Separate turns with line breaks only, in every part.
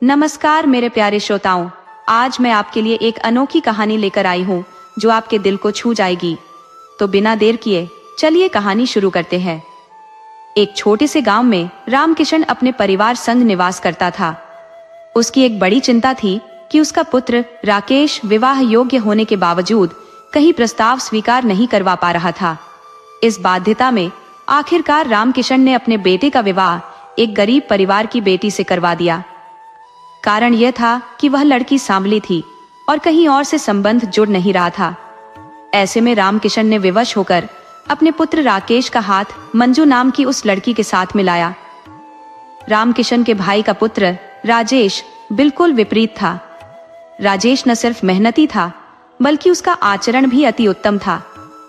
नमस्कार मेरे प्यारे श्रोताओं, आज मैं आपके लिए एक अनोखी कहानी लेकर आई हूँ जो आपके दिल को छू जाएगी। तो बिना देर किए चलिए कहानी शुरू करते हैं। एक छोटे से गांव में रामकिशन अपने परिवार संग निवास करता था। उसकी एक बड़ी चिंता थी कि उसका पुत्र राकेश विवाह योग्य होने के बावजूद कहीं प्रस्ताव स्वीकार नहीं करवा पा रहा था। इस बाध्यता में आखिरकार रामकिशन ने अपने बेटे का विवाह एक गरीब परिवार की बेटी से करवा दिया। कारण यह था कि वह लड़की सांवली थी और कहीं और से संबंध जुड़ नहीं रहा था। ऐसे में रामकिशन ने विवश होकर अपने पुत्र राकेश का हाथ मंजू नाम की उस लड़की के साथ मिलाया। रामकिशन के भाई का पुत्र राजेश बिल्कुल विपरीत था। राजेश न सिर्फ मेहनती था बल्कि उसका आचरण भी अति उत्तम था,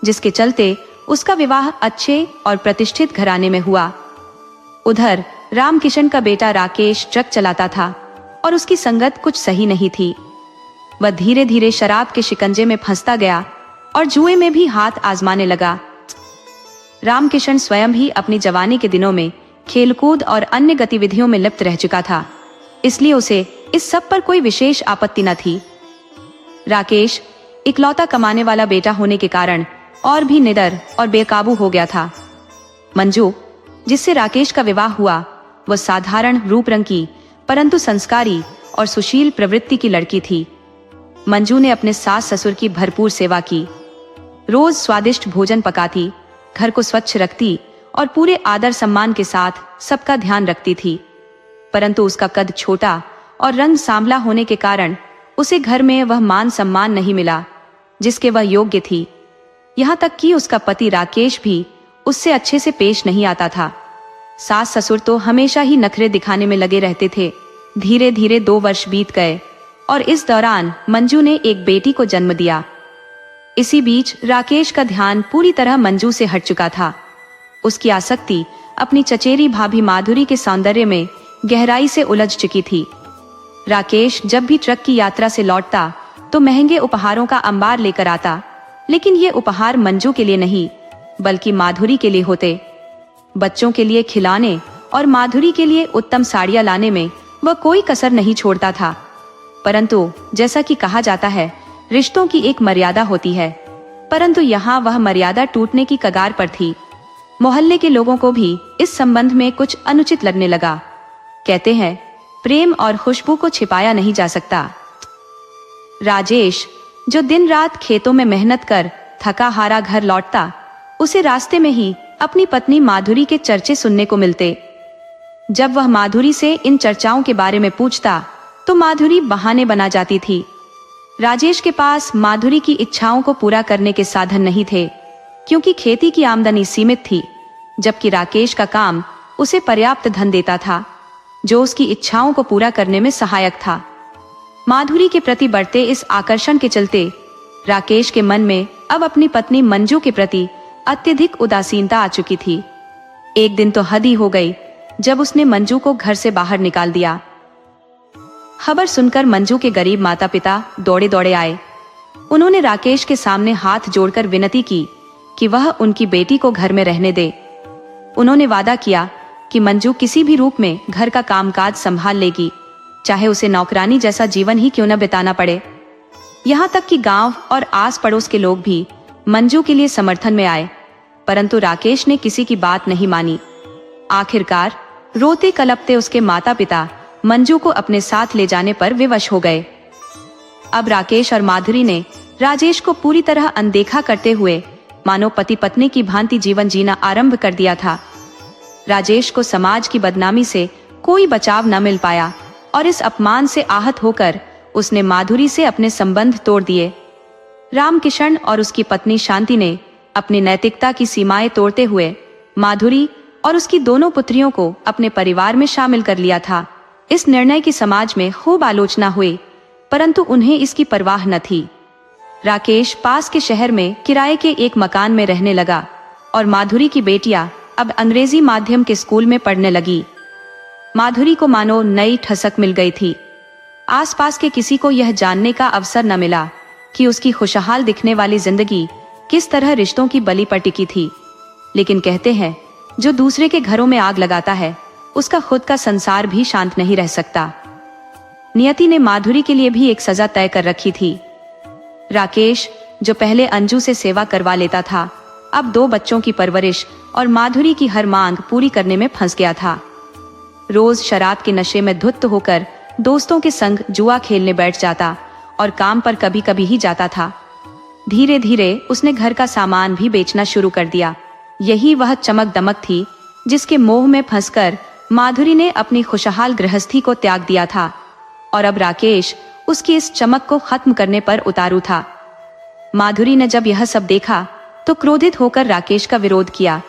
जिसके चलते उसका विवाह अच्छे और प्रतिष्ठित घराने में हुआ। उधर रामकिशन का बेटा राकेश ट्रक चलाता था और उसकी संगत कुछ सही नहीं थी। वह धीरे धीरे शराब के शिकंजे में फंसता गया और जुए में भी हाथ आजमाने लगा। रामकिशन स्वयं भी अपनी जवानी के दिनों में खेलकूद और अन्य गतिविधियों में लिप्त रह चुका था, इसलिए उसे इस सब पर कोई विशेष आपत्ति न थी। राकेश इकलौता कमाने वाला बेटा होने के कारण और भी निडर और बेकाबू हो गया था। मंजू, जिससे राकेश का विवाह हुआ, वह साधारण रूप रंग की परंतु संस्कारी और सुशील प्रवृत्ति की लड़की थी। मंजू ने अपने सास ससुर की भरपूर सेवा की, रोज स्वादिष्ट भोजन पकाती, घर को स्वच्छ रखती और पूरे आदर सम्मान के साथ सबका ध्यान रखती थी। परंतु उसका कद छोटा और रंग सांवला होने के कारण उसे घर में वह मान सम्मान नहीं मिला जिसके वह योग्य थी। यहाँ तक कि उसका पति राकेश भी उससे अच्छे से पेश नहीं आता था। सास ससुर तो हमेशा ही नखरे दिखाने में लगे रहते थे। धीरे धीरे 2 वर्ष बीत गए और इस दौरान मंजू ने एक बेटी को जन्म दिया। इसी बीच राकेश का ध्यान पूरी तरह मंजू से हट चुका था। उसकी आसक्ति अपनी चचेरी भाभी माधुरी के सौंदर्य में गहराई से उलझ चुकी थी। राकेश जब भी ट्रक की यात्रा से लौटता तो महंगे उपहारों का अंबार लेकर आता, लेकिन ये उपहार मंजू के लिए नहीं बल्कि माधुरी के लिए होते। बच्चों के लिए खिलौने और माधुरी के लिए उत्तम साड़ियां लाने में वह कोई कसर नहीं छोड़ता था। परंतु जैसा कि कहा जाता है, रिश्तों की एक मर्यादा होती है, परंतु यहाँ वह मर्यादा टूटने की कगार पर थी। मोहल्ले के लोगों को भी इस संबंध में कुछ अनुचित लगने लगा। कहते हैं, प्रेम और खुशबू को छिपाया नहीं जा सकता। राजेश, जो दिन रात खेतों में मेहनत कर थका हारा घर लौटता, उसे रास्ते में ही अपनी पत्नी माधुरी के चर्चे सुनने को मिलते। जब वह माधुरी से इन चर्चाओं के बारे में पूछता तो माधुरी बहाने बना जाती थी। राजेश के पास माधुरी की इच्छाओं को पूरा करने के साधन नहीं थे, क्योंकि खेती की आमदनी सीमित थी, जबकि राकेश का काम उसे पर्याप्त धन देता था जो उसकी इच्छाओं को पूरा करने में सहायक था। माधुरी के प्रति बढ़ते इस आकर्षण के चलते राकेश के मन में अब अपनी पत्नी मंजू के प्रति अत्यधिक उदासीनता आ चुकी थी। एक दिन तो हद ही हो गई जब उसने मंजू को घर से बाहर निकाल दिया। खबर सुनकर मंजू के गरीब माता पिता दौड़े दौड़े आए। उन्होंने राकेश के सामने हाथ जोड़कर विनती की कि वह उनकी बेटी को घर में रहने दे। उन्होंने वादा किया कि मंजू किसी भी रूप में घर का कामकाज संभाल लेगी, चाहे उसे नौकरानी जैसा जीवन ही क्यों न बिताना पड़े। यहाँ तक कि गांव और आस पड़ोस के लोग भी मंजू के लिए समर्थन में आए, परंतु राकेश ने किसी की बात नहीं मानी। आखिरकार रोते कलपते उसके माता पिता मंजू को अपने साथ ले जाने पर विवश हो गए। अब राकेश और माधुरी ने राजेश को पूरी तरह अनदेखा करते हुए मानो पति पत्नी की भांति जीवन जीना आरंभ कर दिया था। राजेश को समाज की बदनामी से कोई बचाव न मिल पाया और इस अपमान से आहत होकर उसने माधुरी से अपने संबंध तोड़ दिए। रामकिशन और उसकी पत्नी शांति ने अपनी नैतिकता की सीमाएं तोड़ते हुए माधुरी और उसकी दोनों पुत्रियों को अपने परिवार में शामिल कर लिया था। इस निर्णय की समाज में खूब आलोचना हुई, परंतु उन्हें इसकी परवाह न थी। राकेश पास के शहर में किराए के एक मकान में रहने लगा और माधुरी की बेटियां अब अंग्रेजी माध्यम के स्कूल में पढ़ने लगी। माधुरी को मानो नई ठसक मिल गई थी। आसपास के किसी को यह जानने का अवसर न मिला कि उसकी खुशहाल दिखने वाली जिंदगी किस तरह रिश्तों की बलि पर टिकी थी। लेकिन कहते हैं, जो दूसरे के घरों में आग लगाता है उसका खुद का संसार भी शांत नहीं रह सकता। नियति ने माधुरी के लिए भी एक सजा तय कर रखी थी। राकेश, जो पहले अंजू से सेवा करवा लेता था, अब 2 बच्चों की परवरिश और माधुरी की हर मांग पूरी करने में फंस गया था। रोज शराब के नशे में धुत होकर दोस्तों के संग जुआ खेलने बैठ जाता और काम पर कभी कभी ही जाता था। धीरे धीरे उसने घर का सामान भी बेचना शुरू कर दिया। यही वह चमक दमक थी जिसके मोह में फंसकर माधुरी ने अपनी खुशहाल गृहस्थी को त्याग दिया था, और अब राकेश उसकी इस चमक को खत्म करने पर उतारू था। माधुरी ने जब यह सब देखा तो क्रोधित होकर राकेश का विरोध किया,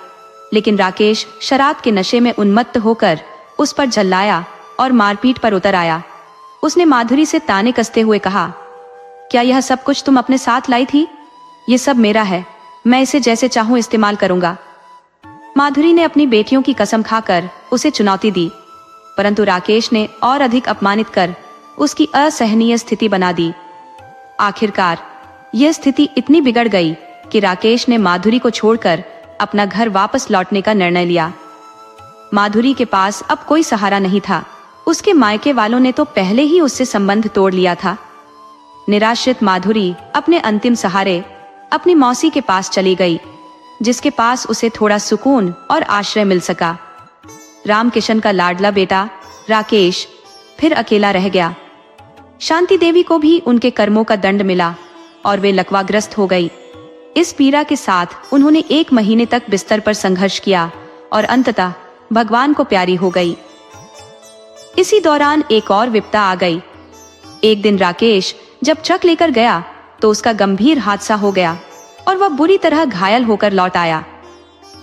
लेकिन राकेश शराब के नशे में उन्मत्त होकर उस पर झल्लाया और मारपीट पर उतर आया। उसने माधुरी से ताने कसते हुए कहा, क्या यह सब कुछ तुम अपने साथ लाई थी? ये सब मेरा है, मैं इसे जैसे चाहूं इस्तेमाल करूंगा। माधुरी ने अपनी बेटियों की कसम खाकर उसे चुनौती दी, परंतु राकेश ने और अधिक अपमानित कर उसकी असहनीय स्थिति बना दी। आखिरकार यह स्थिति इतनी बिगड़ गई कि राकेश ने माधुरी को छोड़कर अपना घर वापस लौटने का निर्णय लिया। माधुरी के पास अब कोई सहारा नहीं था। उसके मायके वालों ने तो पहले ही उससे संबंध तोड़ लिया था। निराश्रित माधुरी अपने अंतिम सहारे अपनी मौसी के पास चली गई, जिसके पास उसे थोड़ा सुकून और आश्रय मिल सका। रामकिशन का लाडला बेटा राकेश फिर अकेला रह गया। शांति देवी को भी उनके कर्मों का दंड मिला और वे लकवाग्रस्त हो गई। इस पीड़ा के साथ उन्होंने 1 महीने तक बिस्तर पर संघर्ष किया और अंततः भगवान को प्यारी हो गई। इसी दौरान एक और विपदा आ गई। एक दिन राकेश जब ट्रक लेकर गया तो उसका गंभीर हादसा हो गया और वह बुरी तरह घायल होकर लौट आया।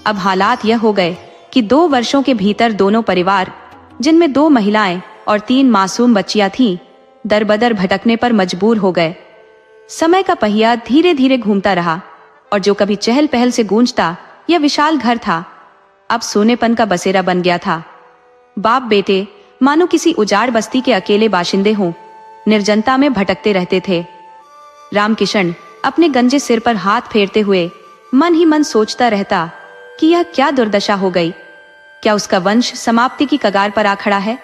अब हालात यह हो गए कि 2 वर्षों के भीतर दोनों परिवार, जिनमें 2 महिलाएं और 3 मासूम बच्चियां थीं, दरबदर भटकने पर मजबूर हो गए। समय का पहिया धीरे धीरे घूमता रहा और जो कभी चहल पहल से गूंजता यह विशाल घर था, अब सोनेपन का बसेरा बन गया था। बाप बेटे मानो किसी उजाड़ बस्ती के अकेले बाशिंदे हों, निर्जनता में भटकते रहते थे। रामकिशन अपने गंजे सिर पर हाथ फेरते हुए मन ही मन सोचता रहता कि यह क्या दुर्दशा हो गई, क्या उसका वंश समाप्ति की कगार पर आ खड़ा है।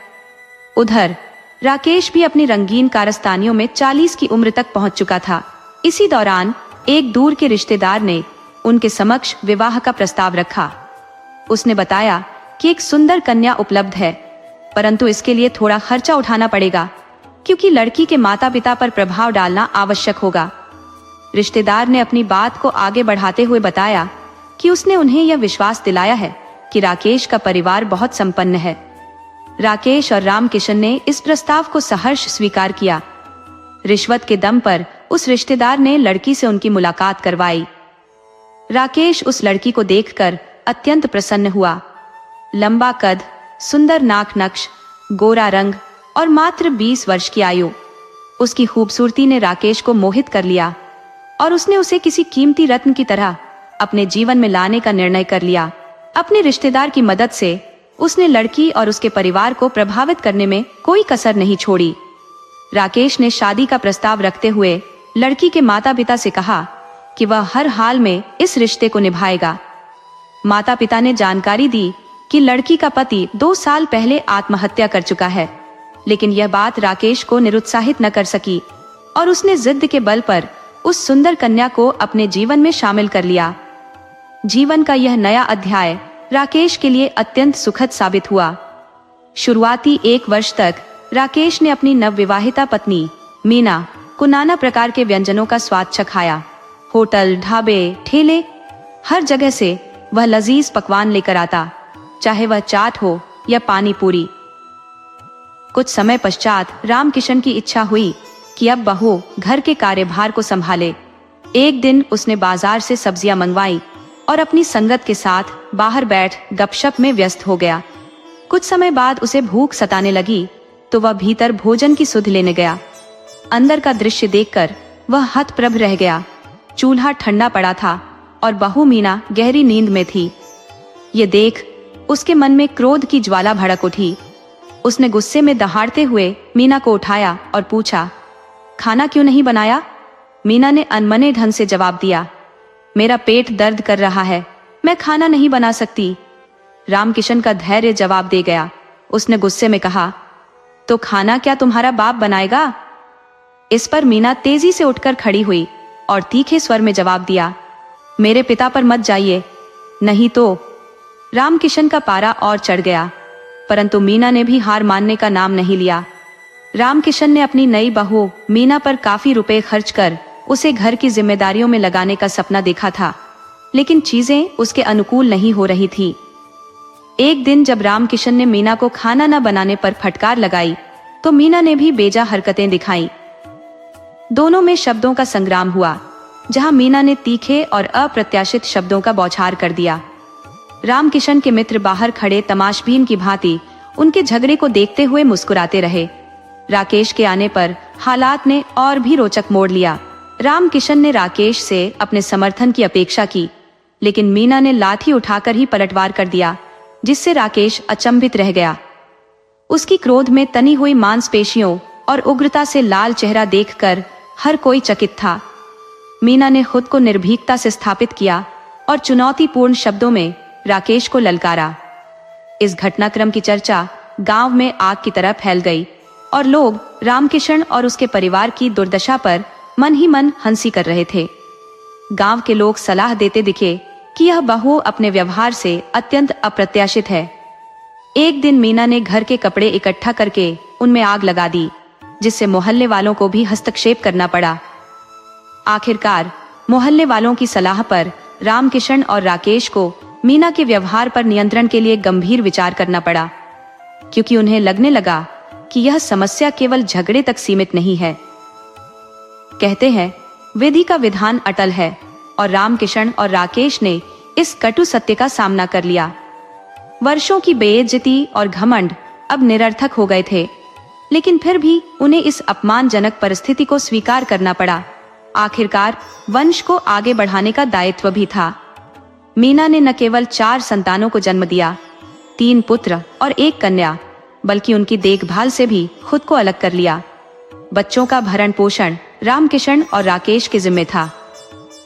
उधर राकेश भी अपनी रंगीन कारस्तानियों में 40 की उम्र तक पहुंच चुका था। इसी दौरान एक दूर के रिश्तेदार ने उनके समक्ष विवाह का प्रस्ताव रखा। उसने बताया कि एक सुंदर कन्या उपलब्ध है, परंतु इसके लिए थोड़ा खर्चा उठाना पड़ेगा, क्योंकि लड़की के माता पिता पर प्रभाव डालना आवश्यक होगा। रिश्तेदार ने अपनी बात को आगे बढ़ाते हुए बताया कि उसने उन्हें यह विश्वास दिलाया है कि राकेश का परिवार बहुत संपन्न है। राकेश और रामकिशन ने इस प्रस्ताव को सहर्ष स्वीकार किया। रिश्वत के दम पर उस रिश्तेदार ने लड़की से उनकी मुलाकात करवाई। राकेश उस लड़की को देखकर अत्यंत प्रसन्न हुआ। लंबा कद, सुंदर नाक नक्श, गोरा रंग और मात्र 20 वर्ष की आयु। उसकी खूबसूरती ने राकेश को मोहित कर लिया और उसने उसे किसी कीमती रत्न की तरह अपने जीवन में लाने का निर्णय कर लिया। अपने रिश्तेदार की मदद से उसने लड़की और उसके परिवार को प्रभावित करने में कोई कसर नहीं छोड़ी। राकेश ने शादी का प्रस्ताव रखते हुए लड़की के माता पिता से कहा कि वह हर हाल में इस रिश्ते को निभाएगा। माता पिता ने जानकारी दी कि लड़की का पति 2 साल पहले आत्महत्या कर चुका है, लेकिन यह बात राकेश को निरुत्साहित न कर सकी और उसने जिद के बल पर उस सुंदर कन्या को अपने जीवन में शामिल कर लिया। जीवन का यह नया अध्याय राकेश के लिए अत्यंत सुखद साबित हुआ। शुरुआती 1 वर्ष तक राकेश ने अपनी नवविवाहिता पत्नी मीना को नाना प्रकार के व्यंजनों का स्वाद चखाया। होटल, ढाबे, ठेले, हर जगह से वह लजीज पकवान लेकर आता, चाहे वह चाट हो या पानी पूरी। कुछ समय पश्चात रामकिशन की इच्छा हुई कि अब बहू घर के कार्यभार को संभाले। एक दिन उसने बाजार से सब्जियां मंगवाई और अपनी संगत के साथ बाहर बैठ गपशप में व्यस्त हो गया। कुछ समय बाद उसे भूख सताने लगी तो वह भीतर भोजन की सुध लेने गया। अंदर का दृश्य देखकर वह हतप्रभ रह गया। चूल्हा ठंडा पड़ा था और बहू मीना गहरी नींद में थी। ये देख उसके मन में क्रोध की ज्वाला भड़क उठी। उसने गुस्से में दहाड़ते हुए मीना को उठाया और पूछा, खाना क्यों नहीं बनाया? मीना ने अनमने ढंग से जवाब दिया, मेरा पेट दर्द कर रहा है, मैं खाना नहीं बना सकती। रामकिशन का धैर्य जवाब दे गया। उसने गुस्से में कहा, तो खाना क्या तुम्हारा बाप बनाएगा? इस पर मीना तेजी से उठकर खड़ी हुई और तीखे स्वर में जवाब दिया, मेरे पिता पर मत जाइए, नहीं तो। रामकिशन का पारा और चढ़ गया, परंतु मीना ने भी हार मानने का नाम नहीं लिया। रामकिशन ने अपनी नई बहू मीना पर काफी रुपए खर्च कर उसे घर की जिम्मेदारियों में लगाने का सपना देखा था, लेकिन चीजें उसके अनुकूल नहीं हो रही थी। एक दिन जब रामकिशन ने मीना को खाना न बनाने पर फटकार लगाई, तो मीना ने भी बेजा हरकतें दिखाई। दोनों में शब्दों का संग्राम हुआ, जहां मीना ने तीखे और अप्रत्याशित शब्दों का बौछार कर दिया। रामकिशन के मित्र बाहर खड़े तमाशबीन की भांति उनके झगड़े को देखते हुए मुस्कुराते रहे। राकेश के आने पर हालात ने और भी रोचक मोड़ लिया। रामकिशन ने राकेश से अपने समर्थन की अपेक्षा की, लेकिन मीना ने लाठी उठाकर ही पलटवार कर दिया, जिससे राकेश अचंभित रह गया। उसकी क्रोध में तनी हुई मांसपेशियों और उग्रता से लाल चेहरा देखकर हर कोई चकित था। मीना ने खुद को निर्भीकता से स्थापित किया और चुनौतीपूर्ण शब्दों में राकेश को ललकारा। इस घटनाक्रम की चर्चा गांव में आग की तरह फैल गई और लोग रामकिशन और उसके परिवार की दुर्दशा पर मन ही मन हंसी कर रहे थे। गांव के लोग सलाह देते दिखे कि यह बहू अपने व्यवहार से अत्यंत अप्रत्याशित है। एक दिन मीना ने घर के कपड़े इकट्ठा करके उनमें आग लगा दी, जिससे मोहल्ले वालों को भी हस्तक्षेप करना पड़ा। आखिरकार मोहल्ले वालों की सलाह पर रामकिशन और राकेश को मीना के व्यवहार पर नियंत्रण के लिए गंभीर विचार करना पड़ा, क्योंकि उन्हें लगने लगा कि यह समस्या केवल झगड़े तक सीमित नहीं है। कहते हैं, विधि का विधान अटल है, और रामकिशन और राकेश ने इस कटु सत्य का सामना कर लिया। वर्षों की बेइज्जती और घमंड अब निरर्थक हो गए थे, लेकिन फिर भी उन्हें इस अपमानजनक परिस्थिति को स्वीकार करना पड़ा। आखिरकार वंश को आगे बढ़ाने का दायित्व भी था। मीना ने न केवल 4 संतानों को जन्म दिया, 3 पुत्र और 1 कन्या, बल्कि उनकी देखभाल से भी खुद को अलग कर लिया। बच्चों का भरण पोषण रामकिशन और राकेश के जिम्मे था।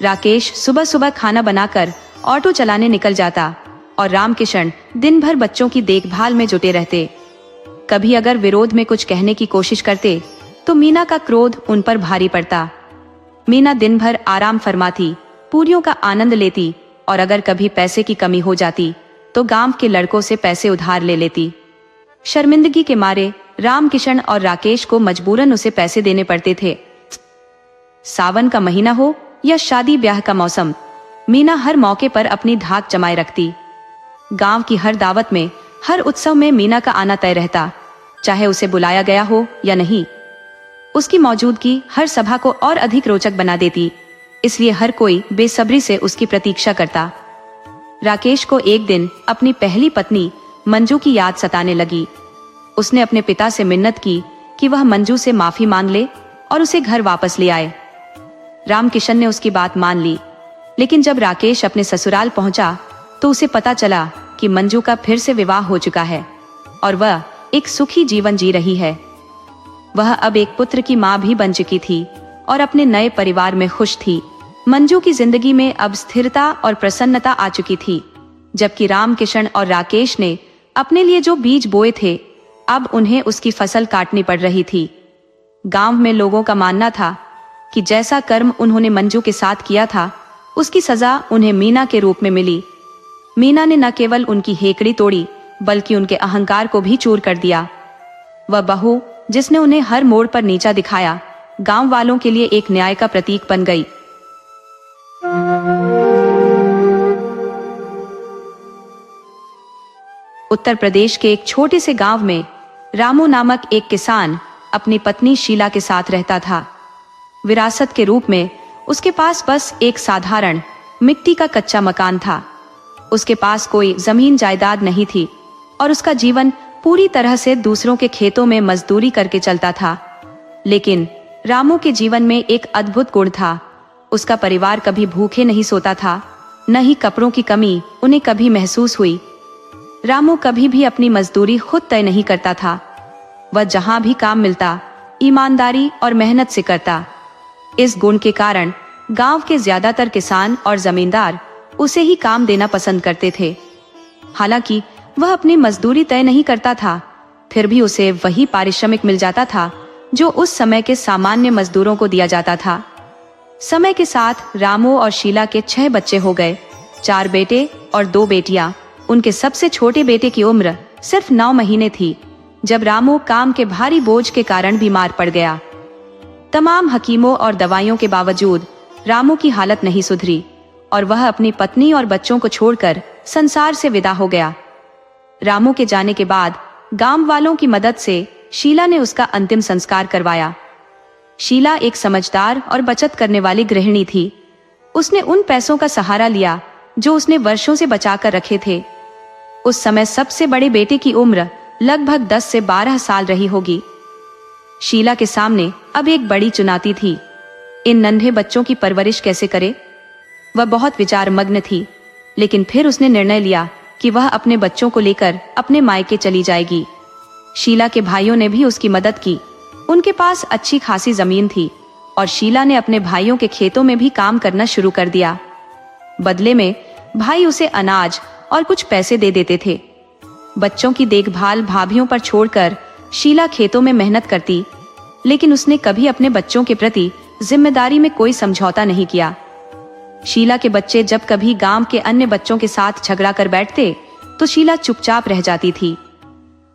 राकेश सुबह सुबह खाना बनाकर ऑटो चलाने निकल जाता और रामकिशन दिन भर बच्चों की देखभाल में जुटे रहते। कभी अगर विरोध में कुछ कहने की कोशिश करते तो मीना का क्रोध उन पर भारी पड़ता। मीना दिन भर आराम फरमाती, पूरियों का आनंद लेती और अगर कभी पैसे की कमी हो जाती तो गांव के लड़कों से पैसे उधार ले लेती। शर्मिंदगी के मारे रामकिशन और राकेश को मजबूरन उसे पैसे देने पड़ते थे। सावन का महीना हो या शादी ब्याह का मौसम, मीना हर मौके पर अपनी धाक जमाए रखती। गांव की हर दावत में, हर उत्सव में मीना का आना तय रहता, चाहे उसे बुलाया गया हो या नहीं। उसकी मौजूदगी हर सभा को और अधिक रोचक बना देती, इसलिए हर कोई बेसब्री से उसकी प्रतीक्षा करता। राकेश को एक दिन अपनी पहली पत्नी मंजू की याद सताने लगी। उसने अपने पिता से मिन्नत की कि वह मंजू से माफी मांग ले और उसे घर वापस ले आए। रामकिशन ने उसकी बात मान ली, लेकिन जब राकेश अपने ससुराल पहुंचा तो उसे पता चला कि मंजू का फिर से विवाह हो चुका है और वह एक सुखी जीवन जी रही है। वह अब एक पुत्र की मां भी बन चुकी थी और अपने नए परिवार में खुश थी। मंजू की जिंदगी में अब स्थिरता और प्रसन्नता आ चुकी थी, जबकि रामकिशन और राकेश ने अपने लिए जो बीज बोए थे, अब उन्हें उसकी फसल काटनी पड़ रही थी। गांव में लोगों का मानना था कि जैसा कर्म उन्होंने मंजू के साथ किया था, उसकी सजा उन्हें मीना के रूप में मिली। मीना ने न केवल उनकी हेकड़ी तोड़ी, बल्कि उनके अहंकार को भी चूर कर दिया। वह बहू, जिसने उन्हें हर मोड़ पर नीचा दिखाया, गांव वालों के लिए एक न्याय का प्रतीक बन गई। उत्तर प्रदेश के एक छोटे से गांव में रामू नामक एक किसान अपनी पत्नी शीला के साथ रहता था। विरासत के रूप में उसके पास बस एक साधारण मिट्टी का कच्चा मकान था। उसके पास कोई जमीन जायदाद नहीं थी और उसका जीवन पूरी तरह से दूसरों के खेतों में मजदूरी करके चलता था। लेकिन रामू के जीवन में एक अद्भुत गुण था। उसका परिवार कभी भूखे नहीं सोता था, न ही कपड़ों की कमी उन्हें कभी महसूस हुई। रामू कभी भी अपनी मजदूरी खुद तय नहीं करता था। वह जहां भी काम मिलता, ईमानदारी और मेहनत से करता। इस गुण के कारण गांव के ज्यादातर किसान और जमींदार उसे ही काम देना पसंद करते थे। हालांकि वह अपनी मजदूरी तय नहीं करता था, फिर भी उसे वही पारिश्रमिक मिल जाता था जो उस समय के सामान्य मजदूरों को दिया जाता था। समय के साथ रामू और शीला के 6 बच्चे हो गए, 4 बेटे और 2 बेटियां। उनके सबसे छोटे बेटे की उम्र सिर्फ 9 महीने थी जब रामू काम के भारी बोझ के कारण बीमार पड़ गया। तमाम हकीमों और दवाइयों के बावजूद रामू की हालत नहीं सुधरी और वह अपनी पत्नी और बच्चों को छोड़कर संसार से विदा हो गया। रामू के जाने के बाद गांव वालों की मदद से शीला ने उसका अंतिम संस्कार करवाया। शीला एक समझदार और बचत करने वाली गृहिणी थी। उसने उन पैसों का सहारा लिया जो उसने वर्षों से बचाकर रखे थे। उस समय सबसे बड़े बेटे की उम्र लगभग 10 से 12 साल रही होगी। शीला के सामने अब एक बड़ी चुनौती थी। इन नन्हे बच्चों की परवरिश कैसे करे? वह बहुत विचार मग्न थी, लेकिन फिर उसने निर्णय लिया कि वह अपने बच्चों को लेकर अपने मायके चली जाएगी। शीला के भाइयों ने भी उसकी मदद की। उनके पास अच्छी खासी जमीन थी और शीला ने अपने भाइयों के खेतों में भी काम करना शुरू कर दिया। बदले में भाई उसे अनाज और कुछ पैसे दे देते थे। बच्चों की देखभाल भाभीयों पर छोड़कर शीला खेतों में मेहनत करती, लेकिन उसने कभी अपने बच्चों के प्रति जिम्मेदारी में कोई समझौता नहीं किया। शीला के बच्चे जब कभी गांव के अन्य बच्चों के साथ झगड़ा कर बैठते तो शीला चुपचाप रह जाती थी।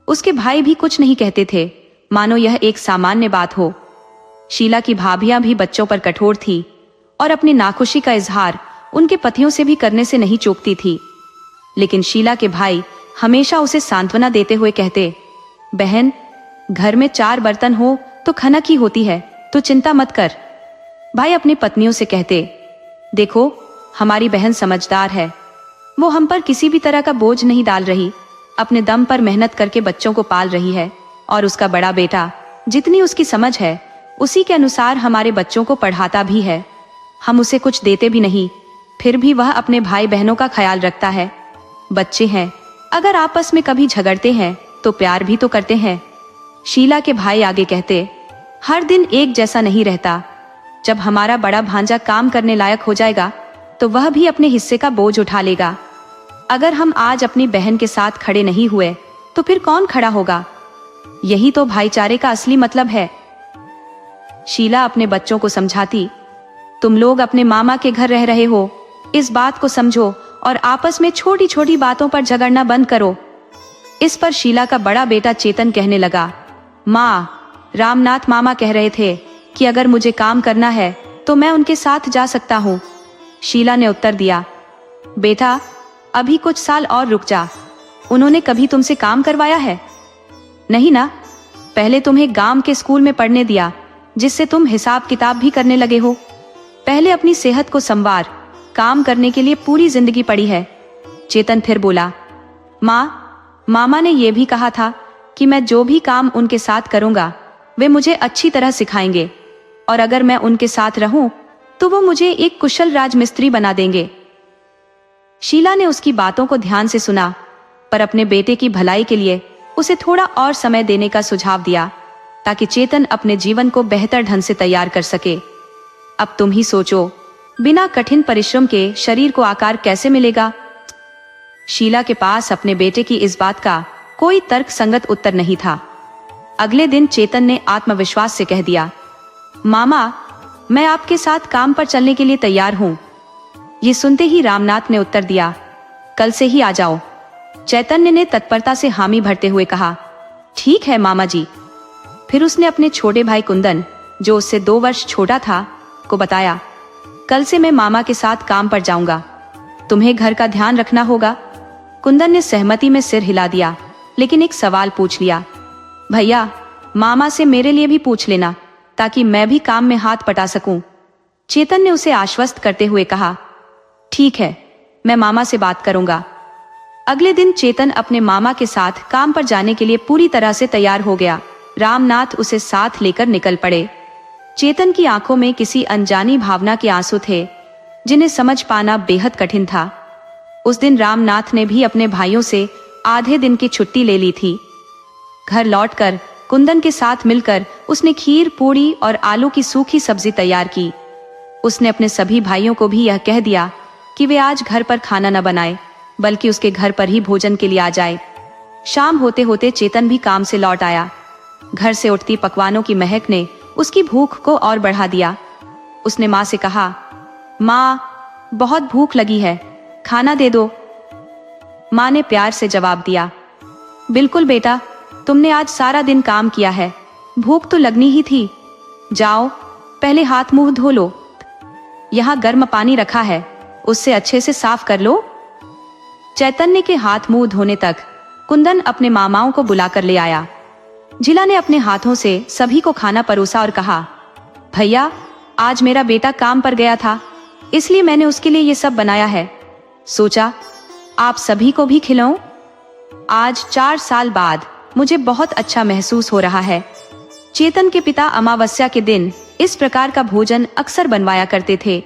उसके भाई भी कुछ नहीं कहते थे, मानो यह एक सामान्य बात हो। शीला की भाभियां भी बच्चों पर कठोर थी और अपनी नाखुशी का इजहार उनके पतियों से भी करने से नहीं चूकती थी। लेकिन शीला के भाई हमेशा उसे सांत्वना देते हुए कहते, बहन, घर में 4 बर्तन हो तो खनक ही होती है, तो चिंता मत कर। भाई अपनी पत्नियों से कहते, देखो, हमारी बहन समझदार है, वो हम पर किसी भी तरह का बोझ नहीं डाल रही, अपने दम पर मेहनत करके बच्चों को पाल रही है और उसका बड़ा बेटा जितनी उसकी समझ है उसी के अनुसार हमारे बच्चों को पढ़ाता भी है। हम उसे कुछ देते भी नहीं, फिर भी वह अपने भाई बहनों का ख्याल रखता है। बच्चे हैं, अगर आपस में कभी झगड़ते हैं तो प्यार भी तो करते हैं। शीला के भाई आगे कहते, हर दिन एक जैसा नहीं रहता। जब हमारा बड़ा भांजा काम करने लायक हो जाएगा तो वह भी अपने हिस्से का बोझ उठा लेगा। अगर हम आज अपनी बहन के साथ खड़े नहीं हुए तो फिर कौन खड़ा होगा? यही तो भाईचारे का असली मतलब है। शीला अपने बच्चों को समझाती, तुम लोग अपने मामा के घर रह रहे हो, इस बात को समझो और आपस में छोटी छोटी बातों पर झगड़ना बंद करो। इस पर शीला का बड़ा बेटा चेतन कहने लगा, माँ, रामनाथ मामा कह रहे थे कि अगर मुझे काम करना है तो मैं उनके साथ जा सकता हूँ। शीला ने उत्तर दिया, बेटा, अभी कुछ साल और रुक जा। उन्होंने कभी तुमसे काम करवाया है? नहीं ना। पहले तुम्हें गांव के स्कूल में पढ़ने दिया, जिससे तुम हिसाब किताब भी करने लगे हो। पहले अपनी सेहत को संवार, काम करने के लिए पूरी जिंदगी पड़ी है। चेतन फिर बोला, माँ, मामा ने यह भी कहा था कि मैं जो भी काम उनके साथ करूंगा वे मुझे अच्छी तरह सिखाएंगे और अगर मैं उनके साथ रहूं तो वो मुझे एक कुशल राजमिस्त्री बना देंगे। शीला ने उसकी बातों को ध्यान से सुना, पर अपने बेटे की भलाई के लिए उसे थोड़ा और समय देने का सुझाव दिया ताकि चेतन अपने जीवन को बेहतर ढंग से तैयार कर सके। अब तुम ही सोचो, बिना कठिन परिश्रम के शरीर को आकार कैसे मिलेगा? शीला के पास अपने बेटे की इस बात का कोई तर्क संगत उत्तर नहीं था। अगले दिन चेतन ने आत्मविश्वास से कह दिया, मामा, मैं आपके साथ काम पर चलने के लिए तैयार हूं। ये सुनते ही रामनाथ ने उत्तर दिया, कल से ही आ जाओ। चैतन्य ने तत्परता से हामी भरते हुए कहा, ठीक है मामा जी। फिर उसने अपने छोटे भाई कुंदन, जो उससे 2 वर्ष छोटा था, को बताया, कल से मैं मामा के साथ काम पर जाऊंगा। तुम्हें घर का ध्यान रखना होगा। कुंदन ने सहमति में सिर हिला दिया, लेकिन एक सवाल पूछ लिया, भैया, मामा से मेरे लिए भी पूछ लेना ताकि मैं भी काम में हाथ पटा सकूं। चेतन ने उसे आश्वस्त करते हुए कहा, ठीक है, मैं मामा से बात करूंगा। अगले दिन चेतन अपने मामा के साथ काम पर जाने के लिए पूरी तरह से तैयार हो गया। रामनाथ उसे साथ लेकर निकल पड़े। चेतन की आंखों में किसी अनजानी भावना के आंसू थे, जिन्हें समझ पाना बेहद कठिन था। उस दिन रामनाथ ने भी अपने भाइयों से आधे दिन की छुट्टी ले ली थी। घर लौटकर कुंदन के साथ मिलकर उसने खीर, पूड़ी और आलू की सूखी सब्जी तैयार की। उसने अपने सभी भाइयों को भी यह कह दिया कि वे आज घर पर खाना न बनाए, बल्कि उसके घर पर ही भोजन के लिए आ जाए। शाम होते होते चेतन भी काम से लौट आया। घर से उठती पकवानों की महक ने उसकी भूख को और बढ़ा दिया। उसने माँ से कहा, माँ, बहुत भूख लगी है, खाना दे दो। माँ ने प्यार से जवाब दिया, बिल्कुल बेटा, तुमने आज सारा दिन काम किया है, भूख तो लगनी ही थी। जाओ, पहले हाथ मुंह धो लो, यहाँ गर्म पानी रखा है, उससे अच्छे से साफ कर लो। चैतन्य के हाथ मुंह धोने तक कुंदन अपने मामाओं को बुलाकर ले आया। जिला ने अपने हाथों से सभी को खाना परोसा और कहा, भैया, आज मेरा बेटा काम पर गया था, इसलिए मैंने उसके लिए ये सब बनाया है। सोचा आप सभी को भी खिलाऊं। आज 4 साल बाद मुझे बहुत अच्छा महसूस हो रहा है। चेतन के पिता अमावस्या के दिन इस प्रकार का भोजन अक्सर बनवाया करते थे,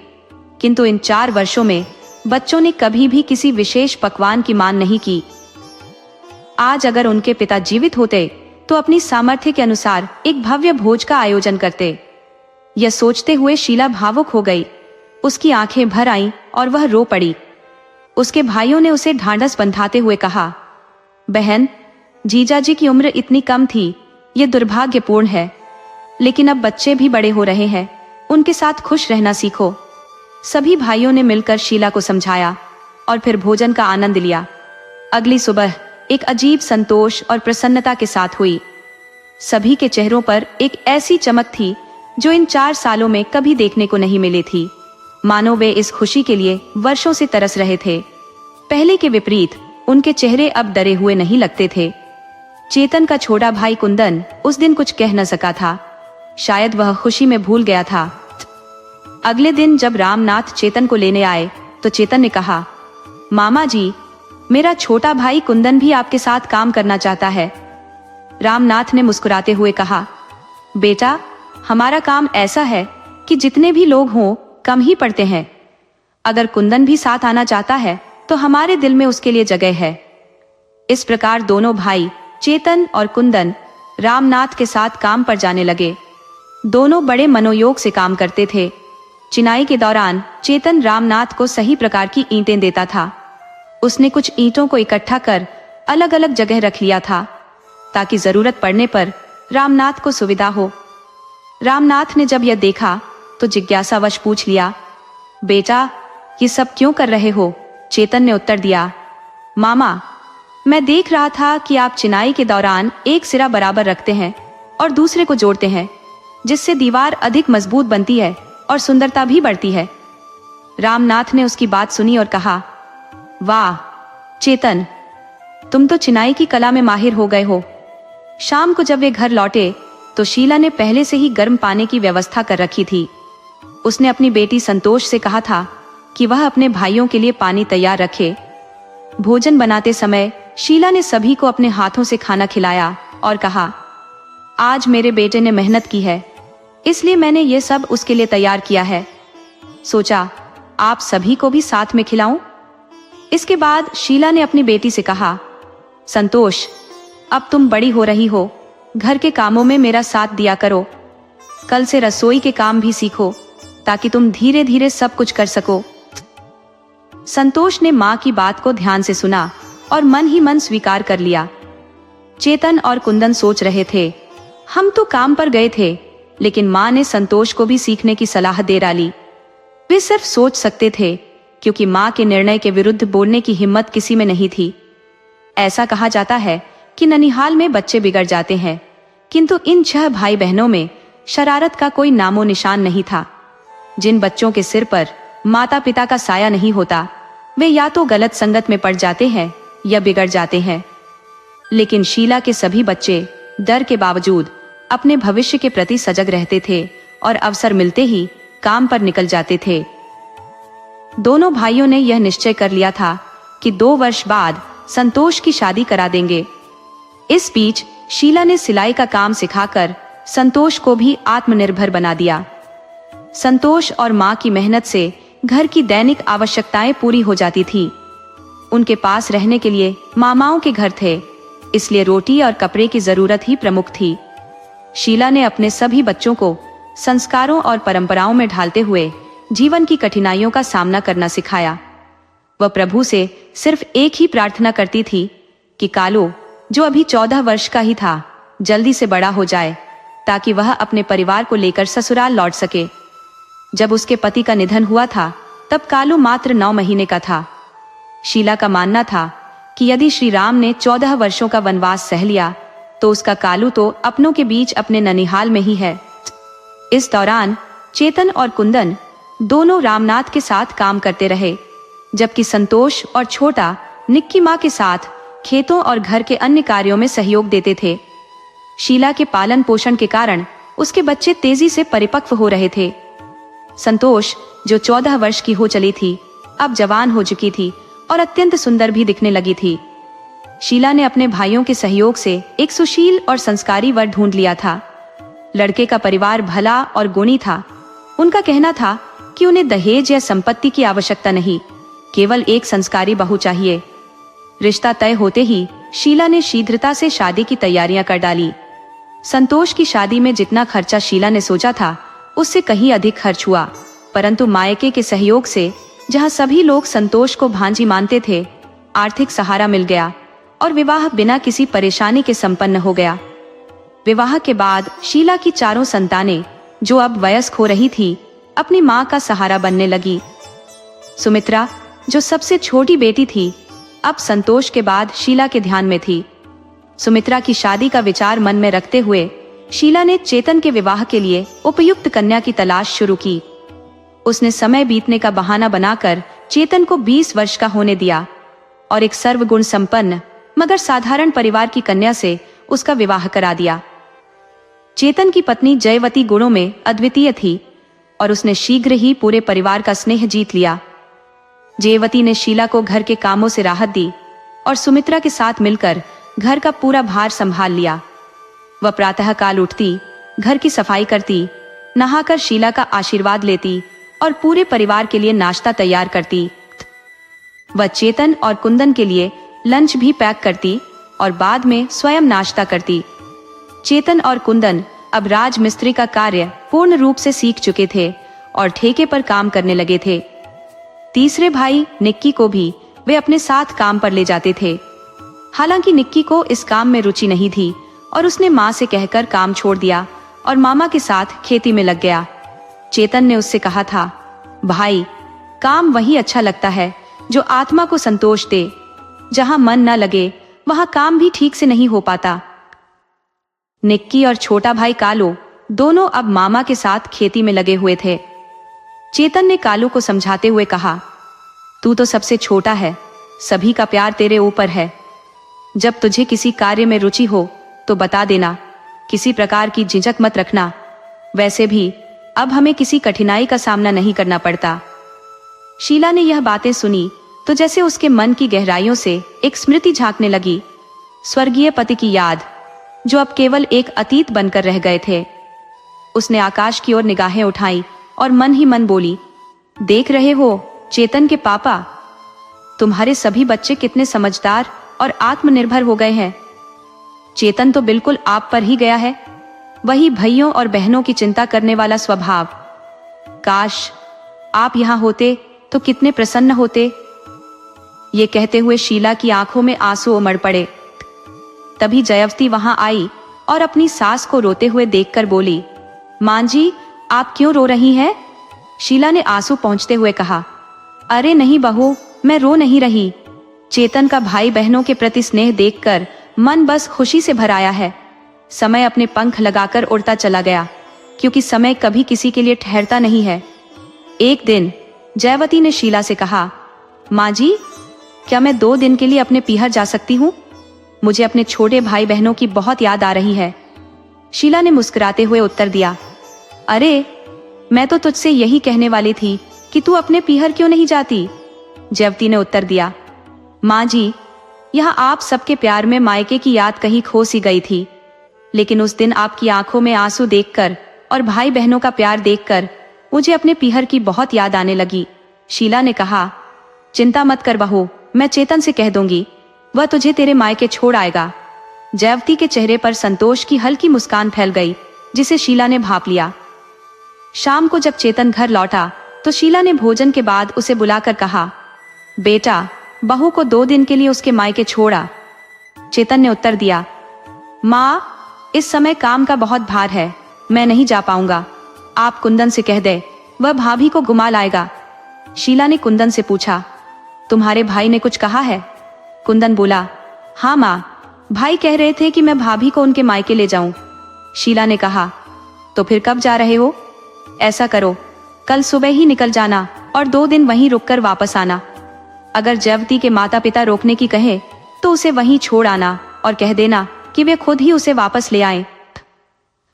किंतु इन 4 वर्षों में बच्चों ने कभी भी किसी विशेष पकवान की मांग नहीं की। आज अगर उनके पिता जीवित होते तो अपनी सामर्थ्य के अनुसार एक भव्य भोज का आयोजन करते। यह सोचते हुए शीला भावुक हो गई। उसकी आंखें भर आईं और वह रो पड़ी। उसके भाइयों ने उसे ढांढस बंधाते हुए कहा, बहन, जीजाजी की उम्र इतनी कम थी, ये दुर्भाग्यपूर्ण है, लेकिन अब बच्चे भी बड़े हो रहे हैं, उनके साथ खुश रहना सीखो। सभी भाइयों ने मिलकर शीला को समझाया और फिर भोजन का आनंद लिया। अगली सुबह एक अजीब संतोष और प्रसन्नता के साथ हुई। सभी के चेहरों पर एक ऐसी चमक थी जो इन 4 सालों में कभी देखने को नहीं मिली थी, मानो वे इस खुशी के लिए वर्षों से तरस रहे थे। पहले के विपरीत उनके चेहरे अब डरे हुए नहीं लगते थे। चेतन का छोटा भाई कुंदन उस दिन कुछ कह न सका था, शायद वह खुशी में भूल गया था। अगले दिन जब रामनाथ चेतन को लेने आए तो चेतन ने कहा, मामा जी, मेरा छोटा भाई कुंदन भी आपके साथ काम करना चाहता है। रामनाथ ने मुस्कुराते हुए कहा, बेटा, हमारा काम ऐसा है कि जितने भी लोग हों कम ही पड़ते हैं। अगर कुंदन भी साथ आना चाहता है तो हमारे दिल में उसके लिए जगह है। इस प्रकार दोनों भाई चेतन और कुंदन रामनाथ के साथ काम पर जाने लगे। दोनों बड़े मनोयोग से काम करते थे। चिनाई के दौरान चेतन रामनाथ को सही प्रकार की ईंटें देता था। उसने कुछ ईंटों को इकट्ठा कर अलग अलग जगह रख लिया था ताकि जरूरत पड़ने पर रामनाथ को सुविधा हो। रामनाथ ने जब यह देखा तो जिज्ञासावश पूछ लिया, बेटा, ये सब क्यों कर रहे हो? चेतन ने उत्तर दिया, मामा, मैं देख रहा था कि आप चिनाई के दौरान एक सिरा बराबर रखते हैं और दूसरे को जोड़ते हैं, जिससे दीवार अधिक मजबूत बनती है और सुंदरता भी बढ़ती है। रामनाथ ने उसकी बात सुनी और कहा, वाह चेतन, तुम तो चिनाई की कला में माहिर हो गए हो। शाम को जब वे घर लौटे तो शीला ने पहले से ही गर्म पानी की व्यवस्था कर रखी थी। उसने अपनी बेटी संतोष से कहा था कि वह अपने भाइयों के लिए पानी तैयार रखे। भोजन बनाते समय शीला ने सभी को अपने हाथों से खाना खिलाया और कहा, आज मेरे बेटे ने मेहनत की है, इसलिए मैंने ये सब उसके लिए तैयार किया है। सोचा आप सभी को भी साथ में खिलाऊं। इसके बाद शीला ने अपनी बेटी से कहा, संतोष, अब तुम बड़ी हो रही हो, घर के कामों में मेरा साथ दिया करो। कल से रसोई के काम भी सीखो ताकि तुम धीरे धीरे सब कुछ कर सको। संतोष ने माँ की बात को ध्यान से सुना और मन ही मन स्वीकार कर लिया। चेतन और कुंदन सोच रहे थे, हम तो काम पर गए थे, लेकिन माँ ने संतोष को भी सीखने की सलाह दे डाली। वे सिर्फ सोच सकते थे क्योंकि माँ के निर्णय के विरुद्ध बोलने की हिम्मत किसी में नहीं थी। ऐसा कहा जाता है कि ननिहाल में बच्चे बिगड़ जाते हैं, किंतु इन 6 भाई बहनों में शरारत का कोई नामो निशान नहीं था। जिन बच्चों के सिर पर माता पिता का साया नहीं होता, वे या तो गलत संगत में पड़ जाते हैं या बिगड़ जाते हैं। लेकिन शीला के सभी बच्चे डर के बावजूद अपने भविष्य के प्रति सजग रहते थे और अवसर मिलते ही काम पर निकल जाते थे। दोनों भाइयों ने यह निश्चय कर लिया था कि 2 वर्ष बाद संतोष की शादी करा देंगे। इस बीच शीला ने सिलाई का काम सिखाकर संतोष को भी आत्मनिर्भर बना दिया। संतोष और माँ की मेहनत से घर की दैनिक आवश्यकताएं पूरी हो जाती थी। उनके पास रहने के लिए मामाओं के घर थे, इसलिए रोटी और कपड़े की जरूरत ही प्रमुख थी। शीला ने अपने सभी बच्चों को संस्कारों और परंपराओं में ढालते हुए जीवन की कठिनाइयों का सामना करना सिखाया। वह प्रभु से सिर्फ एक ही प्रार्थना करती थी कि कालो, जो अभी 14 वर्ष का ही था, जल्दी से बड़ा हो जाए ताकि वह अपने परिवार को लेकर ससुराल लौट सके। जब उसके पति का निधन हुआ था तब कालू मात्र 9 महीने का था। शीला का मानना था कि यदि श्री राम ने 14 वर्षों का वनवास सह लिया तो उसका कालू तो अपनों के बीच अपने ननिहाल में ही है। इस दौरान चेतन और कुंदन दोनों रामनाथ के साथ काम करते रहे, जबकि संतोष और छोटा निक्की माँ के साथ खेतों और घर के अन्य कार्यों में सहयोग देते थे। शीला के पालन पोषण के कारण उसके बच्चे तेजी से परिपक्व हो रहे थे। संतोष, जो 14 वर्ष की हो चली थी, अब जवान हो चुकी थी और अत्यंत सुंदर भी दिखने लगी थी। शीला ने अपने भाइयों के सहयोग से एक सुशील और संस्कारी वर ढूंढ लिया था। लड़के का परिवार भला और गुणी था। उनका कहना था कि उन्हें दहेज या संपत्ति की आवश्यकता नहीं, केवल एक संस्कारी बहू चाहिए। रिश्ता तय होते ही शीला ने शीघ्रता से शादी की तैयारियां कर डाली। संतोष की शादी में जितना खर्चा शीला ने सोचा था उससे कहीं अधिक खर्च हुआ, परंतु मायके के सहयोग से, जहां सभी लोग संतोष को भांजी मानते थे, आर्थिक सहारा मिल गया और विवाह बिना किसी परेशानी के संपन्न हो गया। विवाह के बाद शीला की 4 संतानें, जो अब वयस्क हो रही थी, अपनी मां का सहारा बनने लगी। सुमित्रा, जो सबसे छोटी बेटी थी, अब संतोष के बाद शीला के ध्यान में थी। सुमित्रा की शादी का विचार मन में रखते हुए शीला ने चेतन के विवाह के लिए उपयुक्त कन्या की तलाश शुरू की। उसने समय बीतने का बहाना बनाकर चेतन को 20 वर्ष का होने दिया और एक सर्वगुण संपन्न मगर साधारण परिवार की कन्या से उसका विवाह करा दिया। चेतन की पत्नी जयवती गुणों में अद्वितीय थी और उसने शीघ्र ही पूरे परिवार का स्नेह जीत लिया। जयवती ने शीला को घर के कामों से राहत दी और सुमित्रा के साथ मिलकर घर का पूरा भार संभाल लिया। वह प्रातः काल उठती, घर की सफाई करती, नहाकर शीला का आशीर्वाद लेती और पूरे परिवार के लिए नाश्ता तैयार करती। वह चेतन और कुंदन के लिए लंच भी पैक करती और बाद में स्वयं नाश्ता करती। चेतन और कुंदन अब राजमिस्त्री का कार्य पूर्ण रूप से सीख चुके थे और ठेके पर काम करने लगे थे। तीसरे भाई निक्की को भी वे अपने साथ काम पर ले जाते थे। हालांकि निक्की को इस काम में रुचि नहीं थी और उसने मां से कहकर काम छोड़ दिया और मामा के साथ खेती में लग गया। चेतन ने उससे कहा था, भाई, काम वही अच्छा लगता है जो आत्मा को संतोष दे। जहां मन न लगे वहां काम भी ठीक से नहीं हो पाता। निक्की और छोटा भाई कालू दोनों अब मामा के साथ खेती में लगे हुए थे। चेतन ने कालू को समझाते हुए कहा, तू तो सबसे छोटा है, सभी का प्यार तेरे ऊपर है। जब तुझे किसी कार्य में रुचि हो तो बता देना, किसी प्रकार की झिझक मत रखना। वैसे भी अब हमें किसी कठिनाई का सामना नहीं करना पड़ता। शीला ने यह बातें सुनी तो जैसे उसके मन की गहराइयों से एक स्मृति झांकने लगी। स्वर्गीय पति की याद, जो अब केवल एक अतीत बनकर रह गए थे। उसने आकाश की ओर निगाहें उठाई और मन ही मन बोली, देख रहे हो चेतन के पापा, तुम्हारे सभी बच्चे कितने समझदार और आत्मनिर्भर हो गए हैं। चेतन तो बिल्कुल आप पर ही गया है, वही भाइयों और बहनों की चिंता करने वाला स्वभाव। काश आप यहाँ होते तो कितने प्रसन्न होते। ये कहते हुए शीला की आंखों में आंसू उमड़ पड़े। तभी जयवती वहां आई और अपनी सास को रोते हुए देखकर बोली, मां जी, आप क्यों रो रही हैं? शीला ने आंसू पोंछते हुए कहा, अरे नहीं बहू, मैं रो नहीं रही। चेतन का भाई बहनों के प्रति स्नेह देखकर मन बस खुशी से भर आया है। समय अपने पंख लगाकर उड़ता चला गया, क्योंकि समय कभी किसी के लिए ठहरता नहीं है। एक दिन जयवती ने शीला से कहा, माँ जी, क्या मैं 2 दिन के लिए अपने पीहर जा सकती हूँ? मुझे अपने छोटे भाई बहनों की बहुत याद आ रही है। शीला ने मुस्कुराते हुए उत्तर दिया, अरे मैं तो तुझसे यही कहने वाली थी कि तू अपने पीहर क्यों नहीं जाती। जयवती ने उत्तर दिया, माँ जी, यहाँ आप सबके प्यार में मायके की याद कहीं खो सी गई थी, लेकिन उस दिन आपकी आंखों में आंसू देखकर और भाई बहनों का प्यार देखकर मुझे अपने पीहर की बहुत याद आने लगी। शीला ने कहा, चिंता मत कर बहू, मैं चेतन से कह दूंगी, वह तुझे तेरे मायके छोड़ आएगा। जयवती के चेहरे पर संतोष की हल्की मुस्कान फैल गई, जिसे शीला ने भांप लिया। शाम को जब चेतन घर लौटा तो शीला ने भोजन के बाद उसे बुलाकर कहा, बेटा, बहू को 2 दिन के लिए उसके मायके छोड़ा। चेतन ने उत्तर दिया, माँ इस समय काम का बहुत भार है, मैं नहीं जा पाऊंगा। आप कुंदन से कह दे, वह भाभी को घुमा लाएगा। शीला ने कुंदन से पूछा, तुम्हारे भाई ने कुछ कहा है? कुंदन बोला, हाँ माँ, भाई कह रहे थे कि मैं भाभी को उनके मायके ले जाऊं। शीला ने कहा, तो फिर कब जा रहे हो? ऐसा करो, कल सुबह ही निकल जाना और 2 दिन वहीं रुककर वापस आना। अगर जयवती के माता पिता रोकने की कहे तो उसे वहीं छोड़ आना और कह देना कि वे खुद ही उसे वापस ले आए।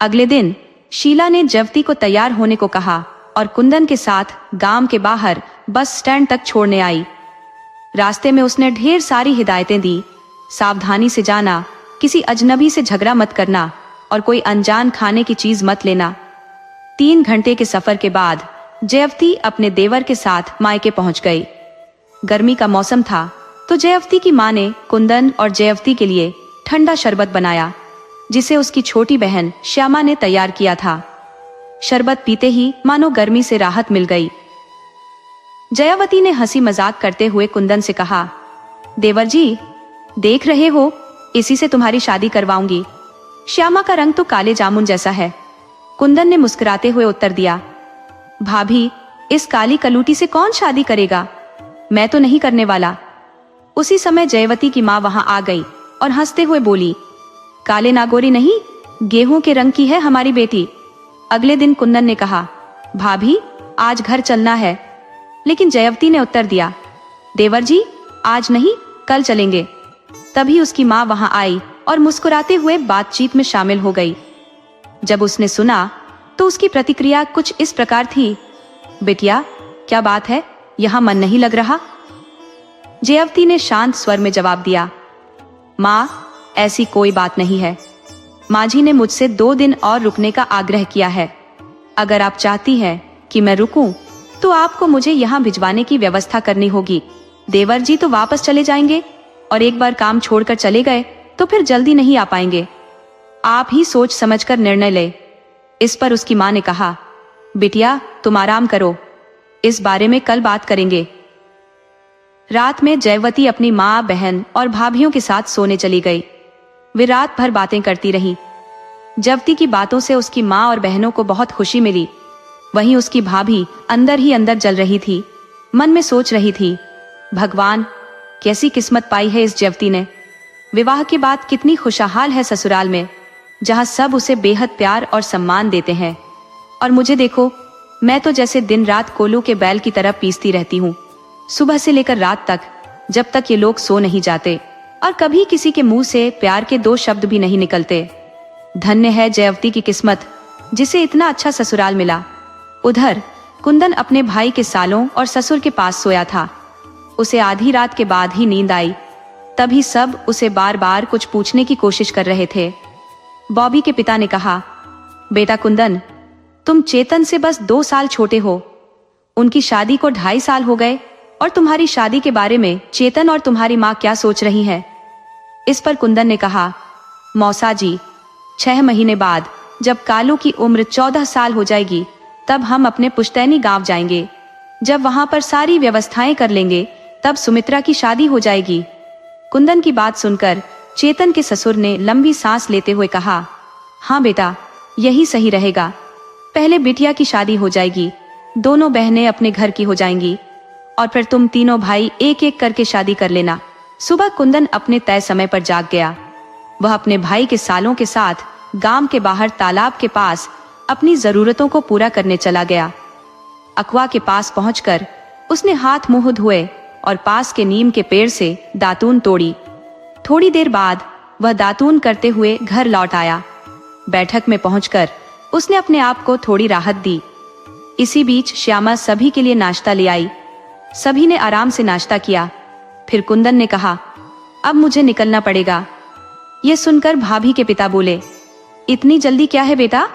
अगले दिन शीला ने जयवती को तैयार होने को कहा और कुंदन के साथ गांव के बाहर बस स्टैंड तक छोड़ने आई। रास्ते में उसने ढेर सारी हिदायतें दी, सावधानी से जाना, किसी अजनबी से झगड़ा मत करना और कोई अनजान खाने की चीज मत लेना। 3 घंटे के सफर के बाद जयवती अपने देवर के साथ मायके पहुंच गई। गर्मी का मौसम था तो जयवती की मां ने कुंदन और जयवती के लिए ठंडा शरबत बनाया, जिसे उसकी छोटी बहन श्यामा ने तैयार किया था। शरबत पीते ही मानो गर्मी से राहत मिल गई। जयावती ने हंसी मजाक करते हुए कुंदन से कहा, देवर जी देख रहे हो, इसी से तुम्हारी शादी करवाऊंगी। श्यामा का रंग तो काले जामुन जैसा है। कुंदन ने मुस्कुराते हुए उत्तर दिया, भाभी इस काली कलूटी से कौन शादी करेगा, मैं तो नहीं करने वाला। उसी समय जयवती की मां वहां आ गई और हंसते हुए बोली, काले नागोरी नहीं, गेहूं के रंग की है हमारी बेटी। अगले दिन कुंदन ने कहा, भाभी आज घर चलना है, लेकिन जयवती ने उत्तर दिया, देवर जी आज नहीं कल चलेंगे। तभी उसकी मां वहां आई और मुस्कुराते हुए बातचीत में शामिल हो गई। जब उसने सुना तो उसकी प्रतिक्रिया कुछ इस प्रकार थी, बेटिया क्या बात है, यहां मन नहीं लग रहा? जयवती ने शांत स्वर में जवाब दिया, मां ऐसी कोई बात नहीं है। माझी ने मुझसे 2 दिन और रुकने का आग्रह किया है। अगर आप चाहती हैं कि मैं रुकूं, तो आपको मुझे यहाँ भिजवाने की व्यवस्था करनी होगी। देवर जी तो वापस चले जाएंगे और एक बार काम छोड़कर चले गए तो फिर जल्दी नहीं आ पाएंगे। आप ही सोच समझकर निर्णय ले। इस पर उसकी मां ने कहा, बिटिया तुम आराम करो, इस बारे में कल बात करेंगे। रात में जयवती अपनी माँ, बहन और भाभियों के साथ सोने चली गई। वे रात भर बातें करती रहीं। जयवती की बातों से उसकी माँ और बहनों को बहुत खुशी मिली। वहीं उसकी भाभी अंदर ही अंदर जल रही थी, मन में सोच रही थी, भगवान कैसी किस्मत पाई है इस जयवती ने। विवाह के बाद कितनी खुशहाल है ससुराल में, जहां सब उसे बेहद प्यार और सम्मान देते हैं। और मुझे देखो, मैं तो जैसे दिन रात कोलू के बैल की तरह पीसती रहती हूँ, सुबह से लेकर रात तक, जब तक ये लोग सो नहीं जाते, और कभी किसी के मुंह से प्यार के 2 शब्द भी नहीं निकलते। धन्य है जयवती की किस्मत, जिसे इतना अच्छा ससुराल मिला। उधर कुंदन अपने भाई के सालों और ससुर के पास सोया था। उसे आधी रात के बाद ही नींद आई। तभी सब उसे बार बार कुछ पूछने की कोशिश कर रहे थे। बॉबी के पिता ने कहा, बेटा कुंदन, तुम चेतन से बस 2 साल छोटे हो। उनकी शादी को 2.5 साल हो गए और तुम्हारी शादी के बारे में चेतन और तुम्हारी माँ क्या सोच रही है? इस पर कुंदन ने कहा, मौसा जी, 6 महीने बाद जब कालू की उम्र 14 साल हो जाएगी, तब हम अपने पुश्तैनी गांव जाएंगे। जब वहां पर सारी व्यवस्थाएं कर लेंगे, तब सुमित्रा की शादी हो जाएगी। कुंदन की बात सुनकर चेतन के ससुर ने लंबी सांस लेते हुए कहा, हाँ बेटा, यही सही रहेगा। पहले बिटिया की शादी हो जाएगी, दोनों बहनें अपने घर की हो जाएंगी, और फिर तुम तीनों भाई एक एक करके शादी कर लेना। सुबह कुंदन अपने तय समय पर जाग गया। वह अपने भाई के सालों के साथ गांव के बाहर तालाब के पास अपनी जरूरतों को पूरा करने चला गया। अकवा के पास पहुंचकर उसने हाथ मुंह धोए और पास के नीम के पेड़ से दातून तोड़ी। थोड़ी देर बाद वह दातून करते हुए घर लौट आया। बैठक में पहुंचकर उसने अपने आप को थोड़ी राहत दी। इसी बीच श्यामा सभी के लिए नाश्ता ले आई। सभी ने आराम से नाश्ता किया। फिर कुंदन ने कहा, अब मुझे निकलना पड़ेगा। यह सुनकर भाभी के पिता बोले, इतनी जल्दी क्या है बेटा?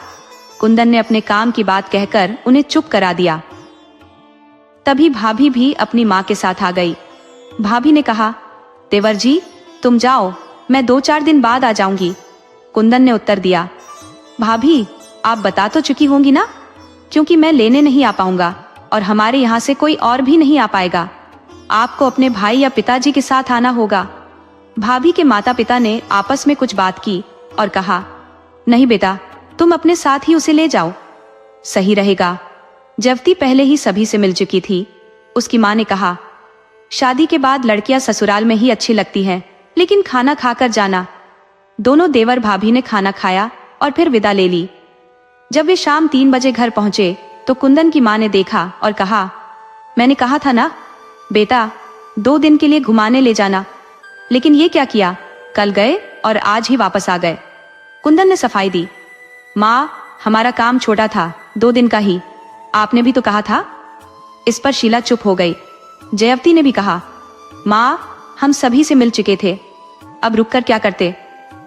कुंदन ने अपने काम की बात कहकर उन्हें चुप करा दिया। तभी भाभी भी अपनी माँ के साथ आ गई। भाभी ने कहा, देवर जी तुम जाओ, मैं 2-4 दिन बाद आ जाऊंगी। कुंदन ने उत्तर दिया, भाभी आप बता तो चुकी होंगी ना, क्योंकि मैं लेने नहीं आ पाऊंगा और हमारे यहाँ से कोई और भी नहीं आ पाएगा। आपको अपने भाई या पिताजी के साथ आना होगा। भाभी के माता पिता ने आपस में कुछ बात की और कहा, नहीं बेटा, तुम अपने साथ ही उसे ले जाओ, सही रहेगा। जयवती पहले ही सभी से मिल चुकी थी। उसकी माँ ने कहा, शादी के बाद लड़कियां ससुराल में ही अच्छी लगती हैं, लेकिन खाना खाकर जाना। दोनों देवर भाभी ने खाना खाया और फिर विदा ले ली। जब वे शाम 3 बजे घर पहुंचे तो कुंदन की माँ ने देखा और कहा, मैंने कहा था ना बेटा, 2 दिन के लिए घुमाने ले जाना, लेकिन ये क्या किया, कल गए और आज ही वापस आ गए। कुंदन ने सफाई दी, माँ हमारा काम छोटा था, 2 दिन का ही, आपने भी तो कहा था। इस पर शीला चुप हो गई। जयवती ने भी कहा, माँ हम सभी से मिल चुके थे, अब रुककर क्या करते।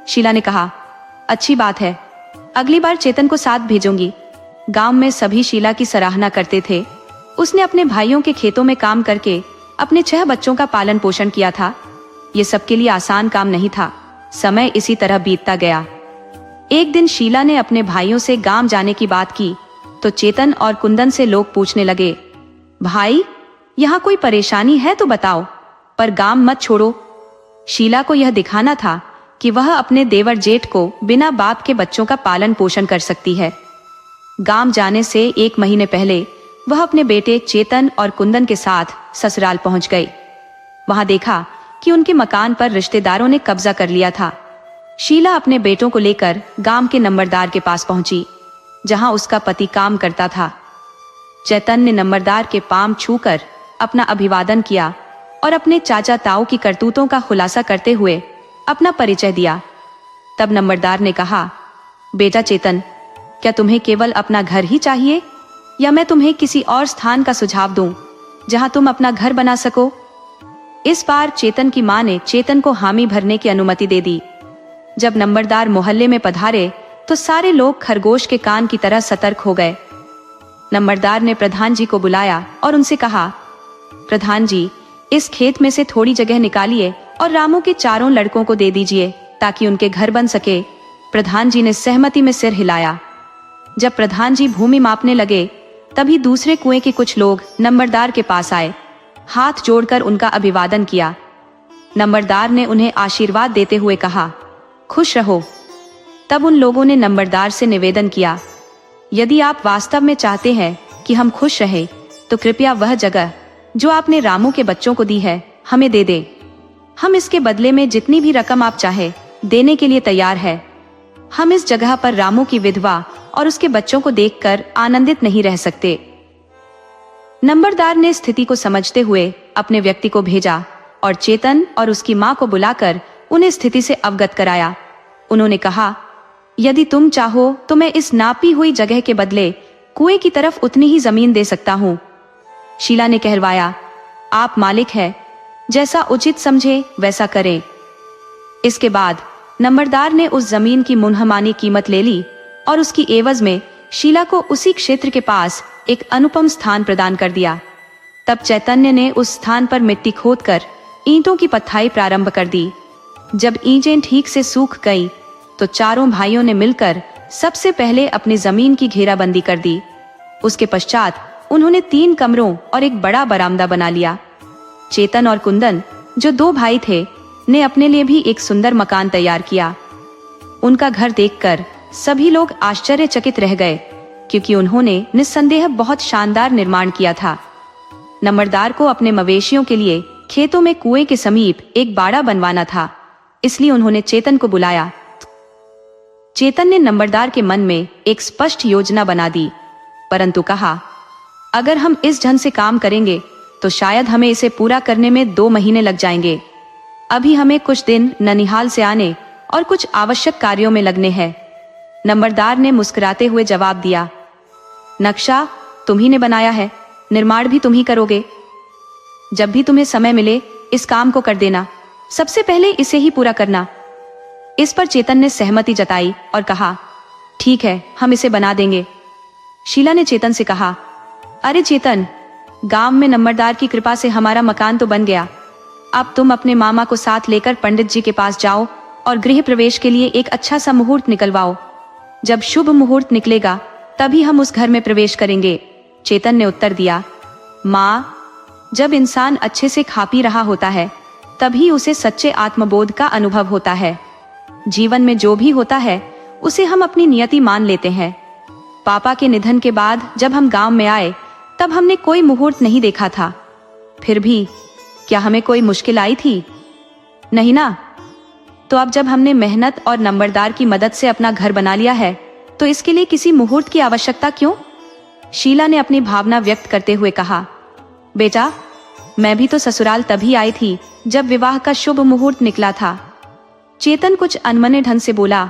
शीला ने कहा, अच्छी बात है, अगली बार चेतन को साथ भेजूंगी। गांव में सभी शीला की सराहना करते थे। उसने अपने भाइयों के खेतों में काम करके अपने 6 बच्चों का पालन पोषण किया था। ये सबके लिए आसान काम नहीं था। समय इसी तरह बीतता गया। एक दिन शीला ने अपने भाइयों से गांव जाने की बात की तो चेतन और कुंदन से लोग पूछने लगे, भाई यहाँ कोई परेशानी है तो बताओ, पर गांव मत छोड़ो। शीला को यह दिखाना था कि वह अपने देवर जेठ को बिना बाप के बच्चों का पालन पोषण कर सकती है। गांव जाने से 1 महीने पहले वह अपने बेटे चेतन और कुंदन के साथ ससुराल पहुंच गई। वहां देखा कि उनके मकान पर रिश्तेदारों ने कब्जा कर लिया था। शीला अपने बेटों को लेकर गांव के नंबरदार के पास पहुंची, जहां उसका पति काम करता था। चेतन ने नंबरदार के पांव छूकर अपना अभिवादन किया और अपने चाचा ताऊ की करतूतों का खुलासा करते हुए अपना परिचय दिया। तब नंबरदार ने कहा, बेटा चेतन, क्या तुम्हें केवल अपना घर ही चाहिए या मैं तुम्हें किसी और स्थान का सुझाव दूं जहां तुम अपना घर बना सको। इस बार चेतन की मां ने चेतन को हामी भरने की अनुमति दे दी। जब नंबरदार मोहल्ले में पधारे तो सारे लोग खरगोश के कान की तरह सतर्क हो गए। नंबरदार ने प्रधान जी को बुलाया और उनसे कहा, प्रधान जी, इस खेत में से थोड़ी जगह निकालिए और रामू के 4 लड़कों को दे दीजिए ताकि उनके घर बन सके। प्रधान जी ने सहमति में सिर हिलाया। जब प्रधान जी भूमि मापने लगे तभी दूसरे कुएं के कुछ लोग नंबरदार के पास आए, हाथ जोड़कर उनका अभिवादन किया। नंबरदार ने उन्हें आशीर्वाद देते हुए कहा, खुश रहो। तब उन लोगों ने नंबरदार से निवेदन किया, यदि आप वास्तव में चाहते हैं कि हम खुश रहें तो कृपया वह जगह जो आपने रामू के बच्चों को दी है हमें दे दे। हम इसके बदले में जितनी भी रकम आप चाहे देने के लिए तैयार है। हम इस जगह पर रामू की विधवा और उसके बच्चों को देखकर आनंदित नहीं रह सकते। नंबरदार ने स्थिति को समझते हुए अपने व्यक्ति को भेजा और चेतन और उसकी मां को बुलाकर उन्हें स्थिति से अवगत कराया। उन्होंने कहा, यदि तुम चाहो तो मैं इस नापी हुई जगह के बदले कुएं की तरफ उतनी ही जमीन दे सकता हूं। शीला ने कहलवाया, आप मालिक हैं, जैसा उचित समझे वैसा करें। इसके बाद नंबरदार ने उस जमीन की मुनहमानी कीमत ले ली और उसकी एवज में शीला को उसी क्षेत्र के पास एक अनुपम स्थान प्रदान कर दिया। तब चैतन्य ने उस स्थान पर मिट्टी खोदकर ईंटों की पत्थाई प्रारंभ कर दी। जब ईंटें ठीक से सूख गई तो चारों भाइयों ने मिलकर सबसे पहले अपनी जमीन की घेराबंदी कर दी। उसके पश्चात उन्होंने 3 कमरों और एक बड़ा बरामदा बना लिया। चेतन और कुंदन, जो 2 भाई थे, ने अपने लिए भी एक सुंदर मकान तैयार किया। उनका घर देखकर सभी लोग आश्चर्यचकित रह गए, क्योंकि उन्होंने निस्संदेह बहुत शानदार निर्माण किया था। नंबरदार को अपने मवेशियों के लिए खेतों में कुएं के समीप एक बाड़ा बनवाना था, इसलिए उन्होंने चेतन को बुलाया। चेतन ने नंबरदार के मन में एक स्पष्ट योजना बना दी, परंतु कहा, अगर हम इस ढंग से काम करेंगे तो शायद हमें इसे पूरा करने में 2 महीने लग जाएंगे। अभी हमें कुछ दिन ननिहाल से आने और कुछ आवश्यक कार्यों में लगने हैं। नंबरदार ने मुस्कुराते हुए जवाब दिया, नक्शा तुम्ही ने बनाया है, निर्माण भी तुम ही करोगे। जब भी तुम्हें समय मिले इस काम को कर देना, सबसे पहले इसे ही पूरा करना। इस पर चेतन ने सहमति जताई और कहा, ठीक है, हम इसे बना देंगे। शीला ने चेतन से कहा, अरे चेतन, गांव में नंबरदार की कृपा से हमारा मकान तो बन गया। अब तुम अपने मामा को साथ लेकर पंडित जी के पास जाओ और गृह प्रवेश के लिए एक अच्छा सा मुहूर्त निकलवाओ। जब शुभ मुहूर्त निकलेगा तभी हम उस घर में प्रवेश करेंगे। चेतन ने उत्तर दिया, माँ, जब इंसान अच्छे से खा पी रहा होता है तभी उसे सच्चे आत्मबोध का अनुभव होता है। जीवन में जो भी होता है उसे हम अपनी नियति मान लेते हैं। पापा के निधन के बाद जब हम गांव में आए तब हमने कोई मुहूर्त नहीं देखा था। फिर भी क्या हमें कोई मुश्किल आई थी? नहीं ना। तो अब जब हमने मेहनत और नंबरदार की मदद से अपना घर बना लिया है तो इसके लिए किसी मुहूर्त की आवश्यकता क्यों? शीला ने अपनी भावना व्यक्त करते हुए कहा, बेटा, मैं भी तो ससुराल तभी आई थी जब विवाह का शुभ मुहूर्त निकला था। चेतन कुछ अनमने ढंग से बोला,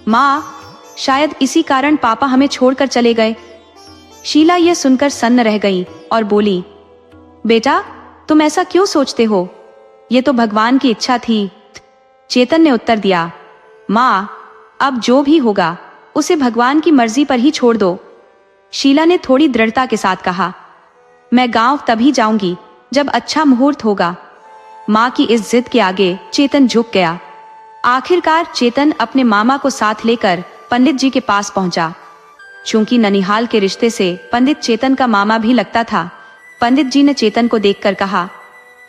माँ, शायद इसी कारण पापा हमें छोड़कर चले गए। शीला यह सुनकर सन्न रह गई और बोली, बेटा, तुम ऐसा क्यों सोचते हो? ये तो भगवान की इच्छा थी। चेतन ने उत्तर दिया, माँ, अब जो भी होगा उसे भगवान की मर्जी पर ही छोड़ दो। शीला ने थोड़ी दृढ़ता के साथ कहा, मैं गांव तभी जाऊंगी जब अच्छा मुहूर्त होगा। माँ की इस जिद के आगे चेतन झुक गया। आखिरकार चेतन अपने मामा को साथ लेकर पंडित जी के पास पहुंचा। चूंकि ननिहाल के रिश्ते से पंडित चेतन का मामा भी लगता था, पंडित जी ने चेतन को देखकर कहा,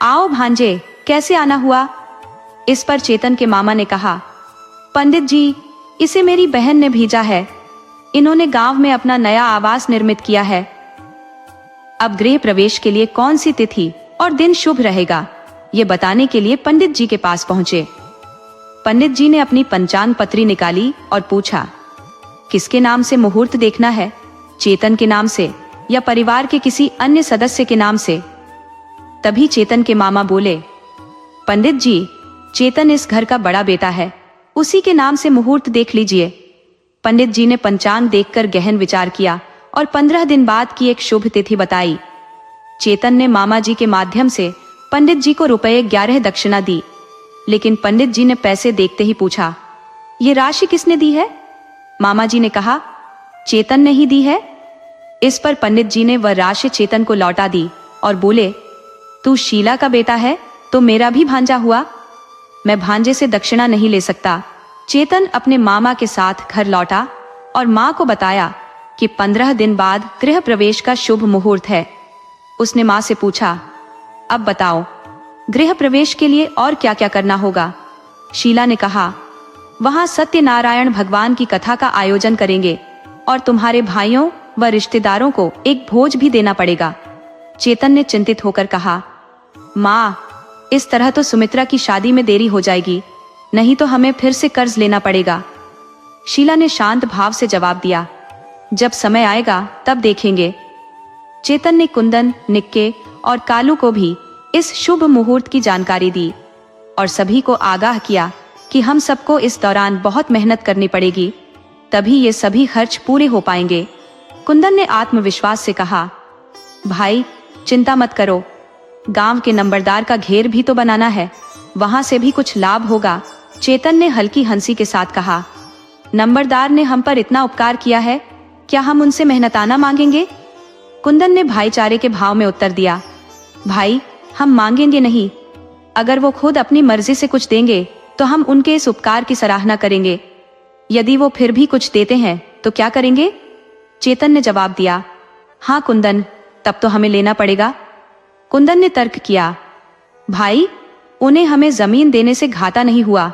आओ भांजे, कैसे आना हुआ? इस पर चेतन के मामा ने कहा, पंडित जी, इसे मेरी बहन ने भेजा है। इन्होंने गांव में अपना नया आवास निर्मित किया है। अब गृह प्रवेश के लिए कौन सी तिथि और दिन शुभ रहेगा, ये बताने के लिए पंडित जी के पास पहुंचे। पंडित जी ने अपनी पंचांग पत्री निकाली और पूछा, किसके नाम से मुहूर्त देखना है? चेतन के नाम से या परिवार के किसी अन्य सदस्य के नाम से? तभी चेतन के मामा बोले, पंडित जी, चेतन इस घर का बड़ा बेटा है, उसी के नाम से मुहूर्त देख लीजिए। पंडित जी ने पंचांग देखकर गहन विचार किया और 15 दिन बाद की एक शुभ तिथि बताई। चेतन ने मामा जी के माध्यम से पंडित जी को ₹11 दक्षिणा दी, लेकिन पंडित जी ने पैसे देखते ही पूछा, ये राशि किसने दी है? मामा जी ने कहा, चेतन ने ही दी है। इस पर पंडित जी ने वह राशि चेतन को लौटा दी और बोले, तू शीला का बेटा है तो मेरा भी भांजा हुआ। मैं भांजे से दक्षिणा नहीं ले सकता। चेतन अपने मामा के साथ घर लौटा और माँ को बताया कि 15 दिन बाद गृह प्रवेश का शुभ मुहूर्त है। उसने माँ से पूछा, अब बताओ, गृह प्रवेश के लिए और क्या क्या करना होगा? शीला ने कहा, वहां सत्यनारायण भगवान की कथा का आयोजन करेंगे और तुम्हारे भाइयों व रिश्तेदारों को एक भोज भी देना पड़ेगा। चेतन ने चिंतित होकर कहा, माँ, इस तरह तो सुमित्रा की शादी में देरी हो जाएगी, नहीं तो हमें फिर से कर्ज लेना पड़ेगा। शीला ने शांत भाव से जवाब दिया, जब समय आएगा तब देखेंगे। चेतन ने कुंदन, निक्के और कालू को भी इस शुभ मुहूर्त की जानकारी दी और सभी को आगाह किया कि हम सबको इस दौरान बहुत मेहनत करनी पड़ेगी, तभी ये सभी खर्च पूरे हो पाएंगे। कुंदन ने आत्मविश्वास से कहा, भाई, चिंता मत करो, गांव के नंबरदार का घेर भी तो बनाना है, वहां से भी कुछ लाभ होगा। चेतन ने हल्की हंसी के साथ कहा, नंबरदार ने हम पर इतना उपकार किया है, क्या हम उनसे मेहनताना मांगेंगे? कुंदन ने भाईचारे के भाव में उत्तर दिया, भाई, हम मांगेंगे नहीं। अगर वो खुद अपनी मर्जी से कुछ देंगे तो हम उनके इस उपकार की सराहना करेंगे। यदि वो फिर भी कुछ देते हैं तो क्या करेंगे? चेतन ने जवाब दिया, हाँ कुंदन, तब तो हमें लेना पड़ेगा। कुंदन ने तर्क किया, भाई, उन्हें हमें जमीन देने से घाटा नहीं हुआ,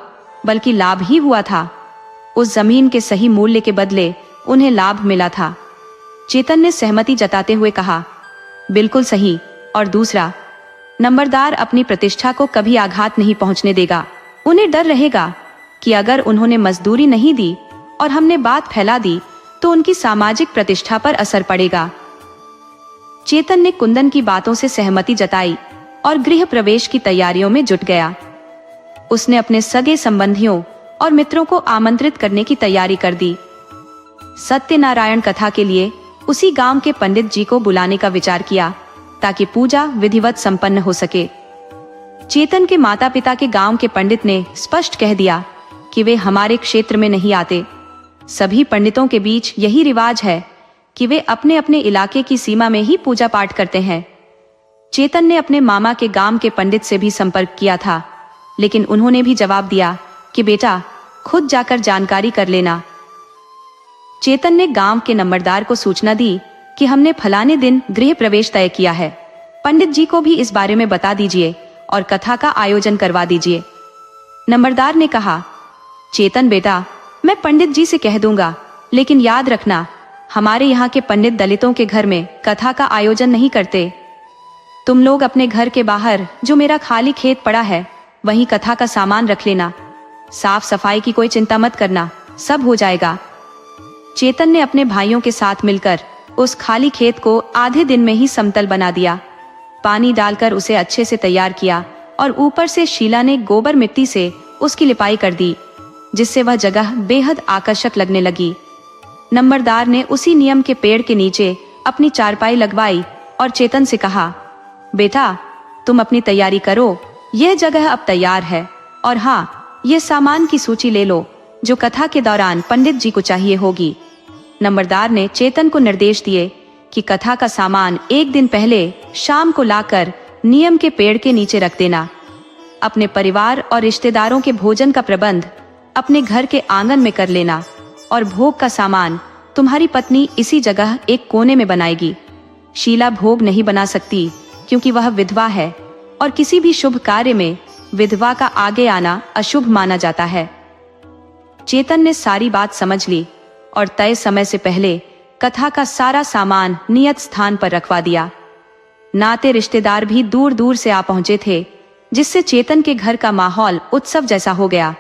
बल्कि लाभ ही हुआ था। उस जमीन के सही मूल्य के बदले उन्हें लाभ मिला था। चेतन ने सहमति जताते हुए कहा, बिल्कुल सही। और दूसरा, नंबरदार अपनी प्रतिष्ठा को कभी आघात नहीं पहुंचने देगा। उन्हें डर रहेगा कि अगर उन्होंने मजदूरी नहीं दी और हमने बात फैला दी तो उनकी सामाजिक प्रतिष्ठा पर असर पड़ेगा। चेतन ने कुंदन की बातों से सहमति जताई और गृह प्रवेश की तैयारियों में जुट गया। उसने अपने सगे संबंधियों और मित्रों को आमंत्रित करने की तैयारी कर दी। सत्यनारायण कथा के लिए उसी गांव के पंडित जी को बुलाने का विचार किया ताकि पूजा विधिवत संपन्न हो सके। चेतन के माता पिता के गांव के पंडित ने स्पष्ट कह दिया कि वे हमारे क्षेत्र में नहीं आते। सभी पंडितों के बीच यही रिवाज है कि वे अपने अपने इलाके की सीमा में ही पूजा पाठ करते हैं। चेतन ने अपने मामा के गांव के पंडित से भी संपर्क किया था, लेकिन उन्होंने भी जवाब दिया कि बेटा, खुद जाकर जानकारी कर लेना। चेतन ने गांव के नंबरदार को सूचना दी कि हमने फलाने दिन गृह प्रवेश तय किया है, पंडित जी को भी इस बारे में बता दीजिए और कथा का आयोजन करवा दीजिए। नंबरदार ने कहा, चेतन बेटा, मैं पंडित जी से कह दूंगा, लेकिन याद रखना, हमारे यहाँ के पंडित दलितों के घर में कथा का आयोजन नहीं करते। तुम लोग अपने घर के बाहर जो मेरा खाली खेत पड़ा है वहीं कथा का सामान रख लेना। साफ सफाई की कोई चिंता मत करना, सब हो जाएगा। चेतन ने अपने भाइयों के साथ मिलकर उस खाली खेत को आधे दिन में ही समतल बना दिया। पानी डालकर उसे अच्छे से तैयार किया और ऊपर से शीला ने गोबर मिट्टी से उसकी लिपाई कर दी, जिससे वह जगह बेहद आकर्षक लगने लगी। नंबरदार ने उसी नियम के पेड़ के नीचे अपनी चारपाई लगवाई और चेतन से कहा, बेटा तुम अपनी तैयारी करो, यह जगह अब तैयार है। और हाँ, ये सामान की सूची ले लो जो कथा के दौरान पंडित जी को चाहिए होगी। नंबरदार ने चेतन को निर्देश दिए कि कथा का सामान एक दिन पहले शाम को लाकर नियम के पेड़ के नीचे रख देना। अपने परिवार और रिश्तेदारों के भोजन का प्रबंध अपने घर के आंगन में कर लेना और भोग का सामान तुम्हारी पत्नी इसी जगह एक कोने में बनाएगी। शीला भोग नहीं बना सकती क्योंकि वह विधवा है और किसी भी शुभ कार्य में विधवा का आगे आना अशुभ माना जाता है। चेतन ने सारी बात समझ ली और तय समय से पहले कथा का सारा सामान नियत स्थान पर रखवा दिया। नाते रिश्तेदार भी दूर दूर से आ पहुंचे थे, जिससे चेतन के घर का माहौल उत्सव जैसा हो गया।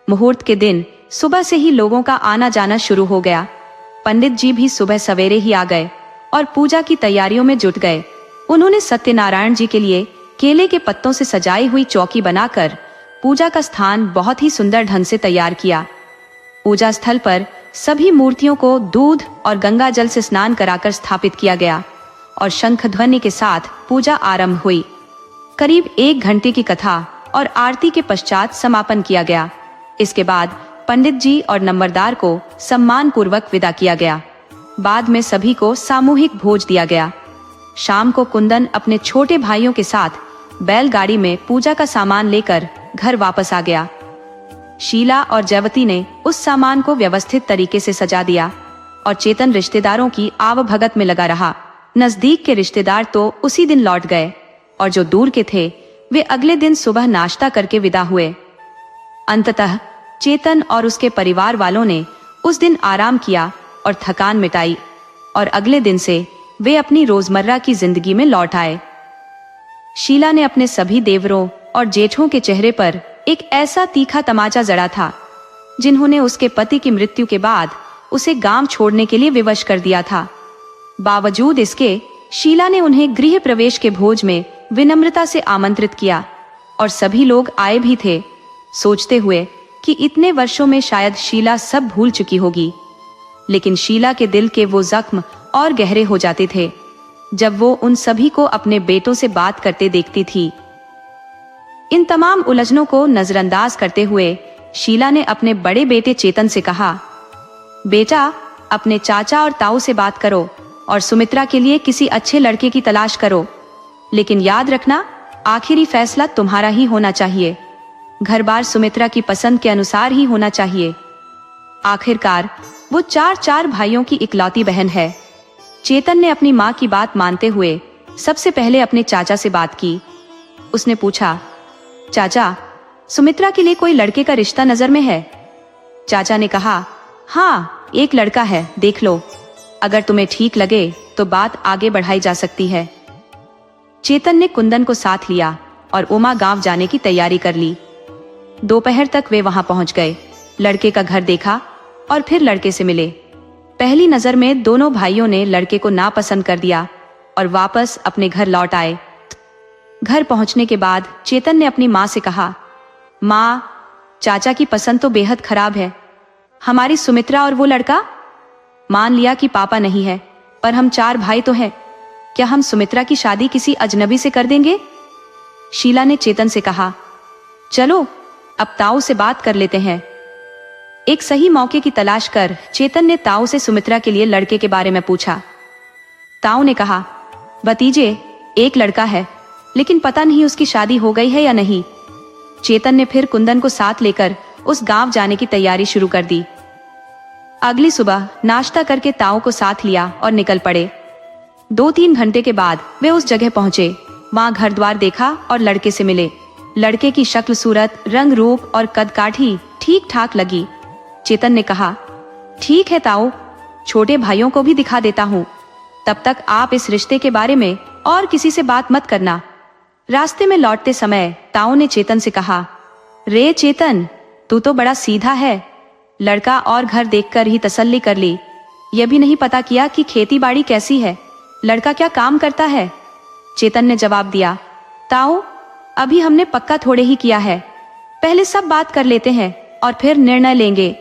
मुहूर्त के दिन सुबह से ही लोगों का आना जाना शुरू हो गया। पंडित जी भी सुबह सवेरे ही आ गए और पूजा की तैयारियों में जुट गए। उन्होंने सत्यनारायण जी के लिए केले के पत्तों से सजाई हुई चौकी बनाकर पूजा का स्थान बहुत ही सुंदर ढंग से तैयार किया। पूजा स्थल पर सभी मूर्तियों को दूध और गंगा जल से स्नान कराकर स्थापित किया गया और शंख ध्वनि के साथ पूजा आरंभ हुई। करीब 1 घंटे की कथा और आरती के पश्चात समापन किया गया। इसके बाद पंडित जी और नंबरदार को सम्मान पूर्वक विदा किया गया। बाद में सभी को सामूहिक भोज दिया गया। शाम को कुंदन अपने छोटे भाइयों के साथ बैलगाड़ी में पूजा का सामान लेकर घर वापस आ गया। शीला और जयवती ने उस सामान को व्यवस्थित तरीके से सजा दिया और चेतन रिश्तेदारों की आवभगत में लगा रहा। नजदीक के रिश्तेदार तो उसी दिन लौट गए और जो दूर के थे वे अगले दिन सुबह नाश्ता करके विदा हुए। अंततः चेतन और उसके परिवार वालों ने उस दिन आराम किया और थकान मिटाई और अगले दिन से वे अपनी रोजमर्रा की जिंदगी में लौट आए। शीला ने अपने सभी देवरों और जेठों के चेहरे पर एक ऐसा तीखा तमाचा जड़ा था, जिन्होंने उसके पति की मृत्यु के बाद उसे गांव छोड़ने के लिए विवश कर दिया था। बावजूद इसके शीला ने उन्हें गृह प्रवेश के भोज में विनम्रता से आमंत्रित किया और सभी लोग आए भी थे, सोचते हुए कि इतने वर्षों में शायद शीला सब भूल चुकी होगी। लेकिन शीला के दिल के वो जख्म और गहरे हो जाते थे जब वो उन सभी को अपने बेटों से बात करते देखती थी। इन तमाम उलझनों को नजरअंदाज करते हुए शीला ने अपने बड़े बेटे चेतन से कहा, बेटा अपने चाचा और ताऊ से बात करो और सुमित्रा के लिए किसी अच्छे लड़के की तलाश करो, लेकिन याद रखना आखिरी फैसला तुम्हारा ही होना चाहिए। घर बार सुमित्रा की पसंद के अनुसार ही होना चाहिए। आखिरकार वो 4 भाइयों की इकलौती बहन है। चेतन ने अपनी माँ की बात मानते हुए सबसे पहले अपने चाचा से बात की। उसने पूछा, चाचा सुमित्रा के लिए कोई लड़के का रिश्ता नजर में है? चाचा ने कहा, हाँ एक लड़का है, देख लो, अगर तुम्हें ठीक लगे तो बात आगे बढ़ाई जा सकती है। चेतन ने कुंदन को साथ लिया और उमा गांव जाने की तैयारी कर ली। दोपहर तक वे वहां पहुंच गए, लड़के का घर देखा और फिर लड़के से मिले। पहली नजर में दोनों भाइयों ने लड़के को नापसंद कर दिया और वापस अपने घर लौट आए। घर पहुंचने के बाद चेतन ने अपनी माँ से कहा, माँ चाचा की पसंद तो बेहद खराब है। हमारी सुमित्रा और वो लड़का, मान लिया कि पापा नहीं है, पर हम 4 भाई तो हैं। क्या हम सुमित्रा की शादी किसी अजनबी से कर देंगे? शीला ने चेतन से कहा, चलो अब ताऊ से बात कर लेते हैं। एक सही मौके की तलाश कर चेतन ने ताऊ से सुमित्रा के लिए लड़के के बारे में पूछा। ताऊ ने कहा, भतीजे एक लड़का है, लेकिन पता नहीं उसकी शादी हो गई है या नहीं। चेतन ने फिर कुंदन को साथ लेकर उस गांव जाने की तैयारी शुरू कर दी। अगली सुबह नाश्ता करके ताऊ को साथ लिया और निकल पड़े। 2-3 घंटे के बाद वे उस जगह पहुंचे वहाँ घर द्वार देखा और लड़के से मिले। लड़के की शक्ल सूरत, रंग रूप और कद काठी ठीक ठाक लगी। चेतन ने कहा, ठीक है ताऊ, छोटे भाइयों को भी दिखा देता हूँ। तब तक आप इस रिश्ते के बारे में और किसी से बात मत करना। रास्ते में लौटते समय ताऊ ने चेतन से कहा, रे चेतन, तू तो बड़ा सीधा है। लड़का और घर देखकर ही तसल्ली कर ली। यह भी नहीं पता किया कि खेती बाड़ी कैसी है, लड़का क्या काम करता है। चेतन ने जवाब दिया, ताऊ, अभी हमने पक्का थोड़े ही किया है, पहले सब बात कर लेते हैं और फिर निर्णय लेंगे।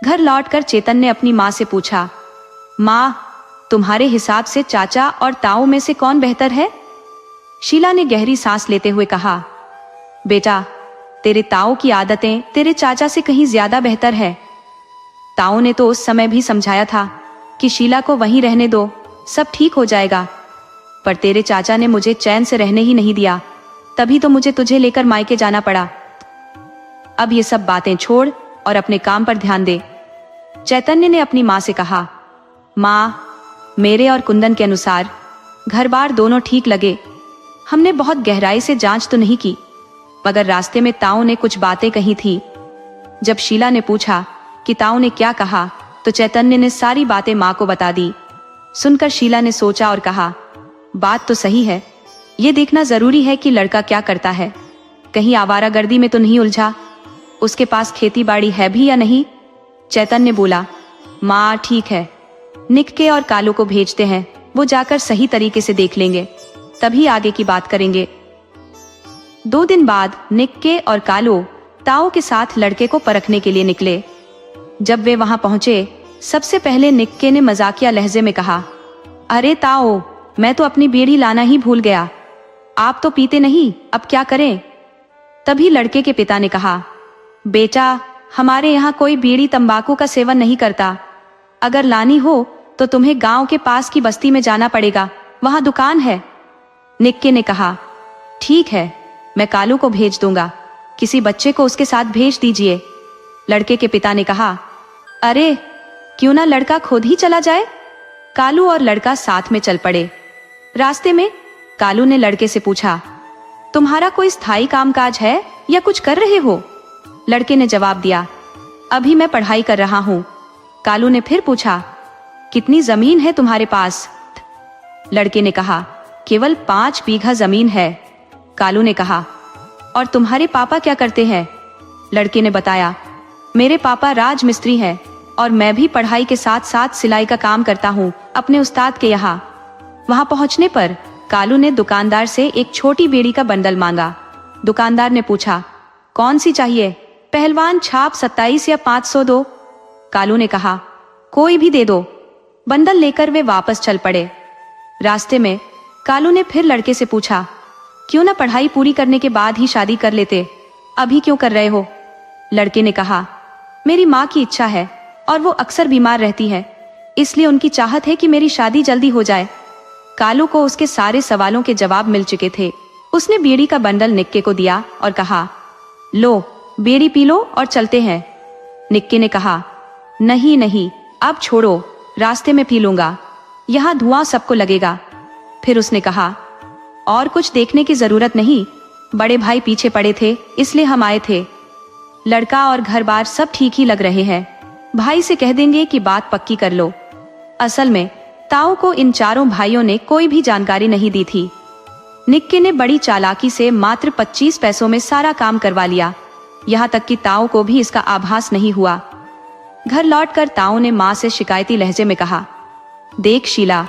घर लौटकर चेतन ने अपनी माँ से पूछा, माँ, तुम्हारे हिसाब से चाचा और ताऊ में से कौन बेहतर है? शीला ने गहरी सांस लेते हुए कहा, बेटा, तेरे ताऊ की आदतें तेरे चाचा से कहीं ज्यादा बेहतर है। ताऊ ने तो उस समय भी समझाया था कि शीला को वहीं रहने दो, सब ठीक हो जाएगा, पर तेरे चाचा ने मुझे चैन से रहने ही नहीं दिया, तभी तो मुझे तुझे लेकर मायके जाना पड़ा। अब ये सब बातें छोड़ और अपने काम पर ध्यान दे। चैतन्य ने अपनी माँ से कहा, माँ, मेरे और कुंदन के अनुसार घर बार दोनों ठीक लगे। हमने बहुत गहराई से जांच तो नहीं की, मगर रास्ते में ताऊ ने कुछ बातें कही थी। जब शीला ने पूछा कि ताऊ ने क्या कहा, तो चैतन्य ने सारी बातें माँ को बता दी। सुनकर शीला ने सोचा और कहा, बात तो सही है, ये देखना जरूरी है कि लड़का क्या करता है, कहीं आवारागर्दी में तो नहीं उलझा, उसके पास खेती बाड़ी है भी या नहीं। चैतन्य बोला, माँ ठीक है, निक्के और कालू को भेजते हैं, वो जाकर सही तरीके से देख लेंगे, तभी आगे की बात करेंगे। 2 दिन बाद निक्के और कालू ताऊ के साथ लड़के को परखने के लिए निकले। जब वे वहां पहुंचे, सबसे पहले निक्के ने मजाकिया लहजे में कहा, अरे ताऊ, मैं तो अपनी बीड़ी लाना ही भूल गया, आप तो पीते नहीं, अब क्या करें। तभी लड़के के पिता ने कहा, बेटा, हमारे यहाँ कोई बीड़ी तंबाकू का सेवन नहीं करता, अगर लानी हो तो तुम्हें गांव के पास की बस्ती में जाना पड़ेगा, वहां दुकान है। निक्के ने कहा, ठीक है, मैं कालू को भेज दूंगा, किसी बच्चे को उसके साथ भेज दीजिए। लड़के के पिता ने कहा, अरे क्यों ना लड़का खुद ही चला जाए। कालू और लड़का साथ में चल पड़े। रास्ते में कालू ने लड़के से पूछा, तुम्हारा कोई स्थायी कामकाज है या कुछ कर रहे हो? लड़के ने जवाब दिया, अभी मैं पढ़ाई कर रहा हूँ। कालू ने फिर पूछा, कितनी जमीन है तुम्हारे पास? लड़के ने कहा, केवल 5 बीघा जमीन है। कालू ने कहा, और तुम्हारे पापा क्या करते हैं? लड़के ने बताया, मेरे पापा राजमिस्त्री हैं और मैं भी पढ़ाई के साथ साथ सिलाई का काम करता हूँ अपने उस्ताद के यहाँ। वहां पहुंचने पर कालू ने दुकानदार से एक छोटी बीड़ी का बंडल मांगा। दुकानदार ने पूछा, कौन सी चाहिए? पहलवान छाप 27 या 500 दो। कालू ने कहा, कोई भी दे दो। बंडल लेकर वे वापस चल पड़े। रास्ते में कालू ने फिर लड़के से पूछा, क्यों ना पढ़ाई पूरी करने के बाद ही शादी कर लेते, अभी क्यों कर रहे हो? लड़के ने कहा, मेरी माँ की इच्छा है और वो अक्सर बीमार रहती है, इसलिए उनकी चाहत है कि मेरी शादी जल्दी हो जाए। कालू को उसके सारे सवालों के जवाब मिल चुके थे। उसने बीड़ी का बंडल निक्के को दिया और कहा, लो बीड़ी पी लो और चलते हैं। निक्के ने कहा, नहीं नहीं, अब छोड़ो, रास्ते में पी लूंगा, यहाँ धुआं सबको लगेगा। फिर उसने कहा, और कुछ देखने की जरूरत नहीं, बड़े भाई पीछे पड़े थे इसलिए हम आए थे। लड़का और घर बार सब ठीक ही लग रहे हैं, भाई से कह देंगे कि बात पक्की कर लो। असल में ताऊ को इन चारों भाइयों ने कोई भी जानकारी नहीं दी थी। निक्के ने बड़ी चालाकी से मात्र 25 पैसों में सारा काम करवा लिया, यहाँ तक कि ताऊ को भी इसका आभास नहीं हुआ। घर लौटकर ताऊ ने माँ से शिकायती लहजे में कहा, देख शीला,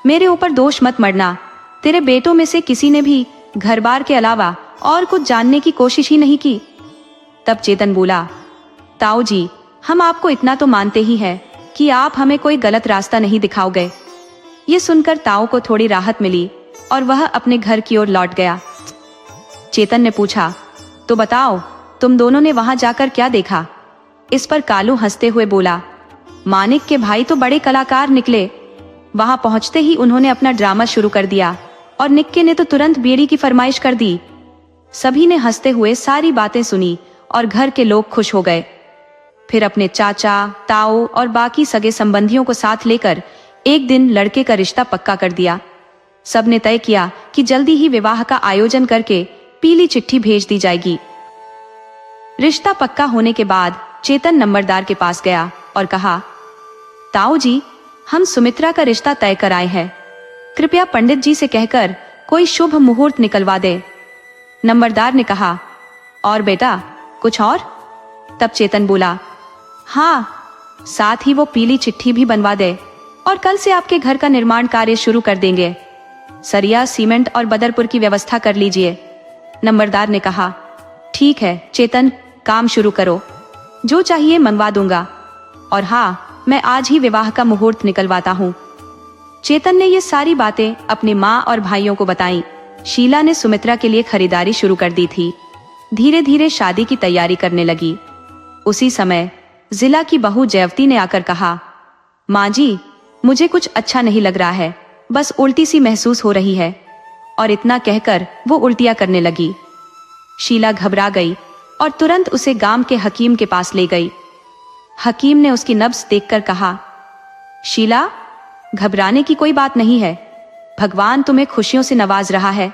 मेरे ऊपर दोष मत मढ़ना, तेरे बेटों में से किसी ने भी घर बार के अलावा और कुछ जानने की कोशिश ही नहीं की। तब चेतन बोला, ताऊ जी, हम आपको इतना तो मानते ही हैं कि आप हमें कोई गलत रास्ता नहीं दिखाओगे। ये सुनकर ताऊ को थोड़ी राहत मिली और वह अपने घर की ओर लौट गया। चेतन ने पूछा, तो बताओ, तुम दोनों ने वहां जाकर क्या देखा? इस पर कालू हंसते हुए बोला, मानिक के भाई तो बड़े कलाकार निकले। वहां पहुंचते ही उन्होंने अपना ड्रामा शुरू कर दिया और निक्के ने तो तुरंत बीड़ी की फरमाइश कर दी। सभी ने हंसते हुए सारी बातें सुनी और घर के लोग खुश हो गए। फिर अपने चाचा, ताऊ और बाकी सगे संबंधियों को साथ लेकर एक दिन लड़के का रिश्ता पक्का कर दिया। सबने तय किया कि जल्दी ही विवाह का आयोजन करके पीली चिट्ठी भेज दी जाएगी। रिश्ता पक्का होने के बाद चेतन नंबरदार के पास गया और कहा, ताऊ जी, हम सुमित्रा का रिश्ता तय कर आए हैं। कृपया पंडित जी से कहकर कोई शुभ मुहूर्त निकलवा दे। नंबरदार ने कहा, और बेटा कुछ और? तब चेतन बोला, हाँ, साथ ही वो पीली चिट्ठी भी बनवा दे और कल से आपके घर का निर्माण कार्य शुरू कर देंगे। सरिया, सीमेंट और बदरपुर की व्यवस्था कर लीजिए। नंबरदार ने कहा, ठीक है चेतन, काम शुरू करो, जो चाहिए मंगवा दूंगा। और हाँ, मैं आज ही विवाह का मुहूर्त निकलवाता हूँ। चेतन ने ये सारी बातें अपनी माँ और भाइयों को बताई। शीला ने सुमित्रा के लिए खरीदारी शुरू कर दी थी। धीरे धीरे शादी की तैयारी करने लगी। उसी समय जिला की बहू जयवती ने आकर कहा, माँ जी, मुझे कुछ अच्छा नहीं लग रहा है, बस उल्टी सी महसूस हो रही है। और इतना कहकर वो उल्टियां करने लगी। शीला घबरा गई और तुरंत उसे गांव के हकीम के पास ले गई। हकीम ने उसकी नब्ज देखकर कहा, शीला, घबराने की कोई बात नहीं है, भगवान तुम्हें खुशियों से नवाज रहा है,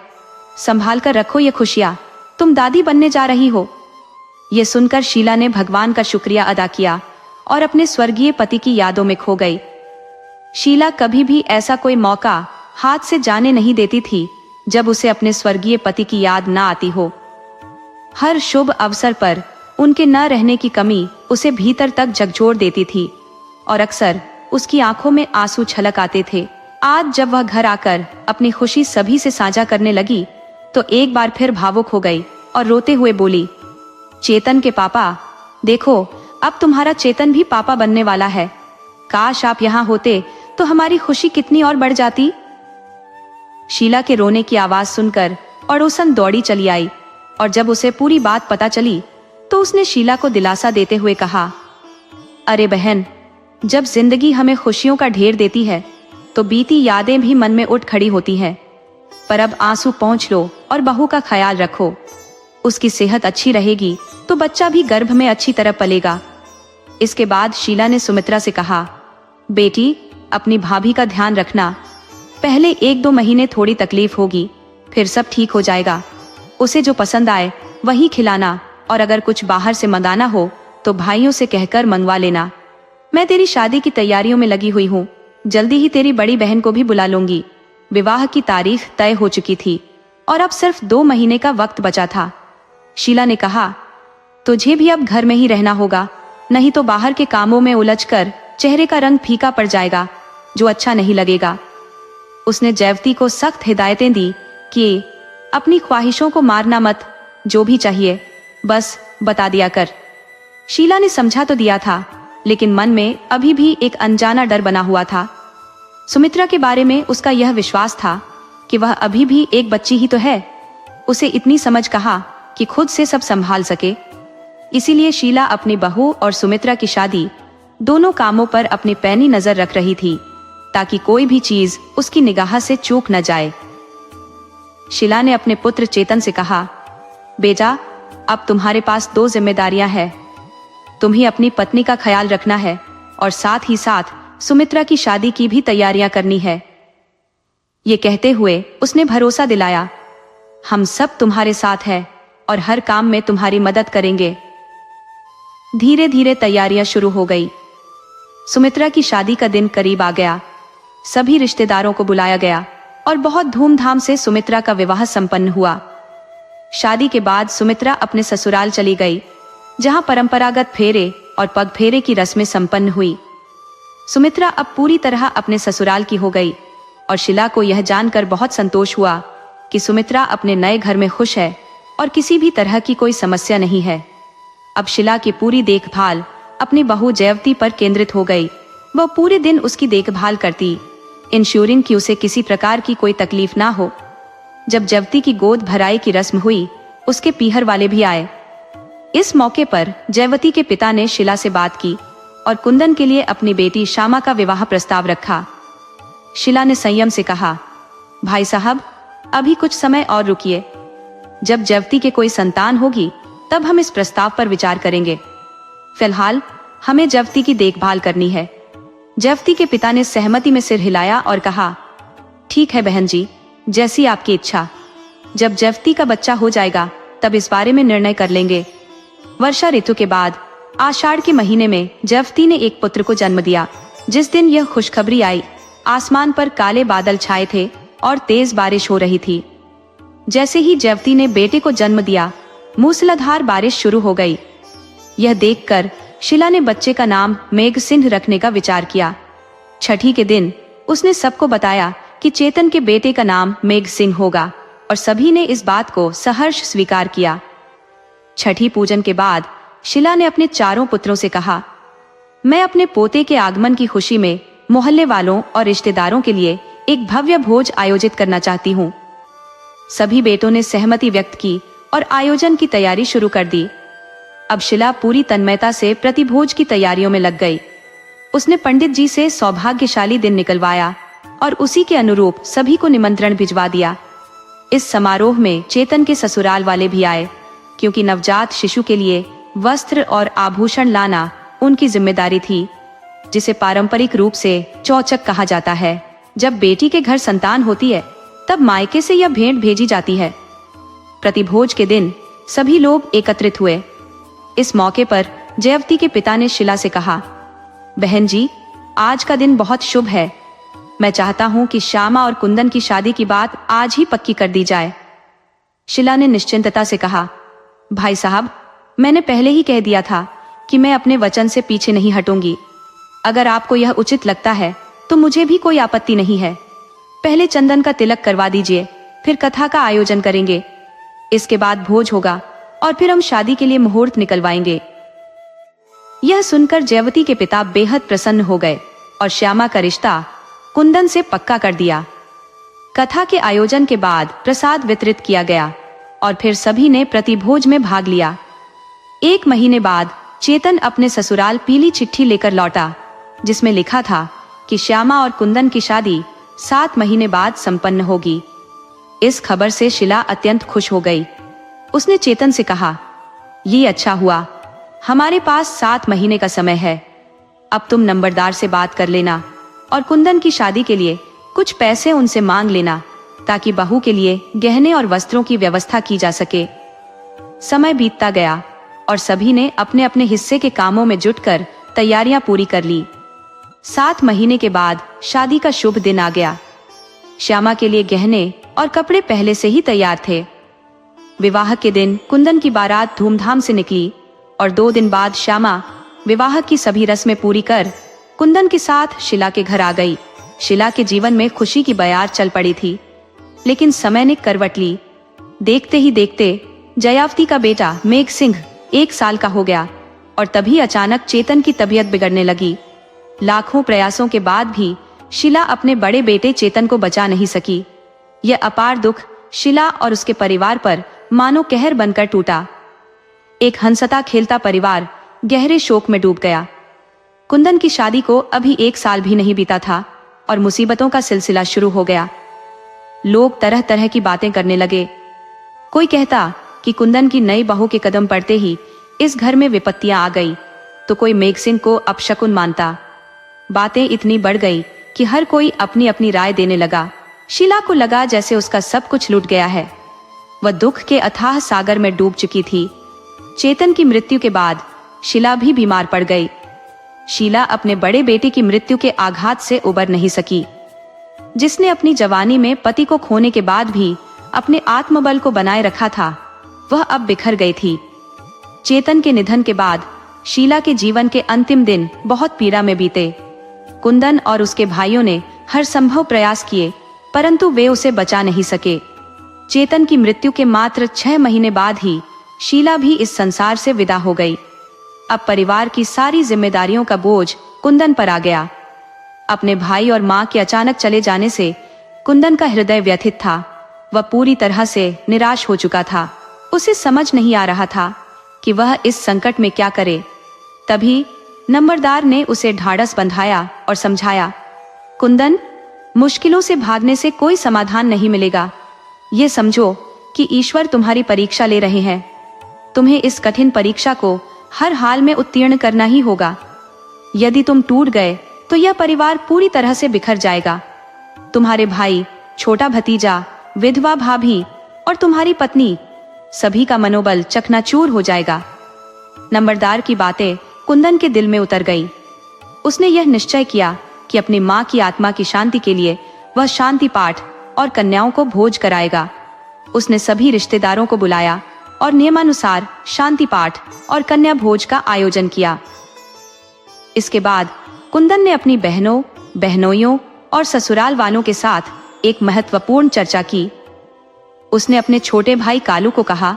संभाल कर रखो ये खुशियां, तुम दादी बनने जा रही हो। ये सुनकर शीला ने भगवान का शुक्रिया अदा किया और अपने स्वर्गीय पति की यादों में खो गई। शीला कभी भी ऐसा कोई मौका हाथ से जाने नहीं देती थी जब उसे अपने स्वर्गीय पति की याद ना आती हो। हर शुभ अवसर पर उनके न रहने की कमी उसे भीतर तक झकझोर देती थी और अक्सर उसकी आंखों में आंसू छलक आते थे। आज जब वह घर आकर अपनी खुशी सभी से साझा करने लगी तो एक बार फिर भावुक हो गई और रोते हुए बोली, चेतन के पापा, देखो अब तुम्हारा चेतन भी पापा बनने वाला है। काश आप यहाँ होते तो हमारी खुशी कितनी और बढ़ जाती। शीला के रोने की आवाज सुनकर अड़ोसन दौड़ी चली आई और जब उसे पूरी बात पता चली तो उसने शीला को दिलासा देते हुए कहा, अरे बहन, जब जिंदगी हमें खुशियों का ढेर देती है तो बीती यादें भी मन में उठ खड़ी होती हैं। पर अब आंसू पोंछ लो और बहू का ख्याल रखो। उसकी सेहत अच्छी रहेगी तो बच्चा भी गर्भ में अच्छी तरह पलेगा। इसके बाद शीला ने सुमित्रा से कहा, बेटी, अपनी भाभी का ध्यान रखना। पहले 1-2 महीने थोड़ी तकलीफ होगी, फिर सब ठीक हो जाएगा। उसे जो पसंद आए वही खिलाना और अगर कुछ बाहर से मंगाना हो तो भाइयों से कहकर मंगवा लेना। मैं तेरी शादी की तैयारियों में लगी हुई हूँ, जल्दी ही तेरी बड़ी बहन को भी बुला लूंगी। विवाह की तारीख तय हो चुकी थी और अब सिर्फ 2 महीने का वक्त बचा था। शीला ने कहा, तुझे भी अब घर में ही रहना होगा, नहीं तो बाहर के कामों में उलझकर चेहरे का रंग फीका पड़ जाएगा, जो अच्छा नहीं लगेगा। उसने जयवती को सख्त हिदायतें दी कि अपनी ख्वाहिशों को मारना मत, जो भी चाहिए बस बता दिया कर। शीला ने समझा तो दिया था, लेकिन मन में अभी भी एक अनजाना डर बना हुआ था। सुमित्रा के बारे में उसका यह विश्वास था कि वह अभी भी एक बच्ची ही तो है। उसे इतनी समझ कहाँ कि खुद से सब संभाल सके। इसीलिए शीला अपनी बहू और सुमित्रा की शादी दोनों कामों पर अपनी पैनी नजर रख रही थी, ताकि कोई भी चीज उसकी निगाह से चूक न जाए। शीला ने अपने पुत्र चेतन से कहा, बेटा, अब तुम्हारे पास 2 जिम्मेदारियां हैं। तुम्हें अपनी पत्नी का ख्याल रखना है और साथ ही साथ सुमित्रा की शादी की भी तैयारियां करनी है। ये कहते हुए उसने भरोसा दिलाया, हम सब तुम्हारे साथ हैं और हर काम में तुम्हारी मदद करेंगे। धीरे धीरे तैयारियां शुरू हो गई। सुमित्रा की शादी का दिन करीब आ गया। सभी रिश्तेदारों को बुलाया गया और बहुत धूमधाम से सुमित्रा का विवाह संपन्न हुआ। शादी के बाद सुमित्रा अपने ससुराल चली गई, जहां परंपरागत फेरे और पग फेरे की रस्में संपन्न हुई। सुमित्रा अब पूरी तरह अपने ससुराल की हो गई और शीला को यह जानकर बहुत संतोष हुआ कि सुमित्रा अपने नए घर में खुश है और किसी भी तरह की कोई समस्या नहीं है। अब शीला की पूरी देखभाल अपनी बहू जयवती पर केंद्रित हो गई। वह पूरे दिन उसकी देखभाल करती, इंश्योरिंग कि उसे किसी प्रकार की कोई तकलीफ ना हो। जब जयवती की गोद भराई की रस्म हुई, उसके पीहर वाले भी आए। इस मौके पर जयवती के पिता ने शीला से बात की और कुंदन के लिए अपनी बेटी श्यामा का विवाह प्रस्ताव रखा। शीला ने संयम से कहा, भाई साहब, अभी कुछ समय और रुकिए। जब जयवती के कोई संतान होगी तब हम इस प्रस्ताव पर विचार करेंगे। फिलहाल हमें जयवती की देखभाल करनी है। जयवती के पिता ने सहमति में सिर हिलाया और कहा, ठीक है बहन जी, जैसी आपकी इच्छा। जब जयवती का बच्चा हो जाएगा तब इस बारे में निर्णय कर लेंगे। वर्षा ऋतु के बाद आषाढ़ के महीने में जयवती ने एक पुत्र को जन्म दिया। जिस दिन यह खुशखबरी आई, आसमान पर काले बादल छाए थे और तेज बारिश हो रही थी। जैसे ही जयवती ने बेटे को जन्म दिया, मूसलाधार बारिश शुरू हो गई। यह देखकर शीला ने बच्चे का नाम मेघसिंह रखने का विचार किया। छठी के दिन उसने सबको बताया कि चेतन के बेटे का नाम मेघसिंह होगा और सभी ने इस बात को सहर्ष स्वीकार किया। छठी पूजन के बाद शीला ने अपने चारों पुत्रों से कहा, मैं अपने पोते के आगमन की खुशी में मोहल्ले वालों और रिश्तेदारों के लिए एक भव्य भोज आयोजित करना चाहती हूँ। सभी बेटों ने सहमति व्यक्त की और आयोजन की तैयारी शुरू कर दी। अब शीला पूरी तन्मयता से प्रतिभोज की तैयारियों में लग गई। उसने पंडित जी से सौभाग्यशाली दिन निकलवाया और उसी के अनुरूप सभी को निमंत्रण भिजवा दिया। इस समारोह में चेतन के ससुराल वाले भी आए, क्योंकि नवजात शिशु के लिए वस्त्र और आभूषण लाना उनकी जिम्मेदारी थी, जिसे पारंपरिक रूप से चौचक कहा जाता है। जब बेटी के घर संतान होती है तब मायके से यह भेंट भेजी जाती है। प्रतिभोज के दिन सभी लोग एकत्रित हुए। इस मौके पर जयवती के पिता ने शीला से कहा, बहन जी, आज का दिन बहुत शुभ है। मैं चाहता हूं कि श्यामा और कुंदन की शादी की बात आज ही पक्की कर दी जाए। शीला ने निश्चिंतता से कहा, भाई साहब, मैंने पहले ही कह दिया था कि मैं अपने वचन से पीछे नहीं हटूंगी। अगर आपको यह उचित लगता है तो मुझे भी कोई आपत्ति नहीं है। पहले चंदन का तिलक करवा दीजिए, फिर कथा का आयोजन करेंगे। इसके बाद भोज होगा और फिर हम शादी के लिए मुहूर्त निकलवाएंगे। यह सुनकर जयवती के पिता बेहद प्रसन्न हो गए और श्यामा का रिश्ता कुंदन से पक्का कर दिया। कथा के आयोजन के बाद प्रसाद वितरित किया गया और फिर सभी ने प्रतिभोज में भाग लिया। 1 महीने बाद चेतन अपने ससुराल पीली चिट्ठी लेकर लौटा, जिसमें लिखा था कि श्यामा और कुंदन की शादी 7 महीने बाद संपन्न होगी। इस खबर से शीला अत्यंत खुश हो गई। उसने चेतन से कहा, ये अच्छा हुआ, हमारे पास 7 महीने का समय है। अब तुम नंबरदार से बात कर लेना और कुंदन की शादी के लिए कुछ पैसे उनसे मांग लेना, ताकि बहू के लिए गहने और वस्त्रों की व्यवस्था की जा सके। समय बीतता गया और सभी ने अपने अपने हिस्से के कामों में जुटकर तैयारियां पूरी कर ली। 7 महीने के बाद शादी का शुभ दिन आ गया। श्यामा के लिए गहने और कपड़े पहले से ही तैयार थे। विवाह के दिन कुंदन की बारात धूमधाम से निकली और 2 दिन बाद श्यामा विवाह की सभी रस्में पूरी कर कुंदन के साथ शीला के घर आ गई। शीला के जीवन में खुशी की बयार चल पड़ी थी, लेकिन समय ने करवट ली। देखते ही देखते जयावती का बेटा मेघसिंह 1 साल का हो गया और तभी अचानक चेतन की तबीयत बिगड़ने लगी। लाखों प्रयासों के बाद भी शीला अपने बड़े बेटे चेतन को बचा नहीं सकी। यह अपार दुख शीला और उसके परिवार पर मानो कहर बनकर टूटा। एक हंसता खेलता परिवार गहरे शोक में डूब गया। कुंदन की शादी को अभी 1 साल भी नहीं बीता था और मुसीबतों का सिलसिला शुरू हो गया। लोग तरह तरह की बातें करने लगे। कोई कहता कि कुंदन की नई बहू के कदम पड़ते ही इस घर में विपत्तियां आ गई, तो कोई मेघसिंह को अपशकुन मानता। बातें इतनी बढ़ गई कि हर कोई अपनी अपनी राय देने लगा। शीला को लगा जैसे उसका सब कुछ लूट गया है। वह दुख के अथाह सागर में डूब चुकी थी। चेतन की मृत्यु के बाद शीला भी बीमार पड़ गई। शीला अपने बड़े बेटे की मृत्यु के आघात से उबर नहीं सकी। जिसने अपनी जवानी में पति को खोने के बाद भी अपने आत्मबल को बनाए रखा था, वह अब बिखर गई थी। चेतन के निधन के बाद शीला के जीवन के अंतिम दिन बहुत पीड़ा में बीते। कुंदन और उसके भाइयों ने हर संभव प्रयास किए, परंतु वे उसे बचा नहीं सके। चेतन की मृत्यु के मात्र 6 महीने बाद ही शीला भी इस संसार से विदा हो गई। अब परिवार की सारी जिम्मेदारियों का बोझ कुंदन पर आ गया। अपने भाई और मां के अचानक चले जाने से कुंदन का हृदय व्यथित था। वह पूरी तरह से निराश हो चुका था। उसे समझ नहीं आ रहा था कि वह इस संकट में क्या करे। तभी नंबरदार ने उसे ढाढ़स बंधाया और समझाया, कुंदन, मुश्किलों से भागने से कोई समाधान नहीं मिलेगा। ये समझो कि ईश्वर तुम्हारी परीक्षा ले रहे हैं। तुम्हें इस कठिन परीक्षा को हर हाल में उत्तीर्ण करना ही होगा। यदि तुम टूट गए तो यह परिवार पूरी तरह से बिखर जाएगा। तुम्हारे भाई, छोटा भतीजा विधवा भाभी और तुम्हारी पत्नी, सभी का मनोबल चकनाचूर हो जाएगा। नंबरदार की बातें कुंदन के दिल में उतर गई। उसने यह निश्चय किया कि अपनी माँ की आत्मा की शांति के लिए वह शांति पाठ और कन्याओं को भोज कराएगा। उसने सभी रिश्तेदारों को बुलाया और नियमानुसार शांति पाठ और कन्या भोज का आयोजन किया। इसके बाद कुंदन ने अपनी बहनों, बहनोइयों और ससुराल वालों के साथ एक महत्वपूर्ण चर्चा की। उसने अपने छोटे भाई कालू को कहा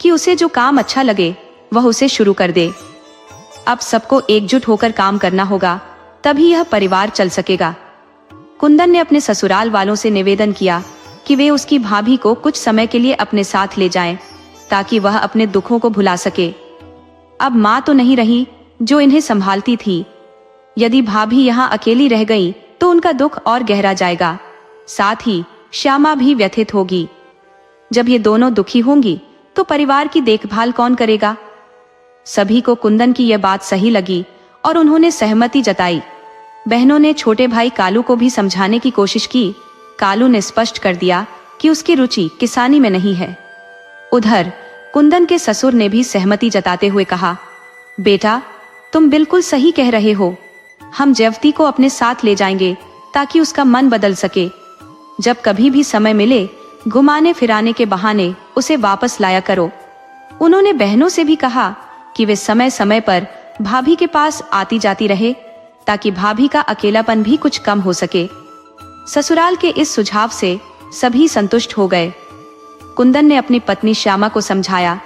कि उसे जो काम अच्छा लगे वह उसे शुरू कर दे। अब सबको एकजुट होकर काम करना होगा, तभी यह परिवार चल सकेगा। कुंदन ने अपने ससुराल वालों से निवेदन किया कि वे उसकी भाभी को कुछ समय के लिए अपने साथ ले जाएं, ताकि वह अपने दुखों को भुला सके। अब माँ तो नहीं रही जो इन्हें संभालती थी। यदि भाभी यहाँ अकेली रह गई तो उनका दुख और गहरा जाएगा, साथ ही श्यामा भी व्यथित होगी। जब ये दोनों दुखी होंगी तो परिवार की देखभाल कौन करेगा? सभी को कुंदन की यह बात सही लगी और उन्होंने सहमति जताई। बहनों ने छोटे भाई कालू को भी समझाने की कोशिश की। कालू ने स्पष्ट कर दिया कि उसकी रुचि किसानी में नहीं है। उधर कुंदन के ससुर ने भी सहमति जताते हुए कहा, बेटा तुम बिल्कुल सही कह रहे हो। हम जयवती को अपने साथ ले जाएंगे ताकि उसका मन बदल सके। जब कभी भी समय मिले घुमाने फिराने के बहाने उसे वापस लाया करो। उन्होंने बहनों से भी कहा कि वे समय समय पर भाभी के पास आती जाती रहे, ताकि भाभी का अकेलापन भी कुछ कम हो सके। ससुराल के इस सुझाव से सभी संतुष्ट हो गए। कुंदन ने अपनी पत्नी श्यामा को समझाया,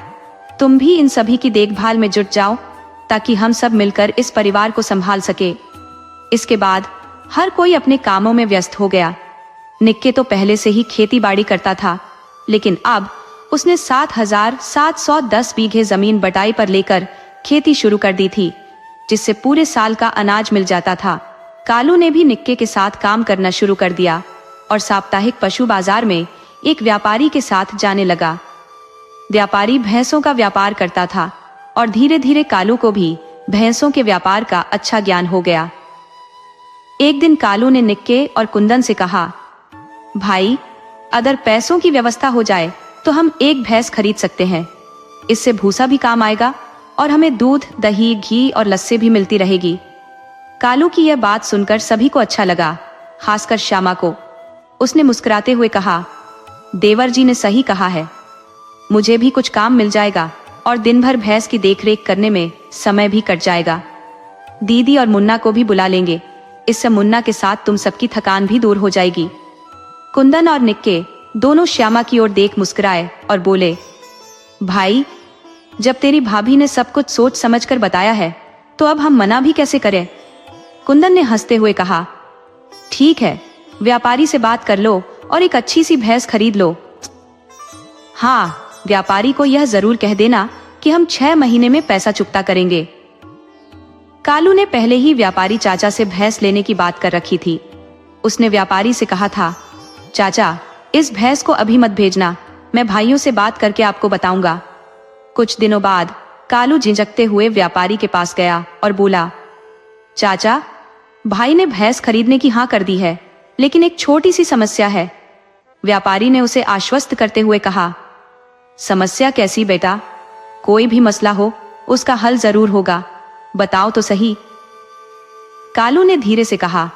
तुम भी इन सभी की देखभाल में जुट जाओ, ताकि हम सब मिलकर इस परिवार को संभाल सके। इसके बाद हर कोई अपने कामों में व्यस्त हो गया। निक्के तो पहले से ही खेती बाड़ी करता था, लेकिन अब उसने 7,710 बीघे जमीन बटाई पर लेकर खेती शुरू कर दी थी, जिससे पूरे साल का अनाज मिल जाता था। कालू ने भी निक्के के साथ काम करना शुरू कर दिया और साप्ताहिक पशु बाजार में एक व्यापारी के साथ जाने लगा। व्यापारी भैंसों का व्यापार करता था और धीरे धीरे कालू को भी भैंसों के व्यापार का अच्छा ज्ञान हो गया। एक दिन कालू ने निक्के और कुंदन से कहा, भाई अगर पैसों की व्यवस्था हो जाए तो हम एक भैंस खरीद सकते हैं। इससे भूसा भी काम आएगा और हमें दूध, दही, घी और लस्सी भी मिलती रहेगी। कालू की यह बात सुनकर सभी को अच्छा लगा, खासकर श्यामा को। उसने मुस्कुराते हुए कहा, देवर जी ने सही कहा है, मुझे भी कुछ काम मिल जाएगा और दिन भर भैंस की देखरेख करने में समय भी कट जाएगा। दीदी और मुन्ना को भी बुला लेंगे, इससे मुन्ना के साथ तुम सबकी थकान भी दूर हो जाएगी। कुंदन और निक्के दोनों श्यामा की ओर देख मुस्कुराए और बोले, भाई जब तेरी भाभी ने सब कुछ सोच समझकर बताया है तो अब हम मना भी कैसे करें। कुंदन ने हंसते हुए कहा, ठीक है, व्यापारी से बात कर लो और एक अच्छी सी भैंस खरीद लो। हाँ, व्यापारी को यह जरूर कह देना कि हम 6 महीने में पैसा चुकता करेंगे। कालू ने पहले ही व्यापारी चाचा से भैंस लेने की बात कर रखी थी। उसने व्यापारी से कहा था, चाचा इस भैंस को अभी मत भेजना, मैं भाइयों से बात करके आपको बताऊंगा। कुछ दिनों बाद कालू झिझकते हुए व्यापारी के पास गया और बोला, चाचा भाई ने भैंस खरीदने की हाँ कर दी है, लेकिन एक छोटी सी समस्या है। व्यापारी ने उसे आश्वस्त करते हुए कहा, समस्या कैसी बेटा? कोई भी मसला हो उसका हल जरूर होगा, बताओ तो सही। कालू ने धीरे से कहा,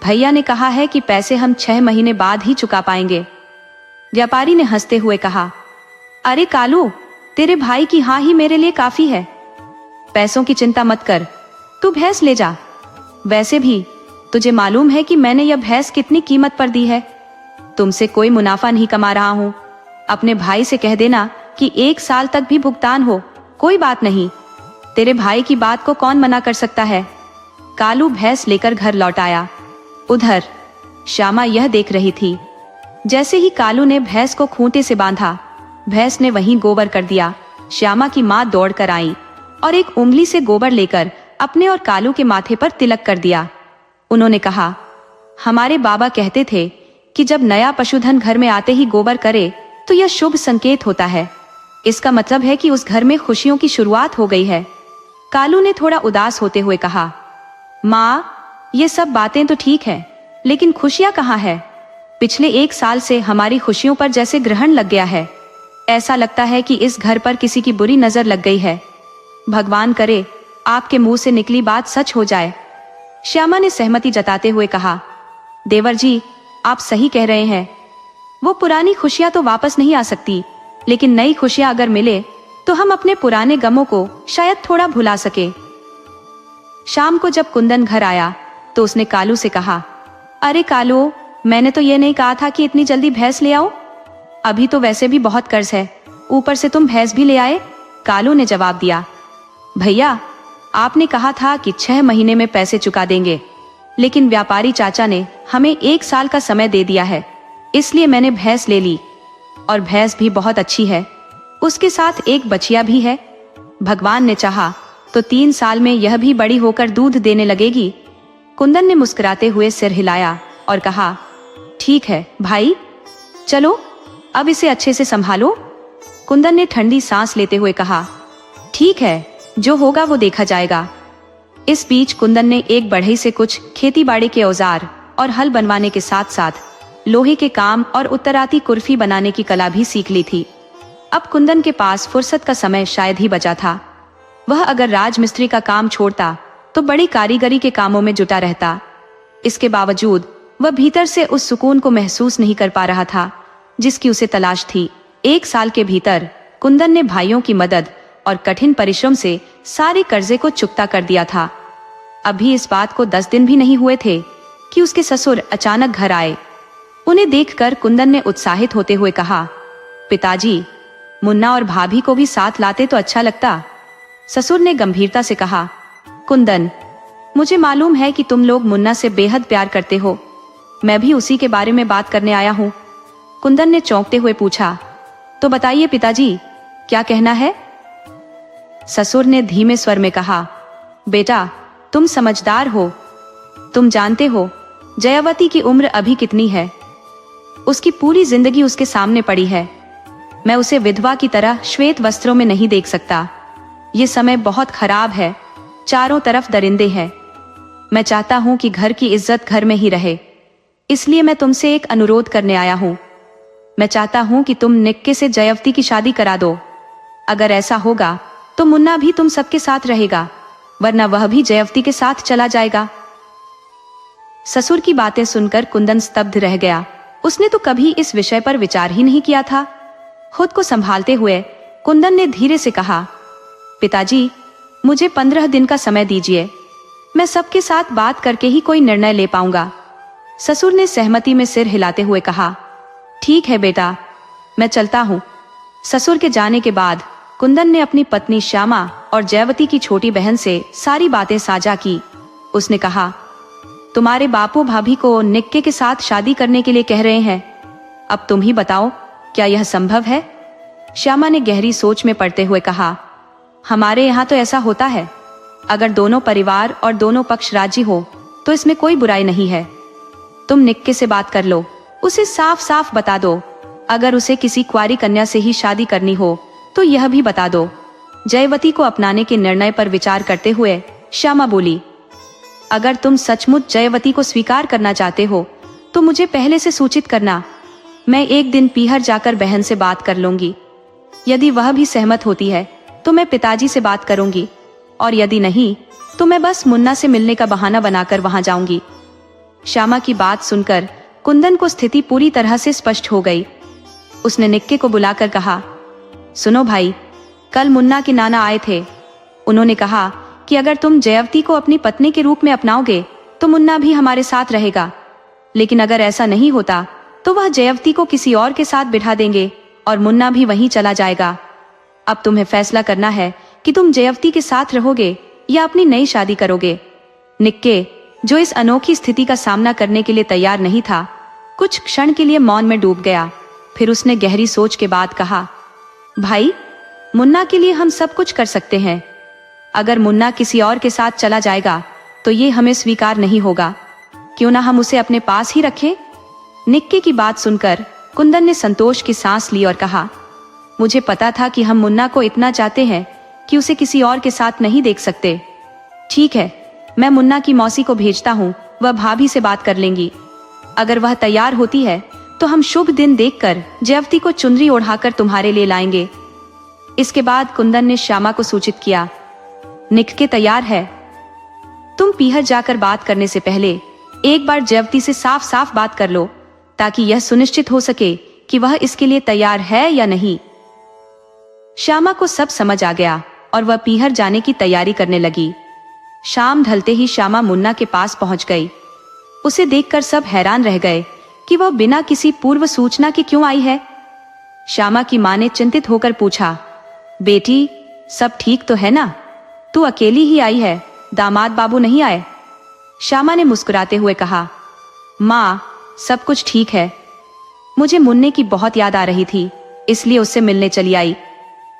भैया ने कहा है कि पैसे हम 6 महीने बाद ही चुका पाएंगे। व्यापारी ने हंसते हुए कहा, अरे कालू, तेरे भाई की हाँ ही मेरे लिए काफी है। पैसों की चिंता मत कर, तू भैंस ले जा। वैसे भी तुझे मालूम है कि मैंने यह भैंस कितनी कीमत पर दी है। तुमसे कोई मुनाफा नहीं कमा रहा हूँ। अपने भाई से कह देना कि 1 साल तक भी भुगतान हो, कोई बात नहीं। तेरे भाई की बात को कौन मना कर सकता है। कालू भैंस लेकर घर लौट आया। उधर श्यामा यह देख रही थी। जैसे ही कालू ने भैंस को खूंटे से बांधा, भैंस ने वहीं गोबर कर दिया। श्यामा की माँ दौड़ कर आई और एक उंगली से गोबर लेकर अपने और कालू के माथे पर तिलक कर दिया। उन्होंने कहा, हमारे बाबा कहते थे कि जब नया पशुधन घर में आते ही गोबर करे तो यह शुभ संकेत होता है। इसका मतलब है कि उस घर में खुशियों की शुरुआत हो गई है। कालू ने थोड़ा उदास होते हुए कहा, माँ ये सब बातें तो ठीक है, लेकिन खुशियां कहाँ है? पिछले 1 साल से हमारी खुशियों पर जैसे ग्रहण लग गया है। ऐसा लगता है कि इस घर पर किसी की बुरी नजर लग गई है। भगवान करे आपके मुंह से निकली बात सच हो जाए। श्यामा ने सहमति जताते हुए कहा, देवर जी आप सही कह रहे हैं। वो पुरानी खुशियां तो वापस नहीं आ सकती, लेकिन नई खुशियां अगर मिले तो हम अपने पुराने गमों को शायद थोड़ा भुला सके। शाम को जब कुंदन घर आया तो उसने कालू से कहा, अरे कालू, मैंने तो ये नहीं कहा था कि इतनी जल्दी भैंस ले आओ। अभी तो वैसे भी बहुत कर्ज है, ऊपर से तुम भैंस भी ले आए। कालू ने जवाब दिया, भैया आपने कहा था कि 6 महीने में पैसे चुका देंगे, लेकिन व्यापारी चाचा ने हमें 1 साल का समय दे दिया है, इसलिए मैंने भैंस ले ली। और भैंस भी बहुत अच्छी है, उसके साथ एक बछिया भी है। भगवान ने चाहा तो 3 साल में यह भी बड़ी होकर दूध देने लगेगी। कुंदन ने मुस्कुराते हुए सिर हिलाया और कहा, ठीक है भाई, चलो अब इसे अच्छे से संभालो। कुंदन ने ठंडी सांस लेते हुए कहा, ठीक है, जो होगा वो देखा जाएगा। इस बीच कुंदन ने एक बढ़ई से कुछ खेतीबाड़ी के औजार और हल बनवाने के साथ साथ लोहे के काम और उत्तराती कुर्फी बनाने की कला भी सीख ली थी। अब कुंदन के पास फुर्सत का समय शायद ही बचा था। वह अगर राजमिस्त्री का काम छोड़ता तो बड़ी कारीगरी के कामों में जुटा रहता। इसके बावजूद वह भीतर से उस सुकून को महसूस नहीं कर पा रहा था जिसकी उसे तलाश थी। 1 साल के भीतर कुंदन ने भाइयों की मदद और कठिन परिश्रम से सारे कर्जे को चुकता कर दिया था। अभी इस बात को 10 दिन भी नहीं हुए थे कि उसके ससुर अचानक घर आए। उन्हें देखकर कुंदन ने उत्साहित होते हुए कहा, पिताजी, मुन्ना और भाभी को भी साथ लाते तो अच्छा लगता। ससुर ने गंभीरता से कहा, कुंदन, मुझे मालूम है कि तुम लोग मुन्ना से बेहद प्यार करते हो। मैं भी उसी के बारे में बात करने आया हूँ। कुंदन ने चौंकते हुए पूछा, तो बताइए पिताजी, क्या कहना है? ससुर ने धीमे स्वर में कहा, बेटा तुम समझदार हो, तुम जानते हो जयावती की उम्र अभी कितनी है। उसकी पूरी जिंदगी उसके सामने पड़ी है। मैं उसे विधवा की तरह श्वेत वस्त्रों में नहीं देख सकता। ये समय बहुत खराब है, चारों तरफ दरिंदे हैं। मैं चाहता हूं कि घर की इज्जत घर में ही रहे, इसलिए मैं तुमसे एक अनुरोध करने आया हूं। मैं चाहता हूं कि तुम निक्के से जयवती की शादी करा दो। अगर ऐसा होगा तो मुन्ना भी तुम सबके साथ रहेगा, वरना वह भी जयवती के साथ चला जाएगा। ससुर की बातें सुनकर कुंदन स्तब्ध रह गया। उसने तो कभी इस विषय पर विचार ही नहीं किया था। खुद को संभालते हुए कुंदन ने धीरे से कहा, पिताजी, मुझे 15 दिन का समय दीजिए, मैं सबके साथ बात करके ही कोई निर्णय ले पाऊंगा। ससुर ने सहमति में सिर हिलाते हुए कहा, ठीक है बेटा, मैं चलता हूँ। ससुर के जाने के बाद कुंदन ने अपनी पत्नी श्यामा और जयवती की छोटी बहन से सारी बातें साझा की। उसने कहा, तुम्हारे बापू भाभी को निक्के के साथ शादी करने के लिए कह रहे हैं। अब तुम ही बताओ, क्या यह संभव है? श्यामा ने गहरी सोच में पड़ते हुए कहा, हमारे यहाँ तो ऐसा होता है। अगर दोनों परिवार और दोनों पक्ष राजी हो तो इसमें कोई बुराई नहीं है। तुम निक्के से बात कर लो, उसे साफ साफ बता दो। अगर उसे किसी कुंवारी कन्या से ही शादी करनी हो तो यह भी बता दो। जयवती को अपनाने के निर्णय पर विचार करते हुए श्यामा बोली, अगर तुम सचमुच जयवती को स्वीकार करना चाहते हो तो मुझे पहले से सूचित करना। मैं एक दिन पीहर जाकर बहन से बात कर लूंगी। यदि वह भी सहमत होती है तो मैं पिताजी से बात करूंगी, और यदि नहीं तो मैं बस मुन्ना से मिलने का बहाना बनाकर वहां जाऊंगी। श्यामा की बात सुनकर कुंदन को स्थिति पूरी तरह से स्पष्ट हो गई। उसने निक्के को बुलाकर कहा, सुनो भाई, कल मुन्ना के नाना आए थे। उन्होंने कहा कि अगर तुम जयवती को अपनी पत्नी के रूप में अपनाओगे तो मुन्ना भी हमारे साथ रहेगा, लेकिन अगर ऐसा नहीं होता तो वह जयवती को किसी और के साथ बिठा देंगे और मुन्ना भी वहीं चला जाएगा। अब तुम्हें फैसला करना है कि तुम जयवती के साथ रहोगे या अपनी नई शादी करोगे। निक्के, जो इस अनोखी स्थिति का सामना करने के लिए तैयार नहीं था, कुछ क्षण के लिए मौन में डूब गया। फिर उसने गहरी सोच के बाद कहा, भाई, मुन्ना के लिए हम सब कुछ कर सकते हैं। अगर मुन्ना किसी और के साथ चला जाएगा तो ये हमें स्वीकार नहीं होगा। क्यों ना हम उसे अपने पास ही रखें? निक्के की बात सुनकर कुंदन ने संतोष की सांस ली और कहा, मुझे पता था कि हम मुन्ना को इतना चाहते हैं कि उसे किसी और के साथ नहीं देख सकते। ठीक है, मैं मुन्ना की मौसी को भेजता हूँ, वह भाभी से बात कर लेंगी। अगर वह तैयार होती है तो हम शुभ दिन देखकर जयवती को चुनरी ओढ़ाकर तुम्हारे लिए लाएंगे। इसके बाद कुंदन ने श्यामा को सूचित किया, निक्की तैयार है। तुम पीहर जाकर बात करने से पहले एक बार जयवती से साफ साफ बात कर लो, ताकि यह सुनिश्चित हो सके कि वह इसके लिए तैयार है या नहीं। श्यामा को सब समझ आ गया और वह पीहर जाने की तैयारी करने लगी। शाम ढलते ही श्यामा मुन्ना के पास पहुंच गई। उसे देखकर सब हैरान रह गए कि वह बिना किसी पूर्व सूचना के क्यों आई है। श्यामा की मां ने चिंतित होकर पूछा, बेटी सब ठीक तो है ना? तू अकेली ही आई है, दामाद बाबू नहीं आए? श्यामा ने मुस्कुराते हुए कहा, माँ सब कुछ ठीक है। मुझे मुन्ने की बहुत याद आ रही थी, इसलिए उससे मिलने चली आई।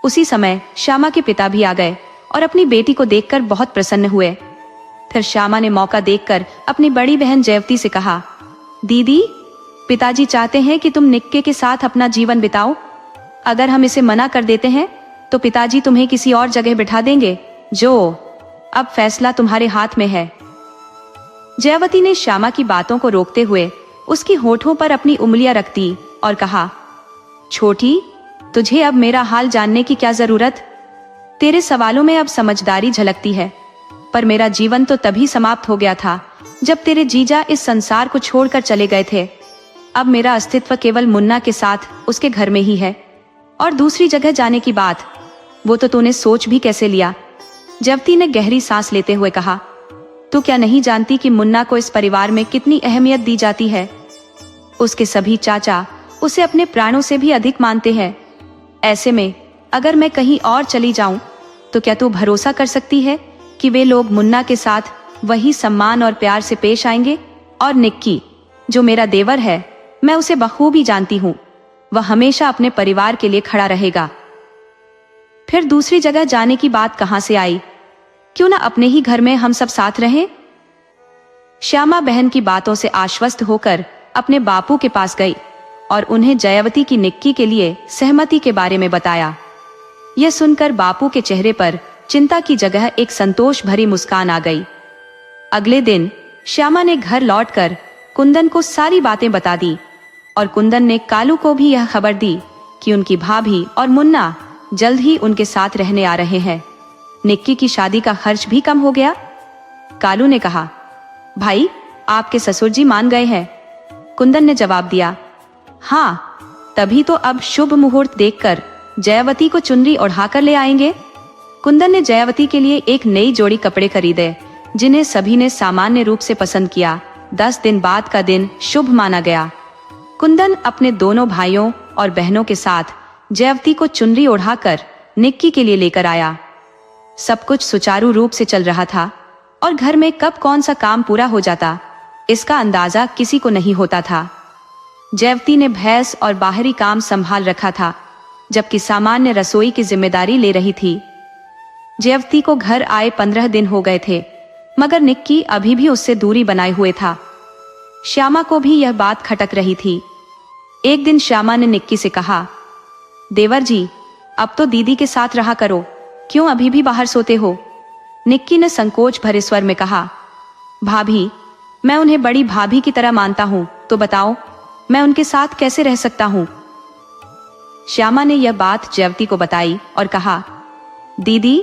उसी समय श्यामा के पिता भी आ गए और अपनी बेटी को देखकर बहुत प्रसन्न हुए। फिर श्यामा ने मौका देखकर अपनी बड़ी बहन जयवती से कहा, दीदी पिताजी चाहते हैं कि तुम निक्के के साथ अपना जीवन बिताओ। अगर हम इसे मना कर देते हैं तो पिताजी तुम्हें किसी और जगह बिठा देंगे। अब फैसला तुम्हारे हाथ में है। जयवती ने श्यामा की बातों को रोकते हुए उसकी होठों पर अपनी उंगलियां रख दी और कहा, छोटी तुझे अब मेरा हाल जानने की क्या जरूरत? तेरे सवालों में अब समझदारी झलकती है, पर मेरा जीवन तो तभी समाप्त हो गया था जब तेरे जीजा इस संसार को छोड़कर चले गए थे। अब मेरा अस्तित्व केवल मुन्ना के साथ उसके घर में ही है, और दूसरी जगह जाने की बात, वो तो तूने सोच भी कैसे लिया? जयवती ने गहरी सांस लेते हुए कहा, तू क्या नहीं जानती कि मुन्ना को इस परिवार में कितनी अहमियत दी जाती है? उसके सभी चाचा उसे अपने प्राणों से भी अधिक मानते हैं। ऐसे में अगर मैं कहीं और चली जाऊं तो क्या तू भरोसा कर सकती है कि वे लोग मुन्ना के साथ वही सम्मान और प्यार से पेश आएंगे? और निक्की जो मेरा देवर है, मैं उसे बखूबी जानती हूँ, वह हमेशा अपने परिवार के लिए खड़ा रहेगा। फिर दूसरी जगह जाने की बात कहां से आई? क्यों ना अपने ही घर में हम सब साथ रहें? श्यामा बहन की बातों से आश्वस्त होकर अपने बापू के पास गई और उन्हें जयवती की निक्की के लिए सहमति के बारे में बताया। यह सुनकर बापू के चेहरे पर चिंता की जगह एक संतोष भरी मुस्कान आ गई। अगले दिन श्यामा ने घर लौटकर कुंदन को सारी बातें बता दी और कुंदन ने कालू को भी यह खबर दी कि उनकी भाभी और मुन्ना जल्द ही उनके साथ रहने आ रहे हैं। निक्की की शादी का खर्च भी कम हो गया। कालू ने कहा, भाई आपके ससुर जी मान गए हैं। कुंदन ने जवाब दिया, हाँ, तभी तो अब शुभ मुहूर्त देखकर जयवती को चुनरी ओढ़ाकर ले आएंगे। कुंदन ने जयवती के लिए एक नई जोड़ी कपड़े खरीदे, जिन्हें सभी ने सामान्य रूप से पसंद किया। 10 दिन बाद का दिन शुभ माना गया। कुंदन अपने दोनों भाइयों और बहनों के साथ जयवती को चुनरी ओढ़ाकर निक्की के लिए लेकर आया। सब कुछ सुचारू रूप से चल रहा था और घर में कब कौन सा काम पूरा हो जाता, इसका अंदाजा किसी को नहीं होता था। जयवती ने भैंस और बाहरी काम संभाल रखा था, जबकि सामान्य रसोई की जिम्मेदारी ले रही थी। जयवती को घर आए 15 दिन हो गए थे, मगर निक्की अभी भी उससे दूरी बनाए हुए था। श्यामा को भी यह बात खटक रही थी। एक दिन श्यामा ने निक्की से कहा, देवर जी अब तो दीदी के साथ रहा करो, क्यों अभी भी बाहर सोते हो? निक्की ने संकोच भरे स्वर में कहा, भाभी मैं उन्हें बड़ी भाभी की तरह मानता हूँ, तो बताओ मैं उनके साथ कैसे रह सकता हूँ? श्यामा ने यह बात जयवती को बताई और कहा, दीदी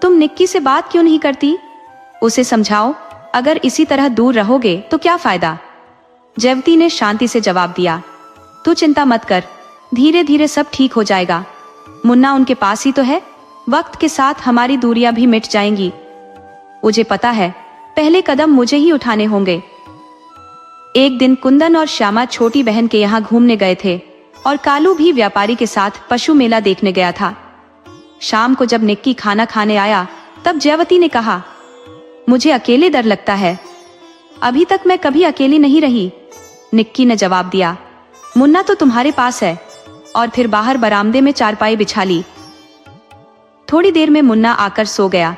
तुम निक्की से बात क्यों नहीं करती? उसे समझाओ, अगर इसी तरह दूर रहोगे तो क्या फायदा? जयवती ने शांति से जवाब दिया, तू चिंता मत कर, धीरे धीरे सब ठीक हो जाएगा। मुन्ना उनके पास ही तो है, वक्त के साथ हमारी दूरियां भी मिट जाएंगी। मुझे पता है पहले कदम मुझे ही उठाने होंगे। एक दिन कुंदन और श्यामा छोटी बहन के यहाँ घूमने गए थे और कालू भी व्यापारी के साथ पशु मेला देखने गया था। शाम को जब निक्की खाना खाने आया तब जयवती ने कहा, मुझे अकेले डर लगता है, अभी तक मैं कभी अकेली नहीं रही। निक्की ने जवाब दिया, मुन्ना तो तुम्हारे पास है। और फिर बाहर बरामदे में चारपाई बिछा ली। थोड़ी देर में मुन्ना आकर सो गया।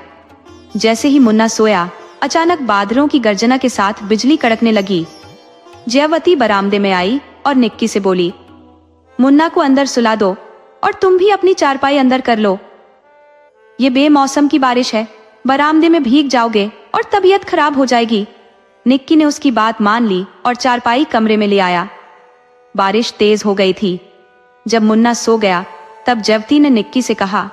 जैसे ही मुन्ना सोया, अचानक बादलों की गर्जना के साथ बिजली कड़कने लगी। जयवती बरामदे में आई और निक्की से बोली, मुन्ना को अंदर सुला दो और तुम भी अपनी चारपाई अंदर कर लो। ये बेमौसम की बारिश है, बरामदे में भीग जाओगे और तबीयत खराब हो जाएगी। निक्की ने उसकी बात मान ली और चारपाई कमरे में ले आया। बारिश तेज हो गई थी। जब मुन्ना सो गया तब जयवती ने निक्की से कहा,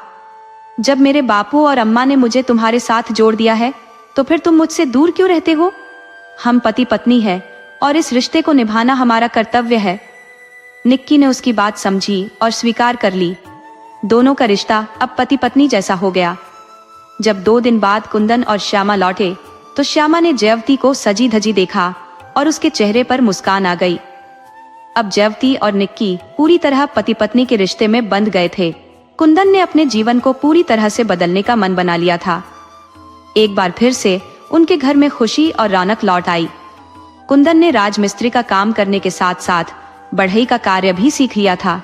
जब मेरे बापू और अम्मा ने मुझे तुम्हारे साथ जोड़ दिया है तो फिर तुम मुझसे दूर क्यों रहते हो? हम पति पत्नी हैं और इस रिश्ते को निभाना हमारा कर्तव्य है। निक्की ने उसकी बात समझी और स्वीकार कर ली। दोनों का रिश्ता अब पति पत्नी जैसा हो गया। जब 2 दिन बाद कुंदन और श्यामा लौटे तो श्यामा ने जयवती को सजी धजी देखा और उसके चेहरे पर मुस्कान आ गई। अब जयवती और निक्की पूरी तरह पति पत्नी के रिश्ते में बंध गए थे। कुंदन ने अपने जीवन को पूरी तरह से बदलने का मन बना लिया था। एक बार फिर से उनके घर में खुशी और रौनक लौट आई। कुंदन ने राजमिस्त्री का काम करने के साथ साथ बढ़ई का कार्य भी सीख लिया था।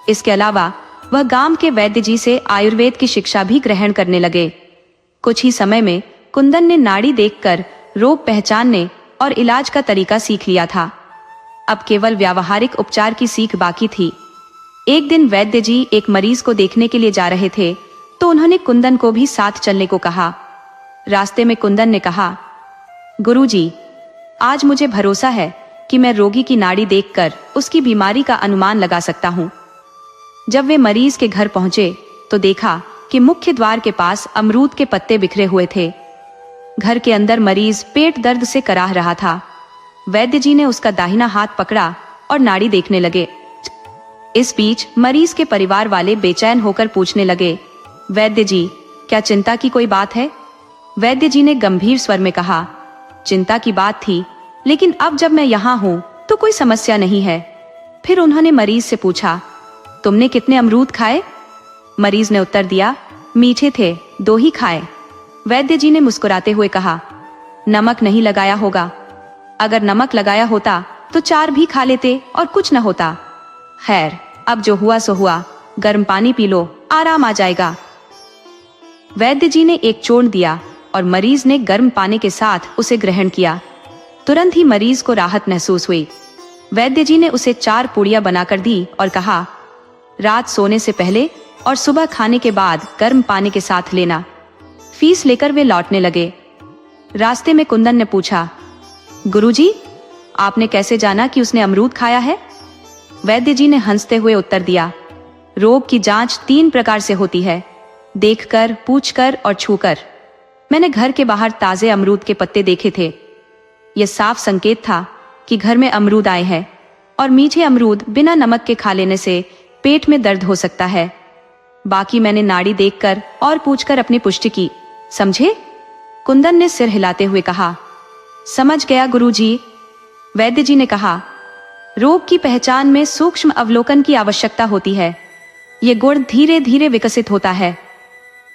इसके अलावा वह गांव के वैद्य जी से आयुर्वेद की शिक्षा भी ग्रहण करने लगे। कुछ ही समय में कुंदन ने नाड़ी देखकर रोग पहचानने और इलाज का तरीका सीख लिया था। अब केवल व्यावहारिक उपचार की सीख बाकी थी। एक दिन वैद्य जी एक मरीज को देखने के लिए जा रहे थे तो उन्होंने कुंदन को भी साथ चलने को कहा। रास्ते में कुंदन ने कहा, गुरुजी, आज मुझे भरोसा है कि मैं रोगी की नाड़ी देखकर उसकी बीमारी का अनुमान लगा सकता हूँ। जब वे मरीज के घर पहुंचे तो देखा कि मुख्य द्वार के पास अमरूद के पत्ते बिखरे हुए थे। घर के अंदर मरीज पेट दर्द से कराह रहा था। वैद्य जी ने उसका दाहिना हाथ पकड़ा और नाड़ी देखने लगे। इस बीच मरीज के परिवार वाले बेचैन होकर पूछने लगे, वैद्य जी, क्या चिंता की कोई बात है? वैद्य जी ने गंभीर स्वर में कहा, चिंता की बात थी, लेकिन अब जब मैं यहाँ हूँ तो कोई समस्या नहीं है। फिर उन्होंने मरीज से पूछा, तुमने कितने अमरूद खाए? मरीज ने उत्तर दिया, मीठे थे, 2 ही खाए। वैद्य जी ने मुस्कुराते हुए कहा, नमक नहीं लगाया होगा। अगर नमक लगाया होता तो 4 भी खा लेते और कुछ न होता। खैर, अब जो हुआ सो हुआ, गर्म पानी पी लो, आराम आ जाएगा। वैद्य जी ने एक चूर्ण दिया और मरीज ने गर्म पानी के साथ उसे ग्रहण किया। तुरंत ही मरीज को राहत महसूस हुई। वैद्य जी ने उसे 4 पूड़ियां बनाकर दी और कहा, रात सोने से पहले और सुबह खाने के बाद गर्म पानी के साथ लेना। फीस लेकर वे लौटने लगे। रास्ते में कुंदन ने पूछा, गुरुजी, आपने कैसे जाना कि उसने अमरूद खाया है? वैद्य जी ने हंसते हुए उत्तर दिया, रोग की जांच 3 प्रकार से होती है, देखकर, पूछकर और छूकर। मैंने घर के बाहर ताजे अमरूद के पत्ते देखे थे। यह साफ संकेत था कि घर में अमरूद आए हैं और मीठे अमरूद बिना नमक के खा लेने से पेट में दर्द हो सकता है। बाकी मैंने नाड़ी देखकर और पूछकर अपनी पुष्टि की, समझे? कुंदन ने सिर हिलाते हुए कहा, समझ गया गुरुजी। वैद्य जी ने कहा, रोग की पहचान में सूक्ष्म अवलोकन की आवश्यकता होती है। ये गुण धीरे धीरे विकसित होता है।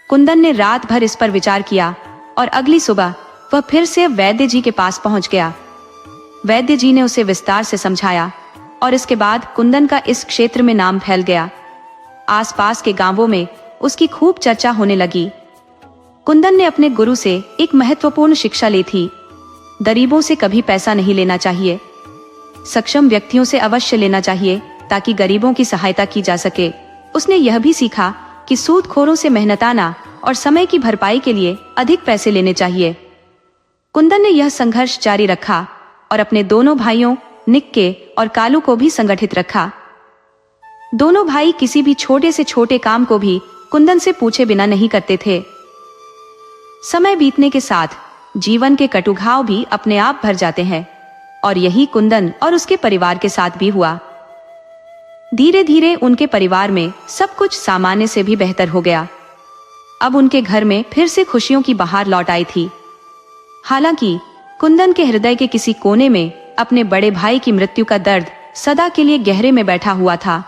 कुंदन ने रात भर इस पर विचार किया और अगली सुबह वह फिर से वैद्य जी के पास पहुंच गया। वैद्य जी ने उसे विस्तार से समझाया और इसके बाद कुंदन का इस क्षेत्र में नाम फैल गया। आसपास के गांवों में उसकी खूब चर्चा होने लगी। कुंदन ने अपने गुरु से एक महत्वपूर्ण शिक्षा ली थी। गरीबों से कभी पैसा नहीं लेना चाहिए। सक्षम व्यक्तियों से अवश्य लेना चाहिए ताकि गरीबों की सहायता की जा सके। उसने यह भी सीखा कि सूदखोरों से मेहनताना और समय की भरपाई के लिए अधिक पैसे लेने चाहिए। कुंदन ने यह संघर्ष जारी रखा और अपने दोनों भाइयों निक्के और कालू को भी संगठित रखा। दोनों भाई किसी भी छोटे से छोटे काम को भी कुंदन से पूछे बिना नहीं करते थे। समय बीतने के साथ जीवन के कटुघाव भी अपने आप भर जाते हैं और यही कुंदन और उसके परिवार के साथ भी हुआ। धीरे धीरे उनके परिवार में सब कुछ सामान्य से भी बेहतर हो गया। अब उनके घर में फिर से खुशियों की बहार लौट आई थी। हालांकि कुंदन के हृदय के किसी कोने में अपने बड़े भाई की मृत्यु का दर्द सदा के लिए गहरे में बैठा हुआ था।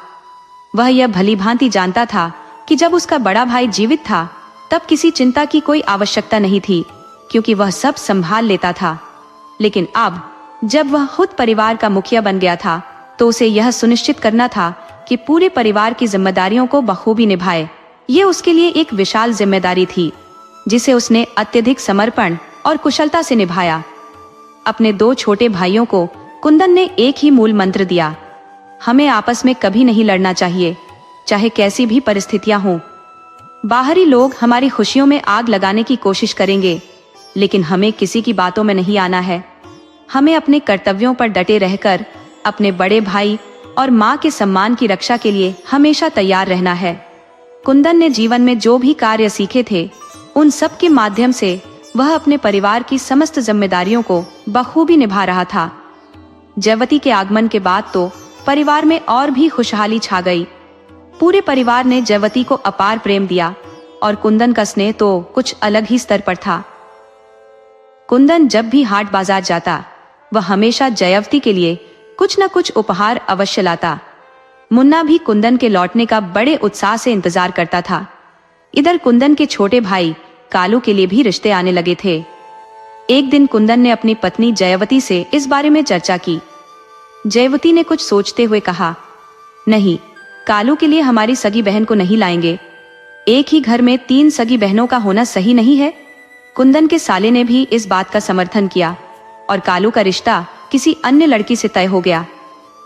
वह यह भली भांति जानता था कि जब उसका बड़ा भाई जीवित था तब किसी चिंता की कोई आवश्यकता नहीं थी, क्योंकि वह सब संभाल लेता था। लेकिन अब जब वह खुद परिवार का मुखिया बन गया था तो उसे यह सुनिश्चित करना था कि पूरे परिवार की जिम्मेदारियों को बखूबी निभाए। ये उसके लिए एक विशाल जिम्मेदारी थी जिसे उसने अत्यधिक समर्पण और कुशलता से निभाया। अपने 2 छोटे भाइयों को कुंदन ने एक ही मूल मंत्र दिया, हमें आपस में कभी नहीं लड़ना चाहिए, चाहे कैसी भी परिस्थितियां हों। बाहरी लोग हमारी खुशियों में आग लगाने की कोशिश करेंगे, लेकिन हमें किसी की बातों में नहीं आना है। हमें अपने कर्तव्यों पर डटे रहकर अपने बड़े भाई और माँ के सम्मान की रक्षा के लिए हमेशा तैयार रहना है। कुंदन ने जीवन में जो भी कार्य सीखे थे, उन सब के माध्यम से वह अपने परिवार की समस्त जिम्मेदारियों को बखूबी निभा रहा था। जयवती के आगमन के बाद तो परिवार में और भी खुशहाली छा गई। पूरे परिवार ने जयवती को अपार प्रेम दिया और कुंदन का स्नेह तो कुछ अलग ही स्तर पर था। कुंदन जब भी हाट बाजार जाता, वह हमेशा जयवती के लिए कुछ न कुछ उपहार अवश्य लाता। मुन्ना भी कुंदन के लौटने का बड़े उत्साह से इंतजार करता था। इधर कुंदन के छोटे भाई कालू के लिए भी रिश्ते आने लगे थे। एक दिन कुंदन ने अपनी पत्नी जयवती से इस बारे में चर्चा की। जयवती ने कुछ सोचते हुए कहा, नहीं, कालू के लिए हमारी सगी बहन को नहीं लाएंगे। एक ही घर में 3 सगी बहनों का होना सही नहीं है। कुंदन के साले ने भी इस बात का समर्थन किया और कालू का रिश्ता किसी अन्य लड़की से तय हो गया।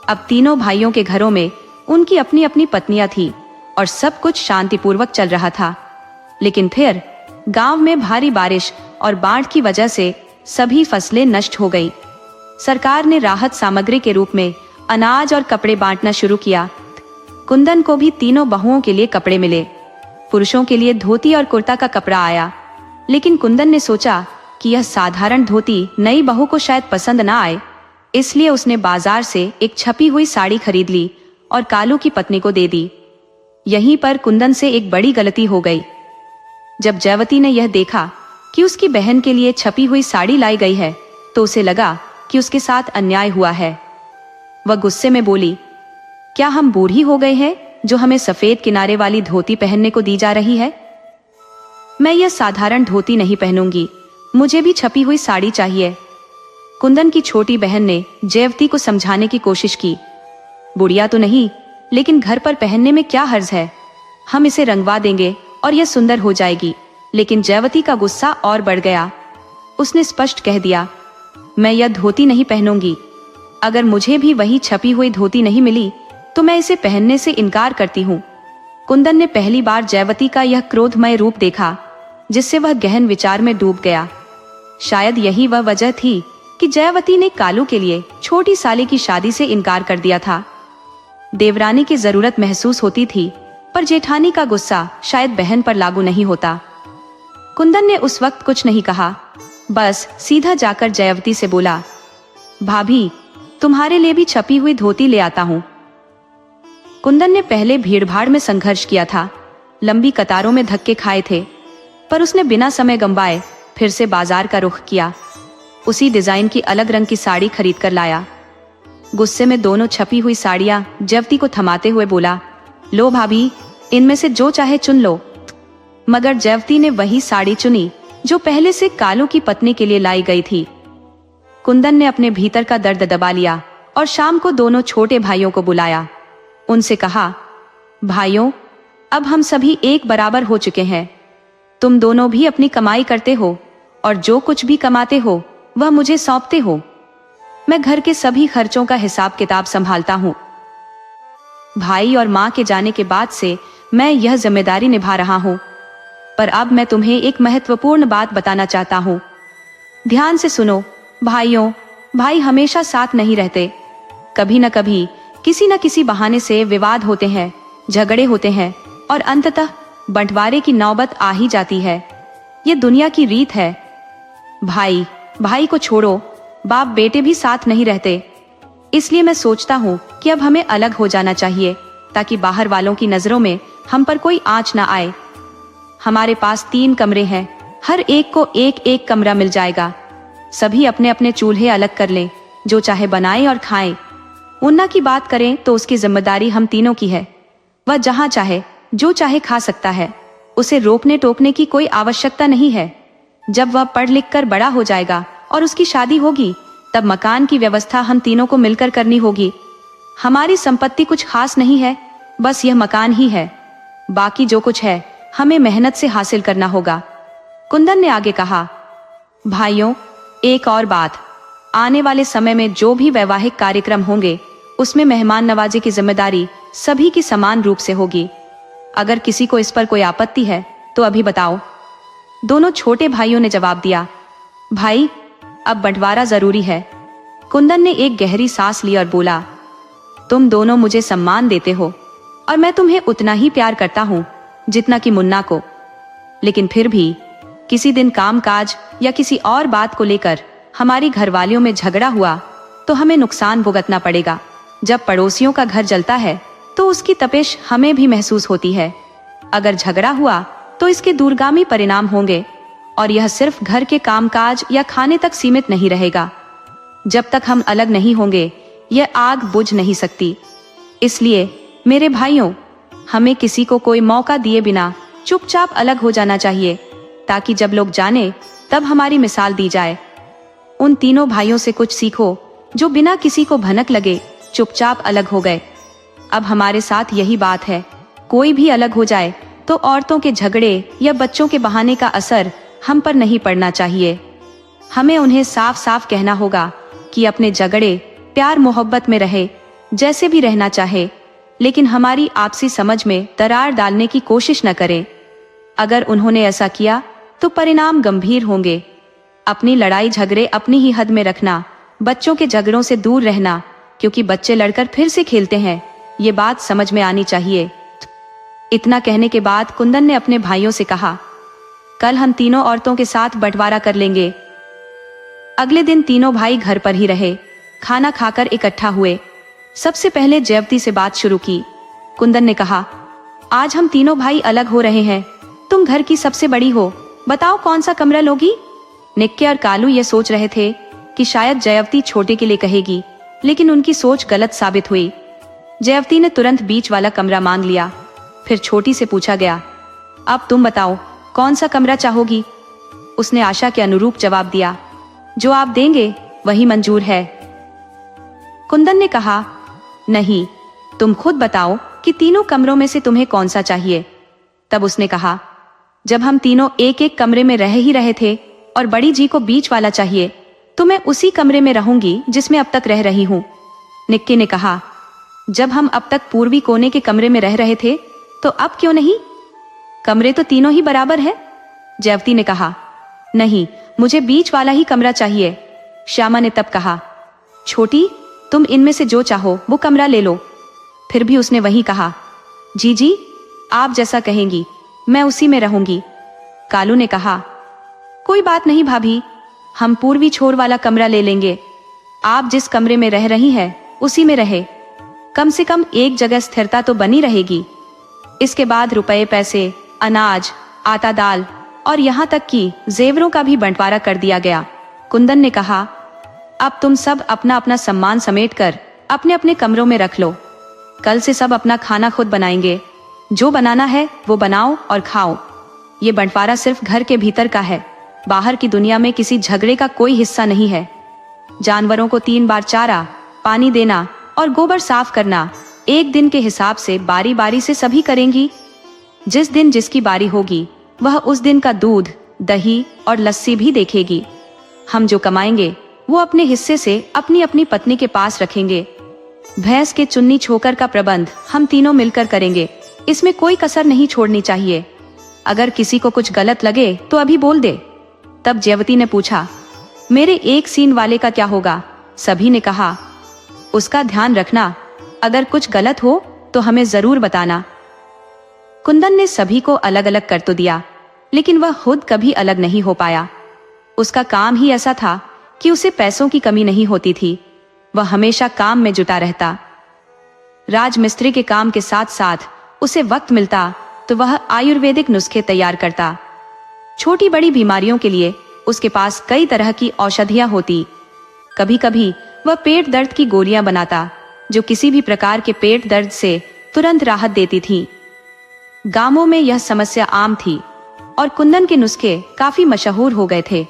अब तीनों भाइयों के घरों में उनकी अपनी अपनी पत्नियां थी और सब कुछ शांतिपूर्वक चल रहा था। लेकिन फिर गांव में भारी बारिश और बाढ़ की वजह से सभी फसलें नष्ट हो गई। सरकार ने राहत सामग्री के रूप में अनाज और कपड़े बांटना शुरू किया। कुंदन को भी तीनों बहुओं के लिए कपड़े मिले। पुरुषों के लिए धोती और कुर्ता का कपड़ा आया, लेकिन कुंदन ने सोचा कि यह साधारण धोती नई बहू को शायद पसंद ना आए, इसलिए उसने बाजार से एक छपी हुई साड़ी खरीद ली और कालू की पत्नी को दे दी। यहीं पर कुंदन से एक बड़ी गलती हो गई। जब जयवती ने यह देखा कि उसकी बहन के लिए छपी हुई साड़ी लाई गई है, तो उसे लगा कि उसके साथ अन्याय हुआ है। वह गुस्से में बोली, क्या हम बूढ़ी हो गए हैं जो हमें सफेद किनारे वाली धोती पहनने को दी जा रही है? मैं यह साधारण धोती नहीं पहनूंगी, मुझे भी छपी हुई साड़ी चाहिए। कुंदन की छोटी बहन ने जयवती को समझाने की कोशिश की। बुढ़िया तो नहीं, लेकिन घर पर पहनने में क्या हर्ज है, हम इसे रंगवा देंगे और यह सुंदर हो जाएगी। लेकिन जयवती का गुस्सा और बढ़ गया। उसने स्पष्ट कह दिया, मैं यह धोती नहीं पहनूंगी। अगर मुझे भी वही छपी हुई धोती नहीं मिली तो मैं इसे पहनने से इनकार करती हूँ। कुंदन ने पहली बार जयवती का यह क्रोधमय रूप देखा, जिससे वह गहन विचार में डूब गया। शायद यही वह वजह थी कि जयवती ने कालू के लिए छोटी साली की शादी से इनकार कर दिया था। देवरानी की जरूरत महसूस होती थी, पर जेठानी का गुस्सा शायद बहन पर लागू नहीं होता। कुंदन ने उस वक्त कुछ नहीं कहा, बस सीधा जाकर जयवती से बोला, भाभी, तुम्हारे लिए भी छपी हुई धोती ले आता हूँ। कुंदन ने पहले भीड़भाड़ में संघर्ष किया था, लंबी कतारों में धक्के खाए थे, पर उसने बिना समय गंवाए फिर से बाजार का रुख किया। उसी डिजाइन की अलग रंग की साड़ी खरीद कर लाया। गुस्से में दोनों छपी हुई साड़ियां जयवती को थमाते हुए बोला, लो भाभी, इनमें से जो चाहे चुन लो। मगर जयवती ने वही साड़ी चुनी जो पहले से कालू की पत्नी के लिए लाई गई थी। कुंदन ने अपने भीतर का दर्द दबा लिया और शाम को दोनों छोटे भाइयों को बुलाया। उनसे कहा, भाइयों, अब हम सभी एक बराबर हो चुके हैं। तुम दोनों भी अपनी कमाई करते हो और जो कुछ भी कमाते हो वह मुझे सौंपते हो। मैं घर के सभी खर्चों का हिसाब किताब संभालता हूँ। भाई और माँ के जाने के बाद से मैं यह जिम्मेदारी निभा रहा हूँ। पर अब मैं तुम्हें एक महत्वपूर्ण बात बताना चाहता हूँ। ध्यान से सुनो भाइयों, भाई हमेशा साथ नहीं रहते। कभी न कभी किसी न किसी बहाने से विवाद होते हैं, झगड़े होते हैं और अंततः बंटवारे की नौबत आ ही जाती है। ये दुनिया की रीत है। भाई भाई को छोड़ो, बाप बेटे भी साथ नहीं रहते। इसलिए मैं सोचता हूँ कि अब हमें अलग हो जाना चाहिए, ताकि बाहर वालों की नजरों में हम पर कोई आंच ना आए। हमारे पास 3 कमरे हैं, हर एक को एक एक कमरा मिल जाएगा। सभी अपने अपने चूल्हे अलग कर लें, जो चाहे बनाएं और खाएं। मुन्ना की बात करें तो उसकी जिम्मेदारी हम तीनों की है। वह जहां चाहे जो चाहे खा सकता है, उसे रोकने टोकने की कोई आवश्यकता नहीं है। जब वह पढ़ लिख कर बड़ा हो जाएगा और उसकी शादी होगी, तब मकान की व्यवस्था हम तीनों को मिलकर करनी होगी। हमारी संपत्ति कुछ खास नहीं है, बस यह मकान ही है। बाकी जो कुछ है हमें मेहनत से हासिल करना होगा। कुंदन ने आगे कहा, भाइयों, एक और बात, आने वाले समय में जो भी वैवाहिक कार्यक्रम होंगे, उसमें मेहमान नवाजी की जिम्मेदारी सभी की समान रूप से होगी। अगर किसी को इस पर कोई आपत्ति है तो अभी बताओ। दोनों छोटे भाइयों ने जवाब दिया, भाई, अब बंटवारा जरूरी है। कुंदन ने एक गहरी सांस ली और बोला, तुम दोनों मुझे सम्मान देते हो और मैं तुम्हें उतना ही प्यार करता हूँ जितना कि मुन्ना को, लेकिन फिर भी किसी दिन कामकाज या किसी और बात को लेकर हमारी घरवालियों में झगड़ा हुआ तो हमें नुकसान भुगतना पड़ेगा। जब पड़ोसियों का घर जलता है तो उसकी तपिश हमें भी महसूस होती है। अगर झगड़ा हुआ तो इसके दूरगामी परिणाम होंगे और यह सिर्फ घर के कामकाज या खाने तक सीमित नहीं रहेगा। जब तक हम अलग नहीं होंगे यह आग बुझ नहीं सकती। इसलिए मेरे भाइयों, हमें किसी को कोई मौका दिए बिना चुपचाप अलग हो जाना चाहिए, ताकि जब लोग जाने तब हमारी मिसाल दी जाए। उन तीनों भाइयों से कुछ सीखो जो बिना किसी को भनक लगे चुपचाप अलग हो गए। अब हमारे साथ यही बात है, कोई भी अलग हो जाए तो औरतों के झगड़े या बच्चों के बहाने का असर हम पर नहीं पड़ना चाहिए। हमें उन्हें साफ साफ कहना होगा कि अपने झगड़े प्यार मोहब्बत में रहे, जैसे भी रहना चाहे, लेकिन हमारी आपसी समझ में दरार डालने की कोशिश न करें। अगर उन्होंने ऐसा किया तो परिणाम गंभीर होंगे। अपनी लड़ाई झगड़े अपनी ही हद में रखना, बच्चों के झगड़ों से दूर रहना, क्योंकि बच्चे लड़कर फिर से खेलते हैं, ये बात समझ में आनी चाहिए। इतना कहने के बाद कुंदन ने अपने भाइयों से कहा, कल हम तीनों औरतों के साथ बंटवारा कर लेंगे। अगले दिन तीनों भाई घर पर ही रहे। खाना खाकर इकट्ठा हुए। सबसे पहले जयवती से बात शुरू की। कुंदन ने कहा, आज हम तीनों भाई अलग हो रहे हैं, तुम घर की सबसे बड़ी हो, बताओ कौन सा कमरा लोगी। निक्के और कालू ये सोच रहे थे कि शायद जयवती छोटे के लिए कहेगी, लेकिन उनकी सोच गलत साबित हुई। जयवती ने तुरंत बीच वाला कमरा मांग लिया। फिर छोटी से पूछा गया, अब तुम बताओ कौन सा कमरा चाहोगी। उसने आशा के अनुरूप जवाब दिया, जो आप देंगे वही मंजूर है। कुंदन ने कहा, नहीं, तुम खुद बताओ कि तीनों कमरों में से तुम्हें कौन सा चाहिए। तब उसने कहा, जब हम तीनों एक एक कमरे में रह ही रहे थे और बड़ी जी को बीच वाला चाहिए, तो मैं उसी कमरे में रहूंगी जिसमें अब तक रह रही हूँ। निक्की ने कहा, जब हम अब तक पूर्वी कोने के कमरे में रह रहे थे तो अब क्यों नहीं, कमरे तो तीनों ही बराबर है। जयवती ने कहा, नहीं, मुझे बीच वाला ही कमरा चाहिए। श्यामा ने तब कहा, छोटी, तुम इनमें से जो चाहो वो कमरा ले लो। फिर भी उसने वही कहा, जी, आप जैसा कहेंगी मैं उसी में रहूंगी। कालू ने कहा, कोई बात नहीं भाभी, हम पूर्वी छोर वाला कमरा ले लेंगे। आप जिस कमरे में रह रही हैं उसी में रहे, कम से कम एक जगह स्थिरता तो बनी रहेगी। इसके बाद रुपए पैसे, अनाज, आटा दाल और यहाँ तक कि जेवरों का भी बंटवारा कर दिया गया। कुंदन ने कहा, अब तुम सब अपना अपना सामान समेटकर अपने अपने कमरों में रख लो। कल से सब अपना खाना खुद बनाएंगे। जो बनाना है वो बनाओ और खाओ। ये बंटवारा सिर्फ घर के भीतर का है, बाहर की दुनिया में किसी झगड़े का कोई हिस्सा नहीं है। जानवरों को 3 बार चारा, पानी देना और गोबर साफ करना एक दिन के हिसाब से बारी बारी से सभी करेंगी। जिस दिन जिसकी बारी होगी वह उस दिन का दूध, दही और लस्सी भी देखेगी। हम जो कमाएंगे वो अपने हिस्से से अपनी अपनी पत्नी के पास रखेंगे। भैंस के चुन्नी छोकर का प्रबंध हम तीनों मिलकर करेंगे, इसमें कोई कसर नहीं छोड़नी चाहिए। अगर किसी को कुछ गलत लगे तो अभी बोल दे। तब जयवती ने पूछा, मेरे एक सीन वाले का क्या होगा। सभी ने कहा, उसका ध्यान रखना, अगर कुछ गलत हो तो हमें जरूर बताना। कुंदन ने सभी को अलग अलग कर तो दिया, लेकिन वह खुद कभी अलग नहीं हो पाया। उसका काम ही ऐसा था कि उसे पैसों की कमी नहीं होती थी। वह हमेशा काम में जुटा रहता। राजमिस्त्री के काम के साथ साथ उसे वक्त मिलता तो वह आयुर्वेदिक नुस्खे तैयार करता। छोटी बड़ी बीमारियों के लिए उसके पास कई तरह की औषधियां होती। कभी कभी वह पेट दर्द की गोलियां बनाता, जो किसी भी प्रकार के पेट दर्द से तुरंत राहत देती थी। गांवों में यह समस्या आम थी और कुंदन के नुस्खे काफी मशहूर हो गए थे।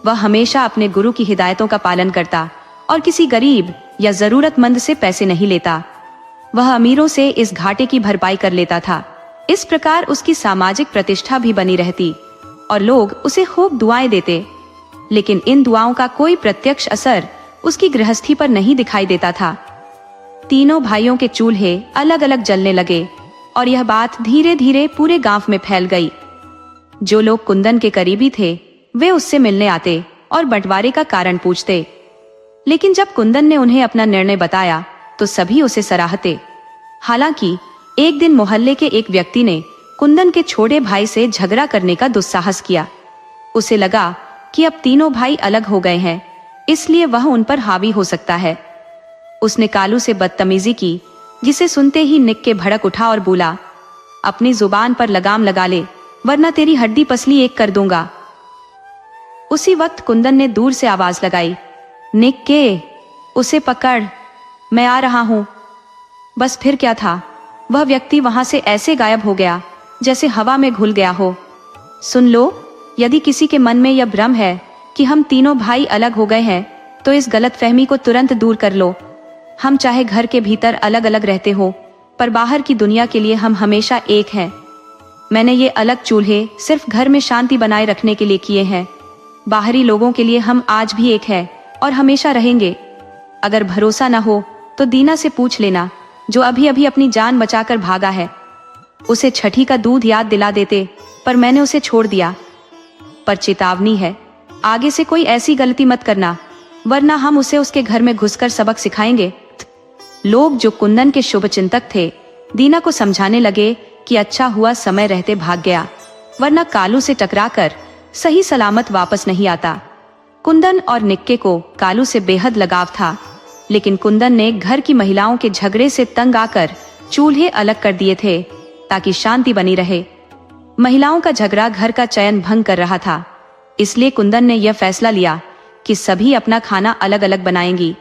वह हमेशा अपने गुरु की हिदायतों का पालन करता और किसी गरीब या जरूरतमंद से पैसे नहीं लेता। वह अमीरों से इस घाटे की भरपाई कर लेता था। इस प्रकार उसकी सामाजिक प्रतिष्ठा भी बनी रहती और लोग उसे खूब दुआएं देते। लेकिन इन दुआओं का कोई प्रत्यक्ष असर उसकी गृहस्थी पर नहीं दिखाई देता था। तीनों भाइयों के चूल्हे अलग अलग जलने लगे और यह बात धीरे धीरे पूरे गांव में फैल गई। जो लोग कुंदन के करीबी थे वे उससे मिलने आते और बंटवारे का कारण पूछते। लेकिन जब कुंदन ने उन्हें अपना निर्णय बताया तो सभी उसे सराहते। हालांकि एक दिन मोहल्ले के एक व्यक्ति ने कुंदन के छोटे भाई से झगड़ा करने का दुस्साहस किया। उसे लगा कि अब तीनों भाई अलग हो गए हैं, इसलिए वह उन पर हावी हो सकता है। उसने कालू से बदतमीजी की, जिसे सुनते ही निक्के भड़क उठा और बोला, अपनी जुबान पर लगाम लगा ले, वरना तेरी हड्डी पसली एक कर दूंगा। उसी वक्त कुंदन ने दूर से आवाज लगाई, निक्के, उसे पकड़, मैं आ रहा हूं। बस फिर क्या था, वह व्यक्ति वहां से ऐसे गायब हो गया जैसे हवा में घुल गया हो। सुन लो, यदि किसी के मन में यह भ्रम है कि हम तीनों भाई अलग हो गए हैं, तो इस गलतफहमी को तुरंत दूर कर लो। हम चाहे घर के भीतर अलग अलग रहते हो, पर बाहर की दुनिया के लिए हम हमेशा एक हैं। मैंने ये अलग चूल्हे सिर्फ घर में शांति बनाए रखने के लिए किए हैं। बाहरी लोगों के लिए हम आज भी एक हैं और हमेशा रहेंगे। अगर भरोसा न हो तो दीना से पूछ लेना, जो अभी अभी अपनी जान बचाकर भागा है। उसे छठी का दूध याद दिला देते, पर मैंने उसे छोड़ दिया। पर चेतावनी है, आगे से कोई ऐसी गलती मत करना, वरना हम उसे उसके घर में घुसकर सबक सिखाएंगे। लोग जो कुंदन के शुभचिंतक थे, दीना को समझाने लगे कि अच्छा हुआ समय रहते भाग गया, वरना कालू से टकराकर सही सलामत वापस नहीं आता। कुंदन और निक्के को कालू से बेहद लगाव था, लेकिन कुंदन ने घर की महिलाओं के झगड़े से तंग आकर चूल्हे अलग कर दिए थे ताकि शांति बनी रहे। महिलाओं का झगड़ा घर का चयन भंग कर रहा था, इसलिए कुंदन ने यह फैसला लिया कि सभी अपना खाना अलग अलग बनाएंगी।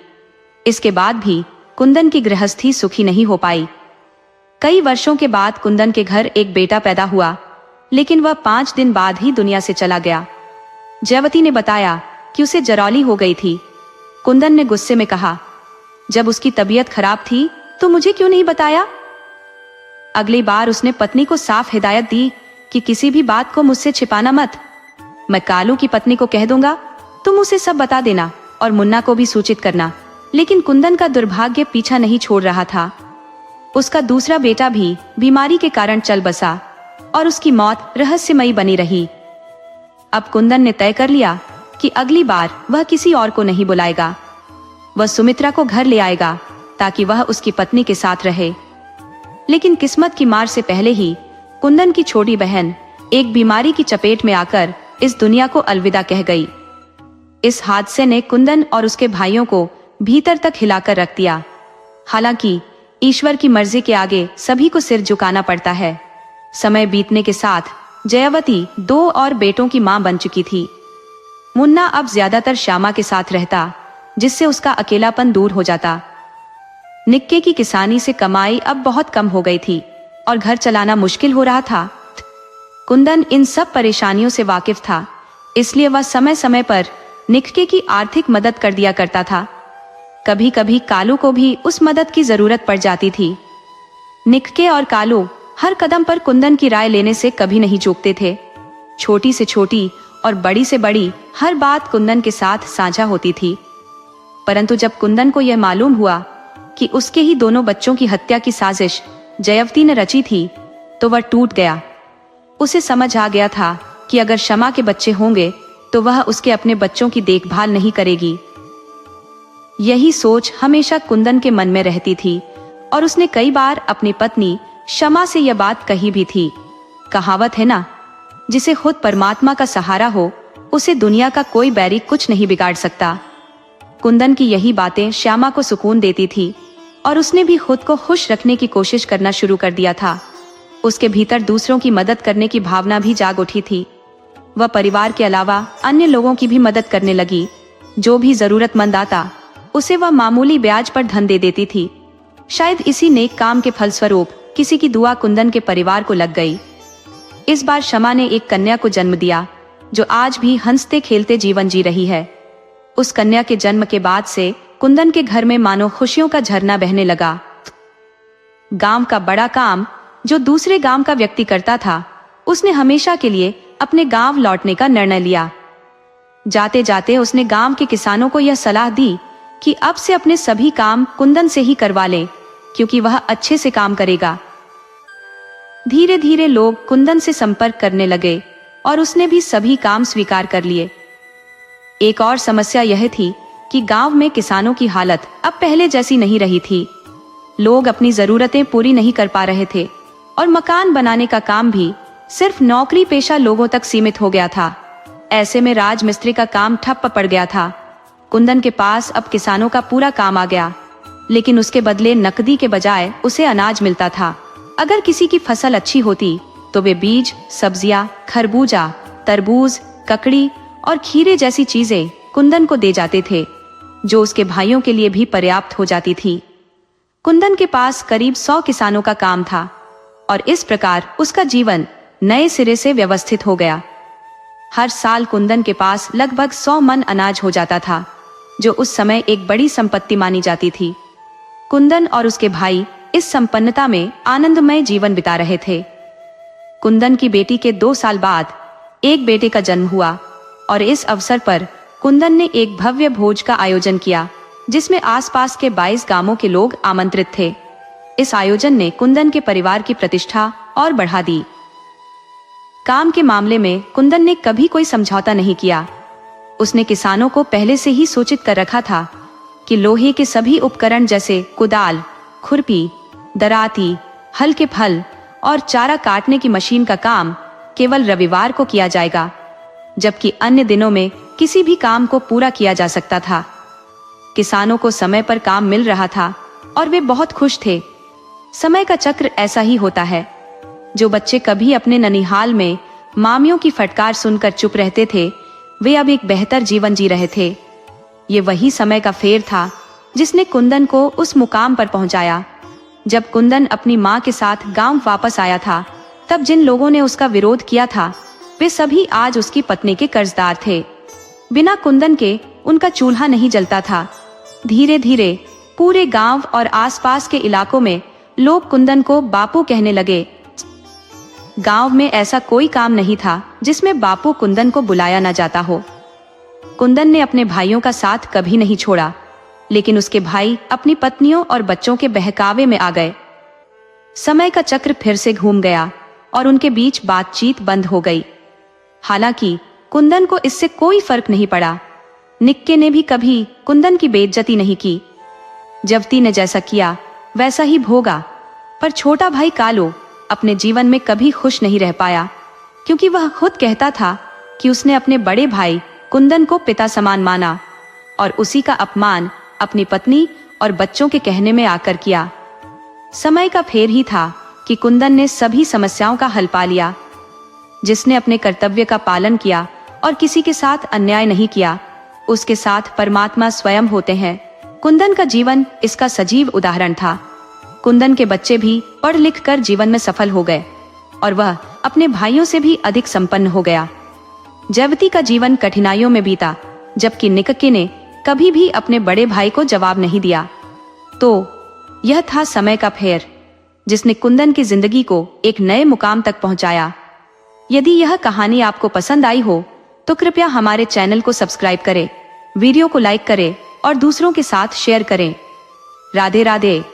इसके बाद भी कुंदन की गृहस्थी सुखी नहीं हो पाई। कई वर्षों के बाद कुंदन के घर एक बेटा पैदा हुआ, लेकिन वह 5 दिन बाद ही दुनिया से चला गया। जयवती ने बताया कि उसे जरौली हो गई थी। कुंदन ने गुस्से में कहा, जब उसकी तबीयत खराब थी तो मुझे क्यों नहीं बताया? अगली बार उसने पत्नी को साफ हिदायत दी कि किसी भी बात को मुझसे छिपाना मत। मैं कालू की पत्नी को कह दूंगा, तुम उसे सब बता देना और मुन्ना को भी सूचित करना। लेकिन कुंदन का दुर्भाग्य पीछा नहीं छोड़ रहा था। उसका दूसरा बेटा भी बीमारी के कारण चल बसा और उसकी मौत रहस्यमयी बनी रही। अब कुंदन ने तय कर लिया कि अगली बार वह किसी और को नहीं बुलाएगा। वह सुमित्रा को घर ले आएगा ताकि वह उसकी पत्नी के साथ रहे। लेकिन किस्मत की मार से पहले ही कुंदन की छोटी बहन एक बीमारी की चपेट में आकर इस दुनिया को अलविदा कह गई। इस हादसे ने कुंदन और उसके भाइयों को भीतर तक हिलाकर रख दिया। हालांकि ईश्वर की मर्जी के आगे सभी को सिर झुकाना पड़ता है। समय बीतने के साथ जयावती 2 और बेटों की मां बन चुकी थी। मुन्ना अब ज्यादातर श्यामा के साथ रहता, जिससे उसका अकेलापन दूर हो जाता। निक्के की किसानी से कमाई अब बहुत कम हो गई थी और घर चलाना मुश्किल हो रहा था। कुंदन इन सब परेशानियों से वाकिफ था, इसलिए वह समय समय पर निक्के की आर्थिक मदद कर दिया करता था। कभी कभी कालू को भी उस मदद की जरूरत पड़ जाती थी। निक्के और कालू हर कदम पर कुंदन की राय लेने से कभी नहीं चूकते थे। छोटी से छोटी और बड़ी से बड़ी हर बात कुंदन के साथ साझा होती थी। परंतु जब कुंदन को यह मालूम हुआ कि उसके ही दोनों बच्चों की हत्या की साजिश जयवती ने रची थी, तो वह टूट गया। उसे समझ आ गया था कि अगर शमा के बच्चे होंगे तो वह उसके अपने बच्चों की देखभाल नहीं करेगी। यही सोच हमेशा कुंदन के मन में रहती थी और उसने कई बार अपनी पत्नी शमा से यह बात कही भी थी। कहावत है ना, जिसे खुद परमात्मा का सहारा हो, उसे दुनिया का कोई बैरी कुछ नहीं बिगाड़ सकता। कुंदन की यही बातें श्यामा को सुकून देती थी और उसने भी खुद को खुश रखने की कोशिश करना शुरू कर दिया था। उसके भीतर दूसरों की मदद करने की भावना भी जाग उठी थी। वह परिवार के अलावा अन्य लोगों की भी मदद करने लगी। जो भी जरूरतमंद आता, उसे वह मामूली ब्याज पर धन दे देती थी। शायद इसी नेक काम के फलस्वरूप किसी की दुआ कुंदन के परिवार को लग गई। इस बार शमा ने एक कन्या को जन्म दिया, जो आज भी हंसते खेलते जीवन जी रही है। उस कन्या के जन्म के बाद से कुंदन के घर में मानो खुशियों का झरना बहने लगा। गांव का बड़ा काम जो दूसरे गांव का व्यक्ति करता था, उसने हमेशा के लिए अपने गांव लौटने का निर्णय लिया। जाते जाते उसने गांव के किसानों को यह सलाह दी कि अब से अपने सभी काम कुंदन से ही करवा लें, क्योंकि वह अच्छे से काम करेगा। धीरे धीरे लोग कुंदन से संपर्क करने लगे और उसने भी सभी काम स्वीकार कर लिए। एक और समस्या यह थी कि गांव में किसानों की हालत अब पहले जैसी नहीं रही थी। लोग अपनी जरूरतें पूरी नहीं कर पा रहे थे और मकान बनाने का काम भी सिर्फ नौकरी पेशा लोगों तक सीमित हो गया था। ऐसे में राजमिस्त्री का काम ठप्प पड़ गया था। कुंदन के पास अब किसानों का पूरा काम आ गया, लेकिन उसके बदले नकदी के बजाय उसे अनाज मिलता था। अगर किसी की फसल अच्छी होती तो वे बीज, सब्जियां, खरबूजा, तरबूज, ककड़ी और खीरे जैसी चीजें कुंदन को दे जाते थे, जो उसके भाइयों के लिए भी पर्याप्त हो जाती थी। कुंदन के पास करीब 100 किसानों का काम था और इस प्रकार उसका जीवन नए सिरे से व्यवस्थित हो गया। हर साल कुंदन के पास लगभग 100 मन अनाज हो जाता था, जो उस समय एक बड़ी संपत्ति मानी जाती थी। कुंदन और उसके भाई इस संपन्नता में आनंदमय जीवन बिता रहे थे। कुंदन की बेटी के 2 साल बाद एक बेटे का जन्म हुआ और इस अवसर पर कुंदन ने एक भव्य भोज का आयोजन किया, जिसमें आसपास के 22 गांवों के लोग आमंत्रित थे। इस आयोजन ने कुंदन के परिवार की प्रतिष्ठा और बढ़ा दी। काम के मामले में कुंदन ने कभी कोई समझौता नहीं किया। उसने किसानों को पहले से ही सूचित कर रखा था कि लोहे के सभी उपकरण जैसे कुदाल, खुरपी, दराती, हल के फल और चारा काटने की मशीन का काम केवल रविवार को किया जाएगा, जबकि अन्य दिनों में किसी भी काम को पूरा किया जा सकता था। किसानों को समय पर काम मिल रहा था और वे बहुत खुश थे। समय का चक्र ऐसा ही होता है। जो बच्चे कभी अपने ननिहाल में मामियों की फटकार सुनकर चुप रहते थे, वे अब एक बेहतर जीवन जी रहे थे। ये वही समय का फेर था जिसने कुंदन को उस मुकाम पर पहुंचाया। जब कुंदन अपनी मां के साथ गांव वापस आया था, तब जिन लोगों ने उसका विरोध किया था, वे सभी आज उसकी पत्नी के कर्जदार थे। बिना कुंदन के उनका चूल्हा नहीं जलता था। धीरे धीरे पूरे गांव और आसपास के इलाकों में लोग कुंदन को बापू कहने लगे। गांव में ऐसा कोई काम नहीं था जिसमें बापू कुंदन को बुलाया न जाता हो। कुंदन ने अपने भाइयों का साथ कभी नहीं छोड़ा, लेकिन उसके भाई अपनी पत्नियों और बच्चों के बहकावे में आ गए। समय का चक्र फिर से घूम गया और उनके बीच बातचीत बंद हो गई। हालांकि कुंदन को इससे कोई फर्क नहीं पड़ा। निक्के ने भी कभी कुंदन की बेइज्जती नहीं की। जवती ने जैसा किया वैसा ही भोगा, पर छोटा भाई कालो अपने जीवन में कभी खुश नहीं रह पाया, क्योंकि वह खुद कहता था कि उसने अपने बड़े भाई कुंदन को पिता समान माना और उसी का अपमान अपनी पत्नी और बच्चों के कहने में आकर किया। समय का फेर ही था कि कुंदन ने सभी समस्याओं का हल पा लिया। जिसने अपने कर्तव्य का पालन किया और किसी के साथ अन्याय नहीं किया, उसके साथ परमात्मा स्वयं होते हैं। कुंदन का जीवन इसका सजीव उदाहरण था। कुंदन के बच्चे भी पढ़ लिख कर जीवन में सफल हो गए और वह अपने भाइयों से भी अधिक संपन्न हो गया। जयवती का जीवन कठिनाइयों में बीता, जबकि निक्के ने कभी भी अपने बड़े भाई को जवाब नहीं दिया। तो यह था समय का फेर, जिसने कुंदन की जिंदगी को एक नए मुकाम तक पहुंचाया। यदि यह कहानी आपको पसंद आई हो तो कृपया हमारे चैनल को सब्सक्राइब करें, वीडियो को लाइक करें और दूसरों के साथ शेयर करें। राधे राधे।